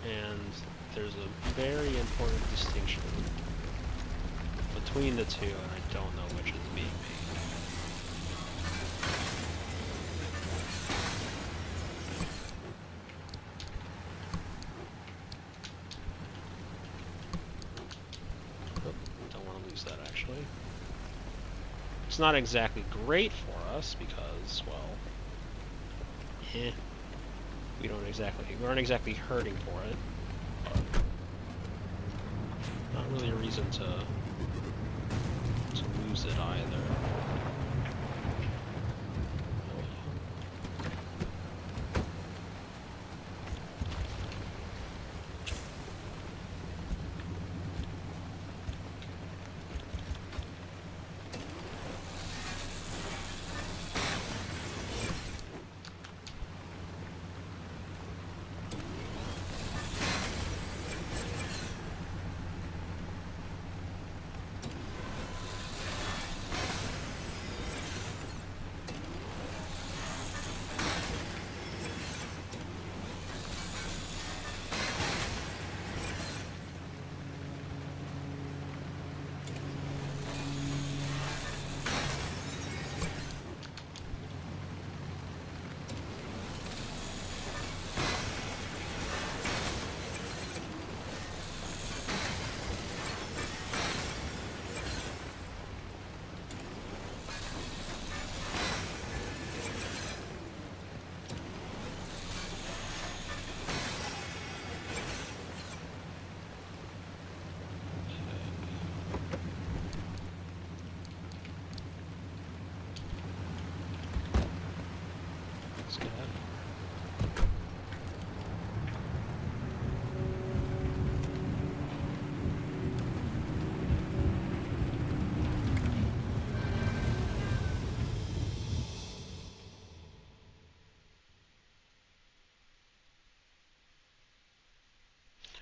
there. And there's a very important distinction between the two, and I don't know which is being made. Oh, don't want to lose that, actually. It's not exactly great for us because, well, we aren't exactly hurting for it, but not really a reason to lose it either.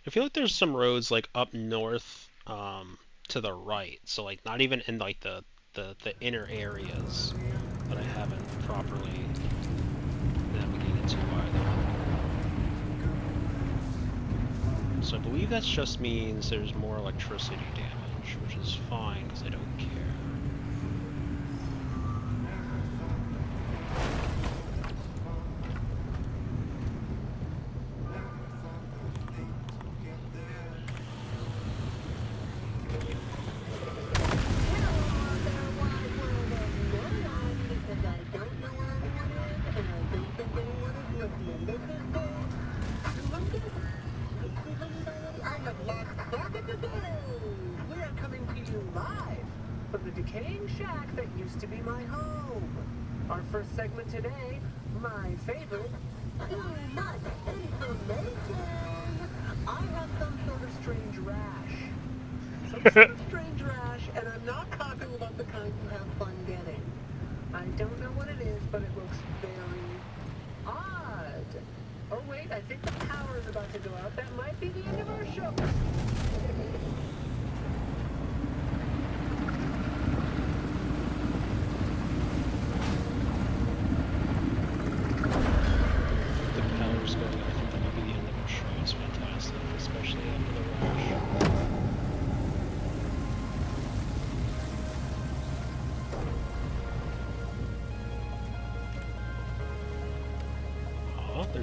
I feel like there's some roads like up north to the right, so like not even in like the inner areas that I haven't properly navigated to either. So I believe that just means there's more electricity damage, which is fine because I don't care. We are coming to you live from the decaying shack that used to be my home. Our first segment today, my favorite, too much information. I have some sort of strange rash. Some sort of strange rash, and I'm not talking about the kind you have fun getting. I don't know what it is, but it looks very odd. Oh wait, I think the power is about to go out. That might be the end of our show. The power's going, I think that might be the end of our show. It's fantastic, especially after the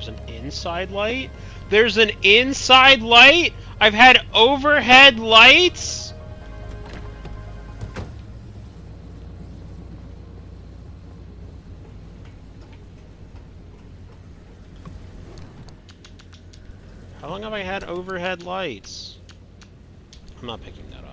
There's an inside light? There's an inside light? I've had overhead lights? How long have I had overhead lights? I'm not picking that up.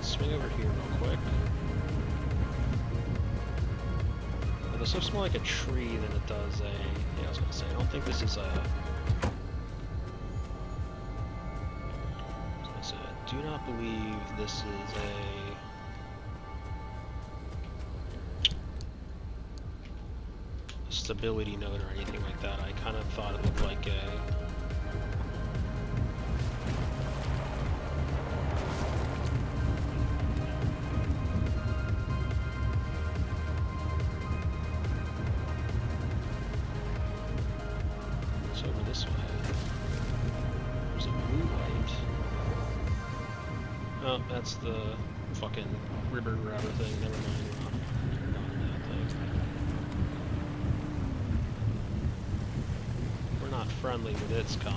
Swing over here real quick. Well, this looks more like a tree than it does a... Yeah, I was gonna say, I don't think this is a... I was gonna say, I do not believe this is a stability node or anything like that. I kind of thought it looked like a... over this way. There's a blue light. Oh, that's the fucking ribbon grabber thing. Never mind. We're not on that thing. We're not friendly with its kind.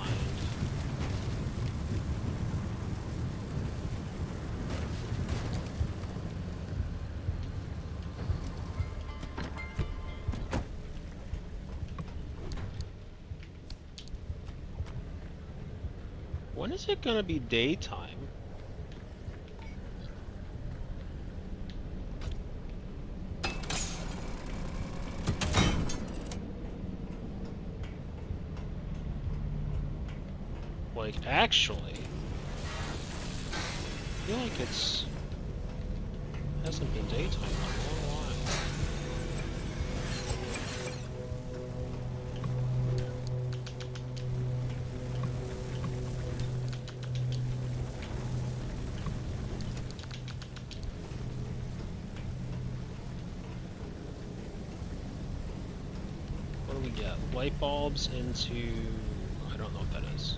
When is it gonna be daytime? Like, actually, I feel like hasn't been daytime in a long while. What do we get? Light bulbs into... I don't know what that is.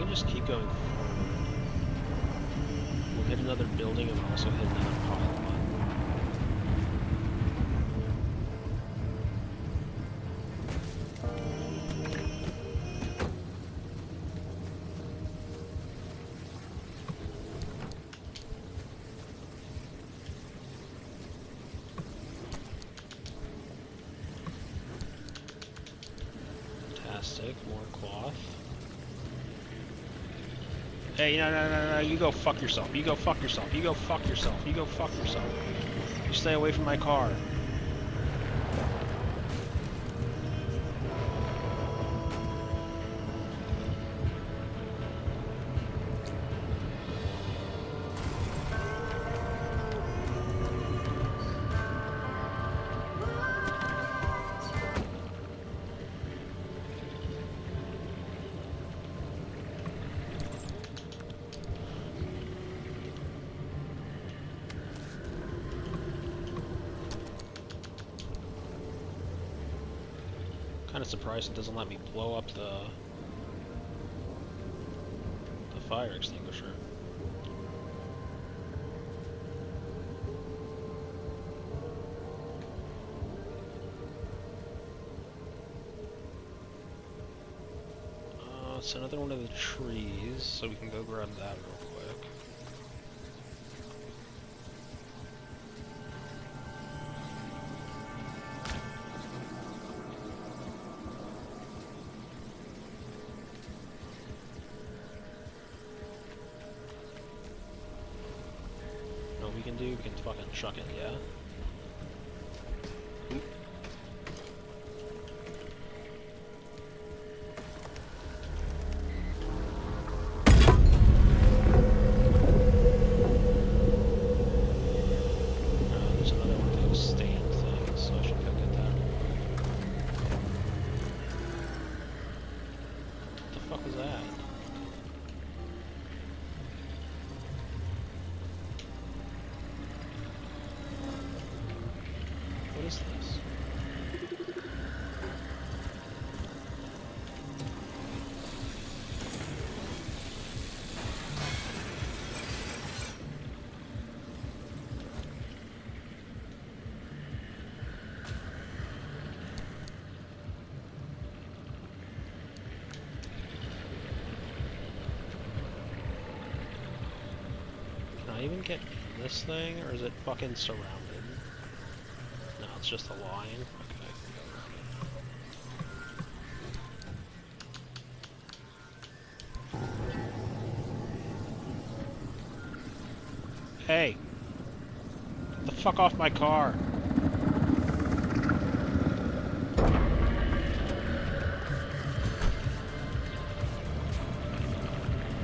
Just keep going forward. We'll hit another building and we'll also hit another pylon. Fantastic, more cloth. Hey, no, you go fuck yourself. You go fuck yourself. You go fuck yourself. You go fuck yourself. You stay away from my car. Kind of surprised it doesn't let me blow up the fire extinguisher. It's another one of the trees, so we can go grab that real quick. What we can do, we can fucking chuck it, yeah? Oop. There's another one of those stand things, so I should go get that. What the fuck was that? What is this? Can I even get in this thing, or is it fucking surrounded? No, it's just a line. Okay. Hey! Get the fuck off my car!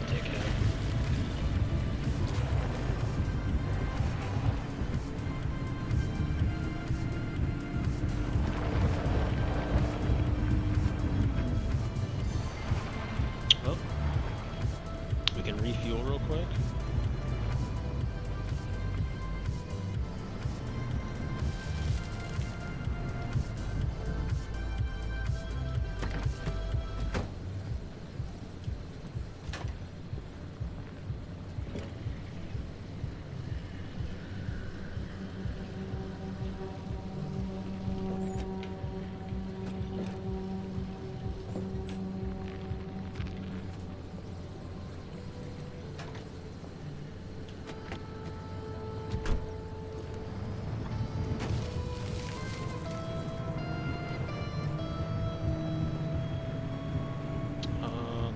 Dickhead. Oh. We can refuel real quick.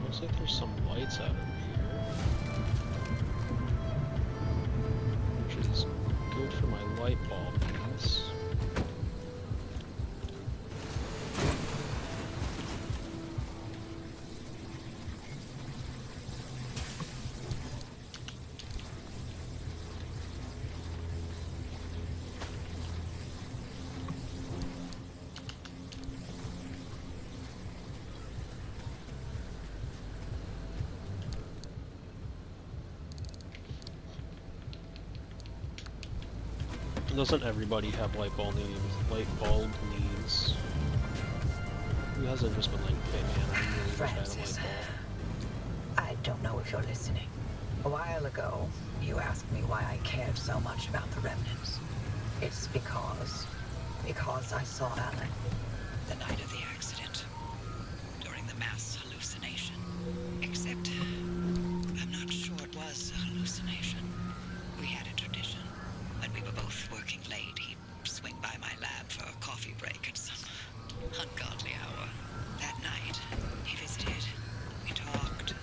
Looks like there's some lights out in here, which is good for my light bulb needs. Doesn't everybody have light bulb needs? Who hasn't just been like, hey man, I really wish I had a Francis, light bulb? I don't know if you're listening. A while ago, you asked me why I cared so much about the remnants. It's because I saw Alan. The night of the accident. During the mass hallucination. Except, I'm not sure it was a hallucination. We had a tradition. When we were both working late, he'd swing by my lab for a coffee break at some ungodly hour. That night, he visited. We talked.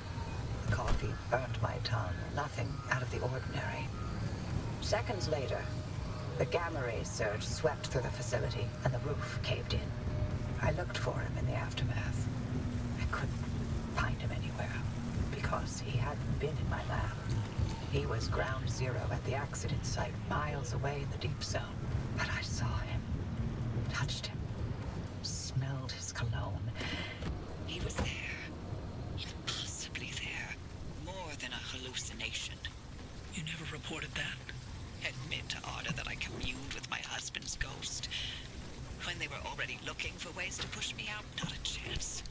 The coffee burnt my tongue. Nothing out of the ordinary. Seconds later, the gamma ray surge swept through the facility and the roof caved in. I looked for him in the aftermath. I couldn't find him anywhere because he hadn't been in my lab. He was ground zero at the accident site, miles away in the deep zone. But I saw him, touched him, smelled his cologne. He was there. Impossibly there. More than a hallucination. You never reported that? Admit to Arda that I communed with my husband's ghost. When they were already looking for ways to push me out, not a chance.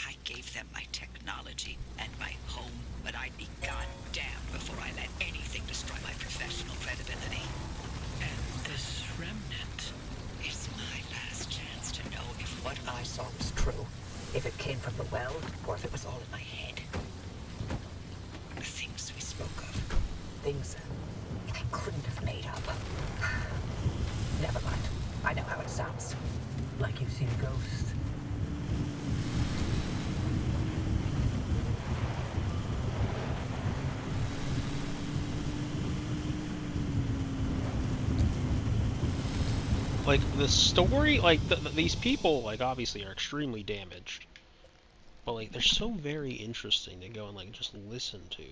I gave them my technology and my home, but I'd be goddamned before I let anything destroy my professional credibility. And this remnant? It's my last If it came from the well, or if it was all in my head. The things we spoke of. Things I couldn't have made up. Never mind. I know how it sounds. Like you've seen a ghost. Like, the story, like, these people, like, obviously are extremely damaged. But, like, they're so very interesting to go and, like, just listen to.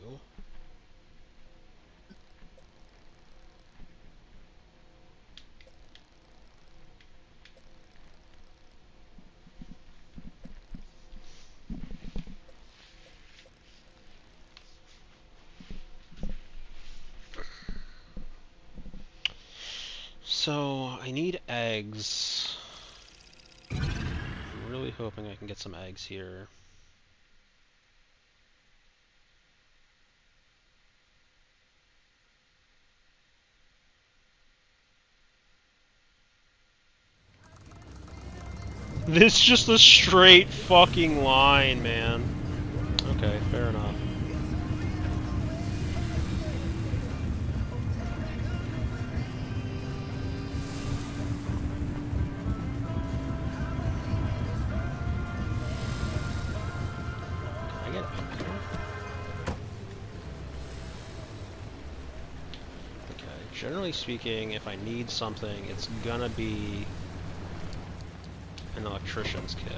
So, I need eggs. I'm really hoping I can get some eggs here. This is just a straight fucking line, man. Okay, fair enough. Can I get up here? Okay, generally speaking, if I need something, it's gonna be an electrician's kit.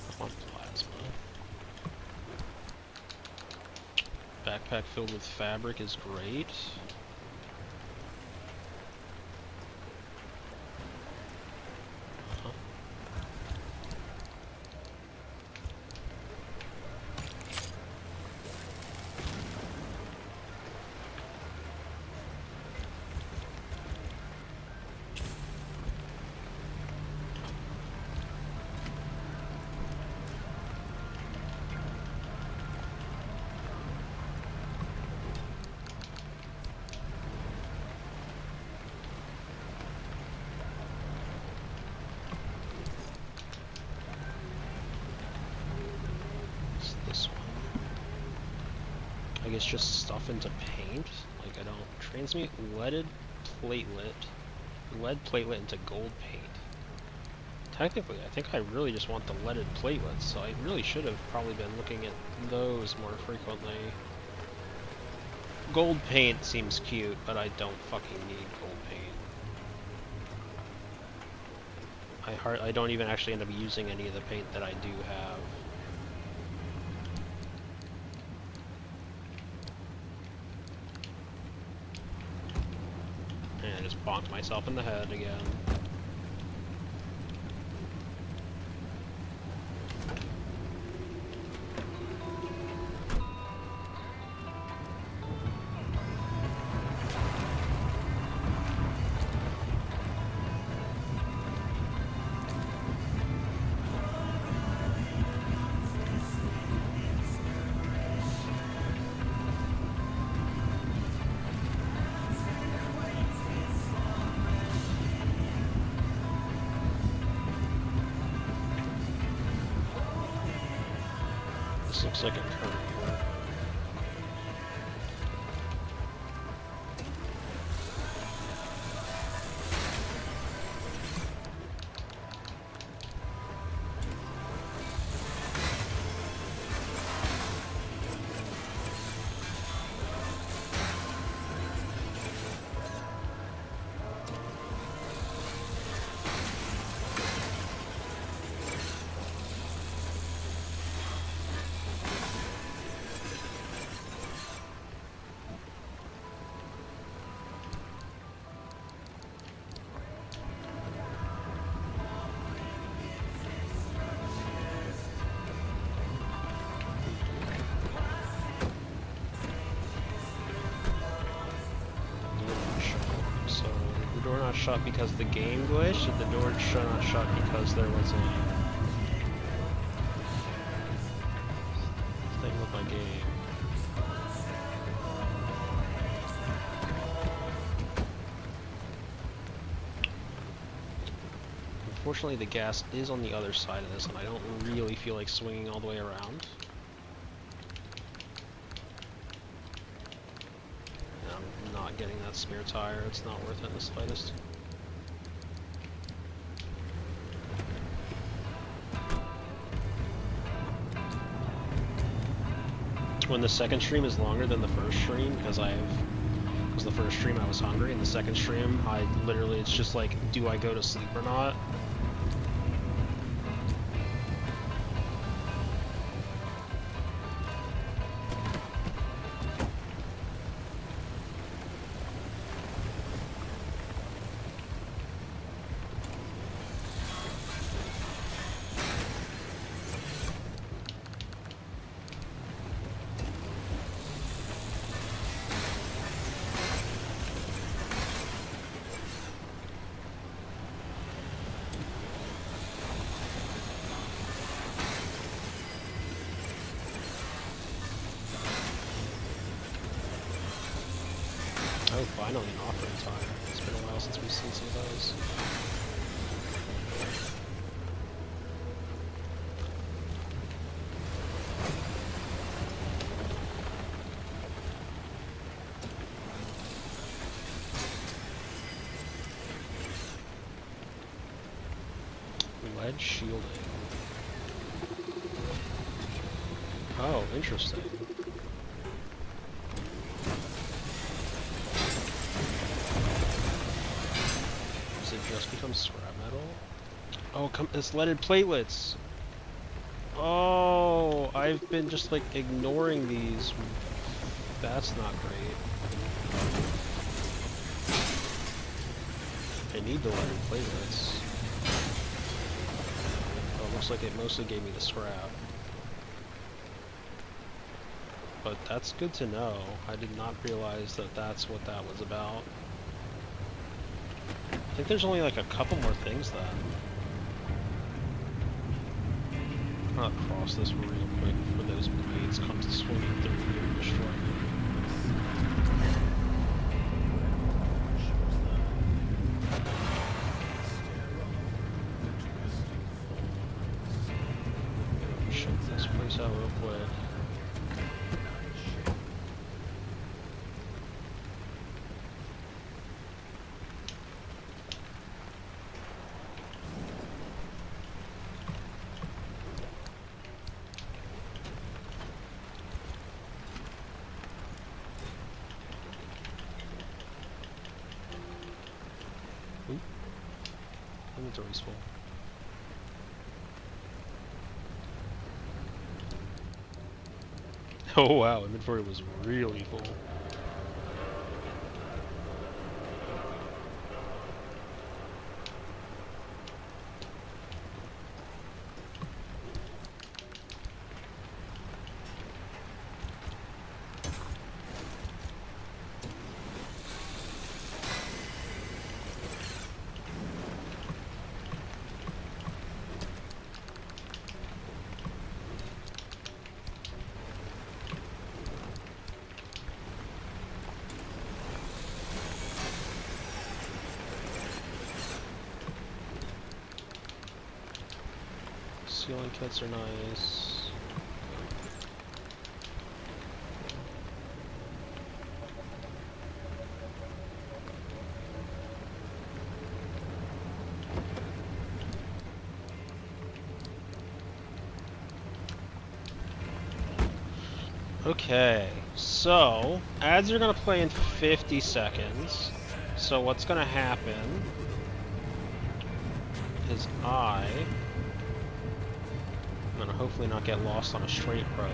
I want plasma. Backpack filled with fabric is great. Uh-huh. What's this one? I guess just stuff into paint. Like, I don't transmute lead platelet into gold paint. Technically, I think I really just want the leaded platelets, so I really should have probably been looking at those more frequently. Gold paint seems cute, but I don't fucking need gold paint. I don't even actually end up using any of the paint that I do have. And I just bonked myself in the head again. This looks like a courier. door not shut because the game glitched? Did the door not shut because there was a thing with my game? Unfortunately, the gas is on the other side of this, and I don't really feel like swinging all the way around. And I'm not getting that spare tire. It's not worth it in the slightest. When the second stream is longer than the first stream, because the first stream I was hungry, and the second stream I literally, it's just like, do I go to sleep or not? Oh, finally an offering tire. It's been a while since we've seen some of those. Lead shielding. Oh, interesting. Does it just become scrap metal? Oh, it's leaded platelets! Oh, I've been just like ignoring these. That's not great. I need the leaded platelets. Oh, it looks like it mostly gave me the scrap. But that's good to know. I did not realize that that's what that was about. I think there's only like a couple more things then. I'm gonna cross this real quick before those blades come to swinging through here and destroy me. Check this place out real quick. Inventory's full. Oh wow, inventory was really full. Sealing kits are nice. Okay, so ads are gonna play in 50 seconds. So what's gonna happen is I'm gonna hopefully not get lost on a straight road.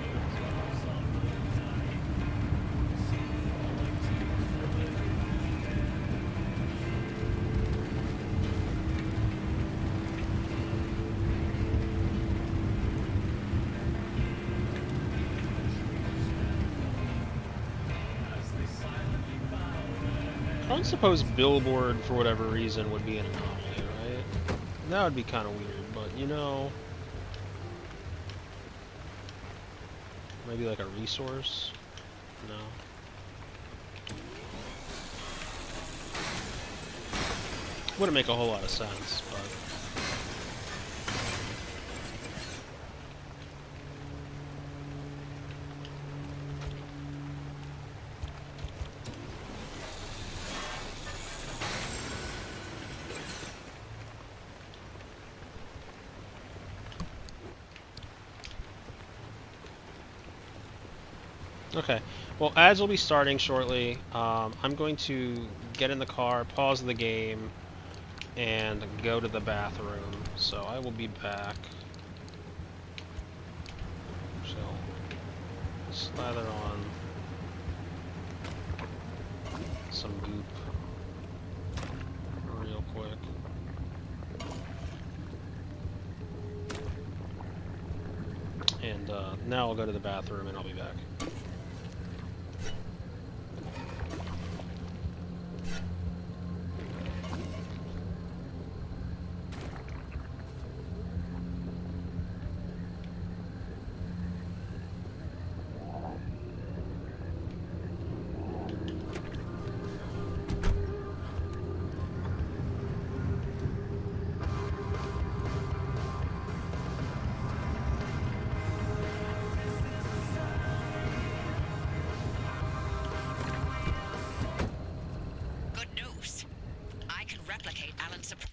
don't suppose Billboard, for whatever reason, would be an anomaly, right? That would be kind of weird, but you know... Maybe like a resource? No. Wouldn't make a whole lot of sense, but... Okay, well, ads will be starting shortly. I'm going to get in the car, pause the game, and go to the bathroom. So I will be back. So, slather on some goop real quick. And now I'll go to the bathroom and I'll be back. Good news. I can replicate Alan's surprise.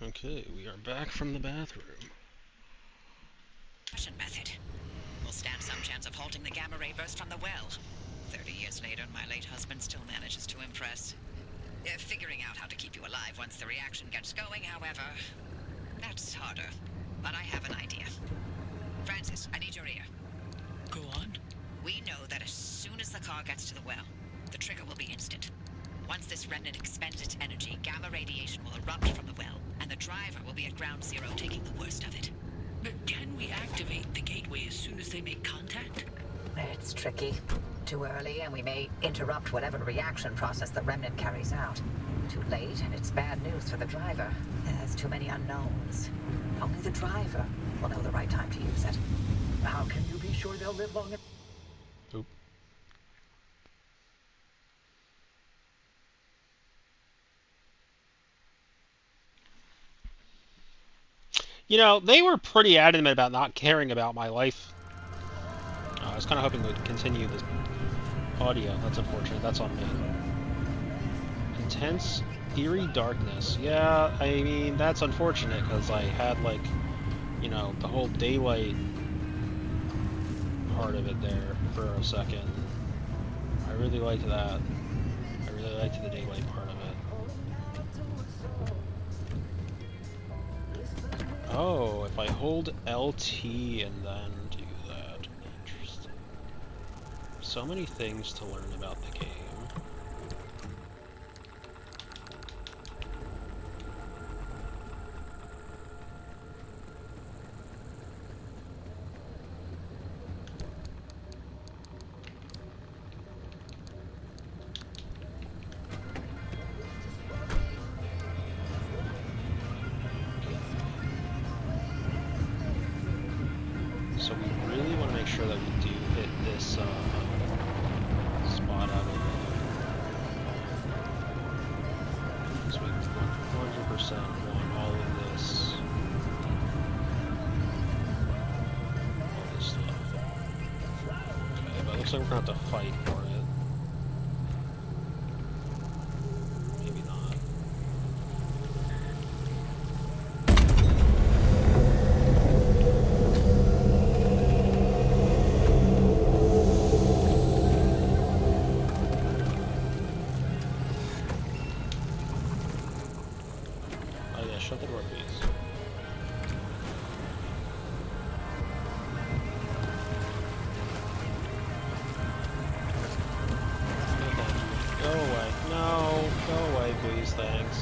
Okay, we are back from the bathroom. Method. We'll stand some chance of halting the gamma ray burst from the well. 30 years later, my late husband still manages to impress. Figuring out how to keep you alive once the reaction gets going, however, that's harder. But I have an idea. Francis, I need your ear. Go on. We know that as soon as the car gets to the well, the trigger will be instant. Once this remnant expends its energy, gamma radiation will erupt from the well, and the driver will be at ground zero taking the worst of it. But can we activate the gateway as soon as they make contact? It's tricky. Too early, and we may interrupt whatever reaction process the remnant carries out. Too late, and it's bad news for the driver. There's too many unknowns. Only the driver will know the right time to use it. How can you be sure they'll live long enough? Oop. You know, they were pretty adamant about not caring about my life. I was kind of hoping they'd continue this audio. That's unfortunate. That's on me. Intense, eerie darkness. Yeah, I mean, that's unfortunate because I had, like, you know, the whole daylight part of it there for a second. I really liked that. I really liked the daylight part of it. Oh, if I hold LT and then do that. Interesting. So many things to learn about the game. So we really want to make sure that we do hit this spot out of there. So we 100% want all of this. All this stuff. Okay, but it looks like we're going to have to fight for it. Maybe not. Shut the door, please. No, thank you. Go away. No, go away, please. Thanks.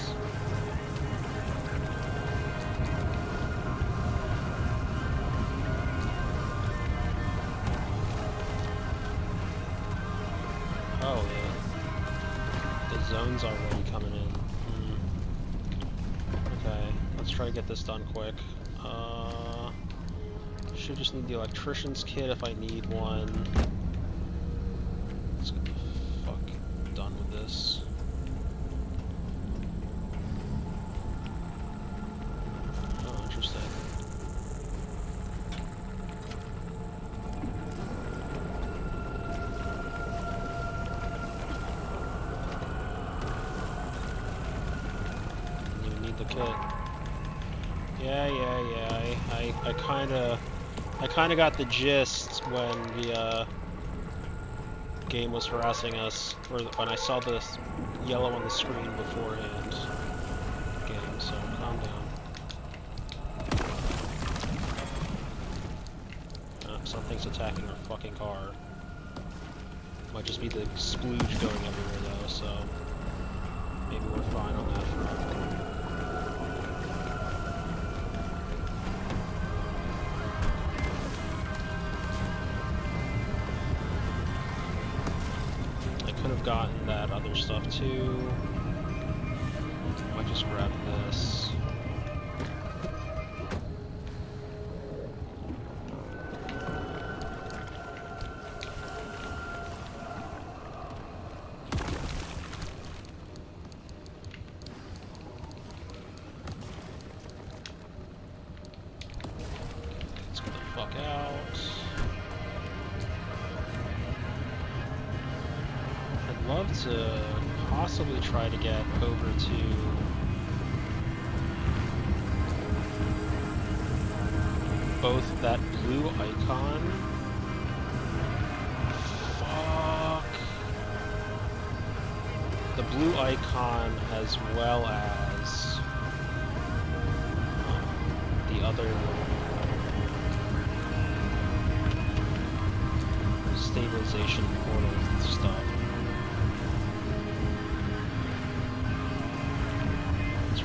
Oh, yeah. The zone's already coming in. Okay, let's try to get this done quick. Should just need the electrician's kit if I need one. Let's get the fuck done with this. Oh, interesting. You need the kit. Yeah. I kinda got the gist when the game was harassing us, or when I saw the yellow on the screen beforehand. Game, so calm down. Something's attacking our fucking car. Might just be the splooge going everywhere though, so maybe we're fine on that front. Gotten that other stuff too. I just grab this. Let's get the fuck out. Love to possibly try to get over to both that blue icon. Fuck. The blue icon as well as the other stabilization portal stuff.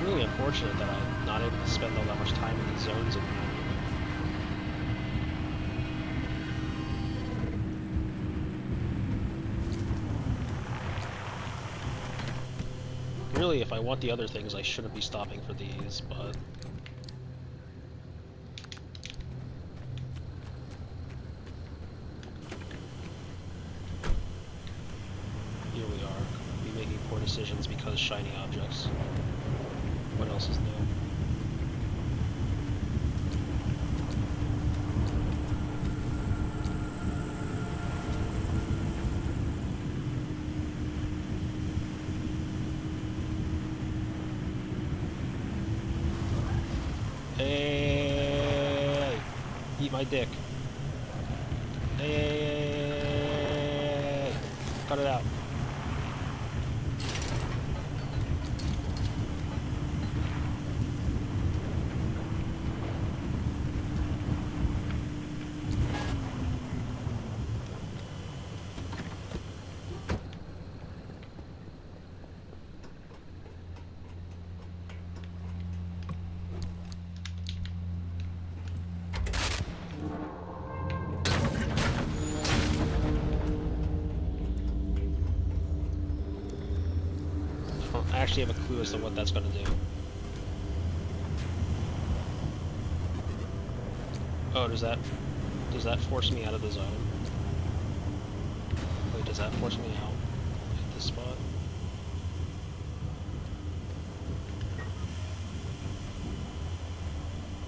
It's really unfortunate that I'm not able to spend all that much time in these zones anymore. Really, if I want the other things, I shouldn't be stopping for these, but... Here we are. Be making poor decisions because shiny objects. What else is new? Hey! Eat my dick. Hey! Cut it out. I don't actually have a clue as to what that's going to do. Oh, does that force me out of the zone? Wait, does that force me out at this spot?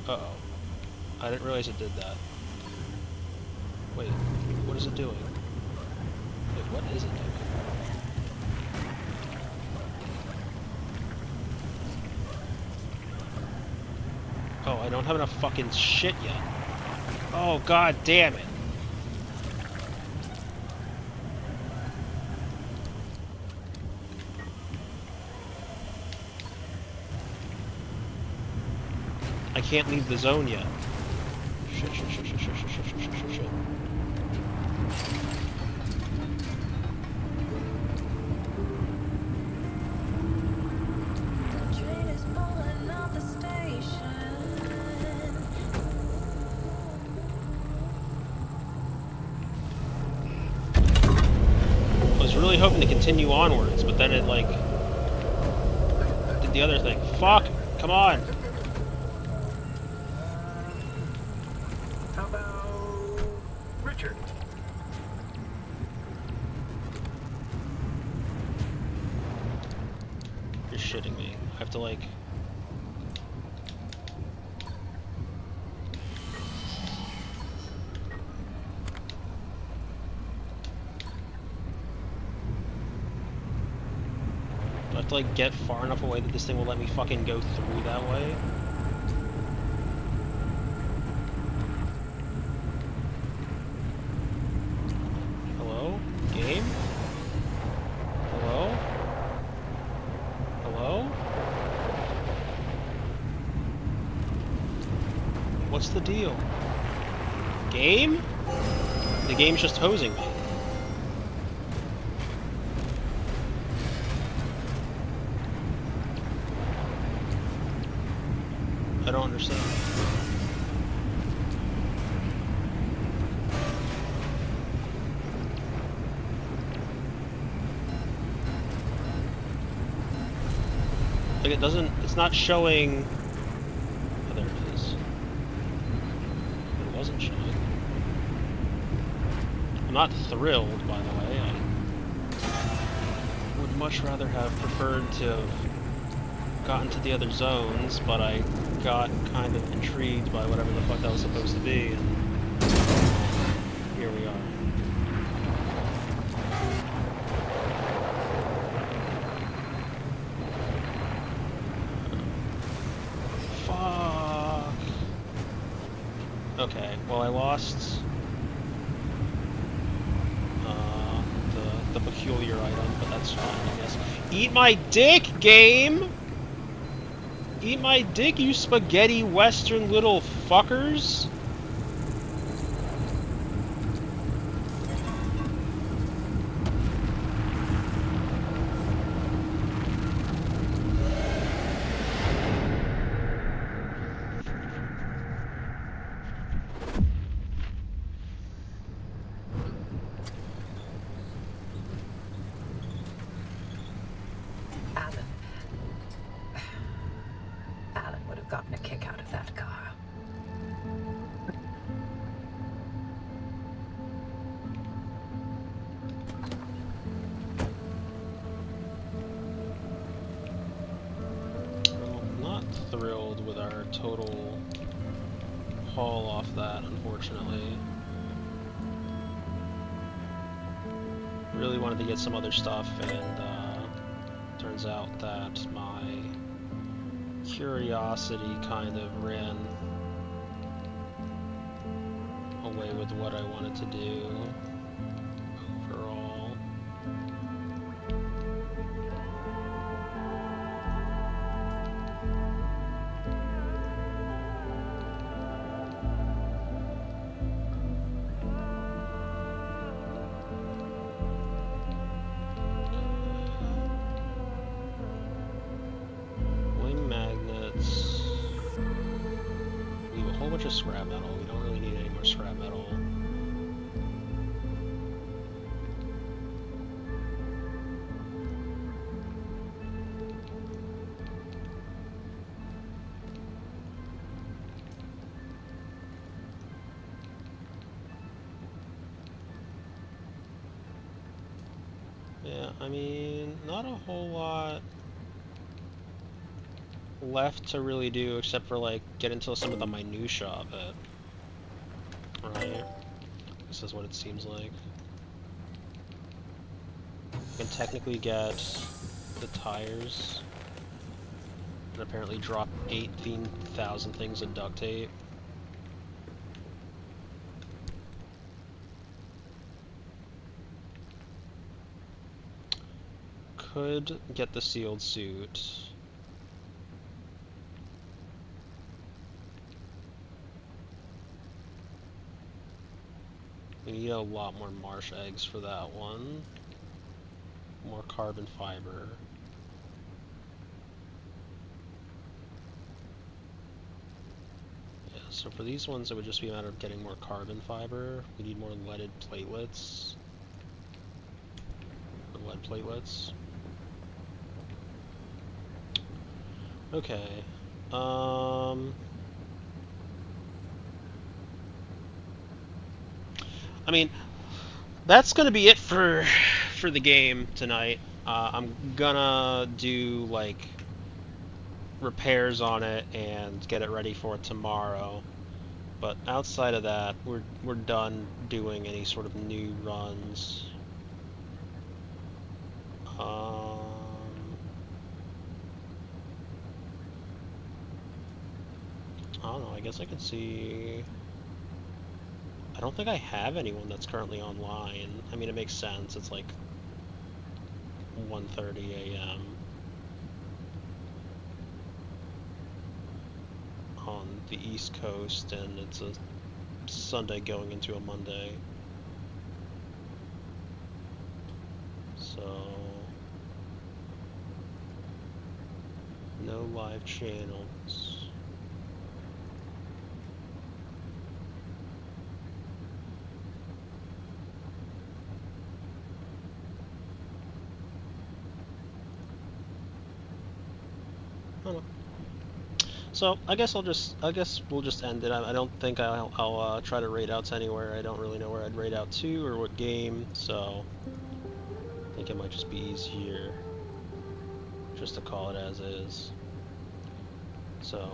Uh-oh. I didn't realize it did that. Wait, what is it doing? Wait, what is it doing? Oh, I don't have enough fucking shit yet. Oh, god damn it. I can't leave the zone yet. Shit. I was really hoping to continue onwards, but then it, like, did the other thing. Fuck! Come on! How about Richard? You're shitting me. I have to, like... Do I have to, like, get far enough away that this thing will let me fucking go through that way? Hello? Game? Hello? Hello? What's the deal? Game? The game's just hosing me. I don't understand. Like, it doesn't, it's not showing... Oh, there it is. It wasn't showing. I'm not thrilled, by the way. I would much rather have preferred to have gotten to the other zones, but I got kind of intrigued by whatever the fuck that was supposed to be, and here we are. Fuck. Okay, well I lost the peculiar item, but that's fine, I guess. Eat my dick, game! Eat my dick, you spaghetti western little fuckers! gotten a kick out of that car. Well, not thrilled with our total haul off that, unfortunately. Really wanted to get some other stuff, and turns out that my curiosity kind of ran away with what I wanted to do overall. Wing magnets. We have a whole bunch of scrap metal. We don't really need any more scrap metal. Yeah, I mean, not a whole lot left to really do except for like get into some of the minutia of it. Right? This is what it seems like. You can technically get the tires and apparently drop 18,000 things of duct tape. Could get the sealed suit. We need a lot more marsh eggs for that one. More carbon fiber. Yeah, so for these ones it would just be a matter of getting more carbon fiber. We need more leaded platelets. Or lead platelets. Okay. I mean, that's gonna be it for the game tonight. I'm gonna do like repairs on it and get it ready for tomorrow. But outside of that, we're done doing any sort of new runs. I don't know, I guess I can see... I don't think I have anyone that's currently online. I mean, it makes sense, it's like 1:30 a.m. on the East Coast, and it's a Sunday going into a Monday. So... no live channels. I don't know. So I guess we'll just end it. I don't think I'll try to raid out to anywhere. I don't really know where I'd raid out to or what game, so I think it might just be easier just to call it as is. So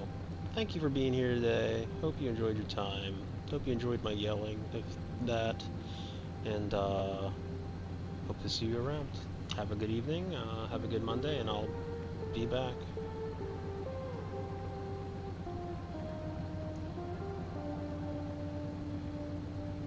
thank you for being here today. Hope you enjoyed your time. Hope you enjoyed my yelling, if that, and hope to see you around. Have a good evening. Have a good Monday, and I'll be back.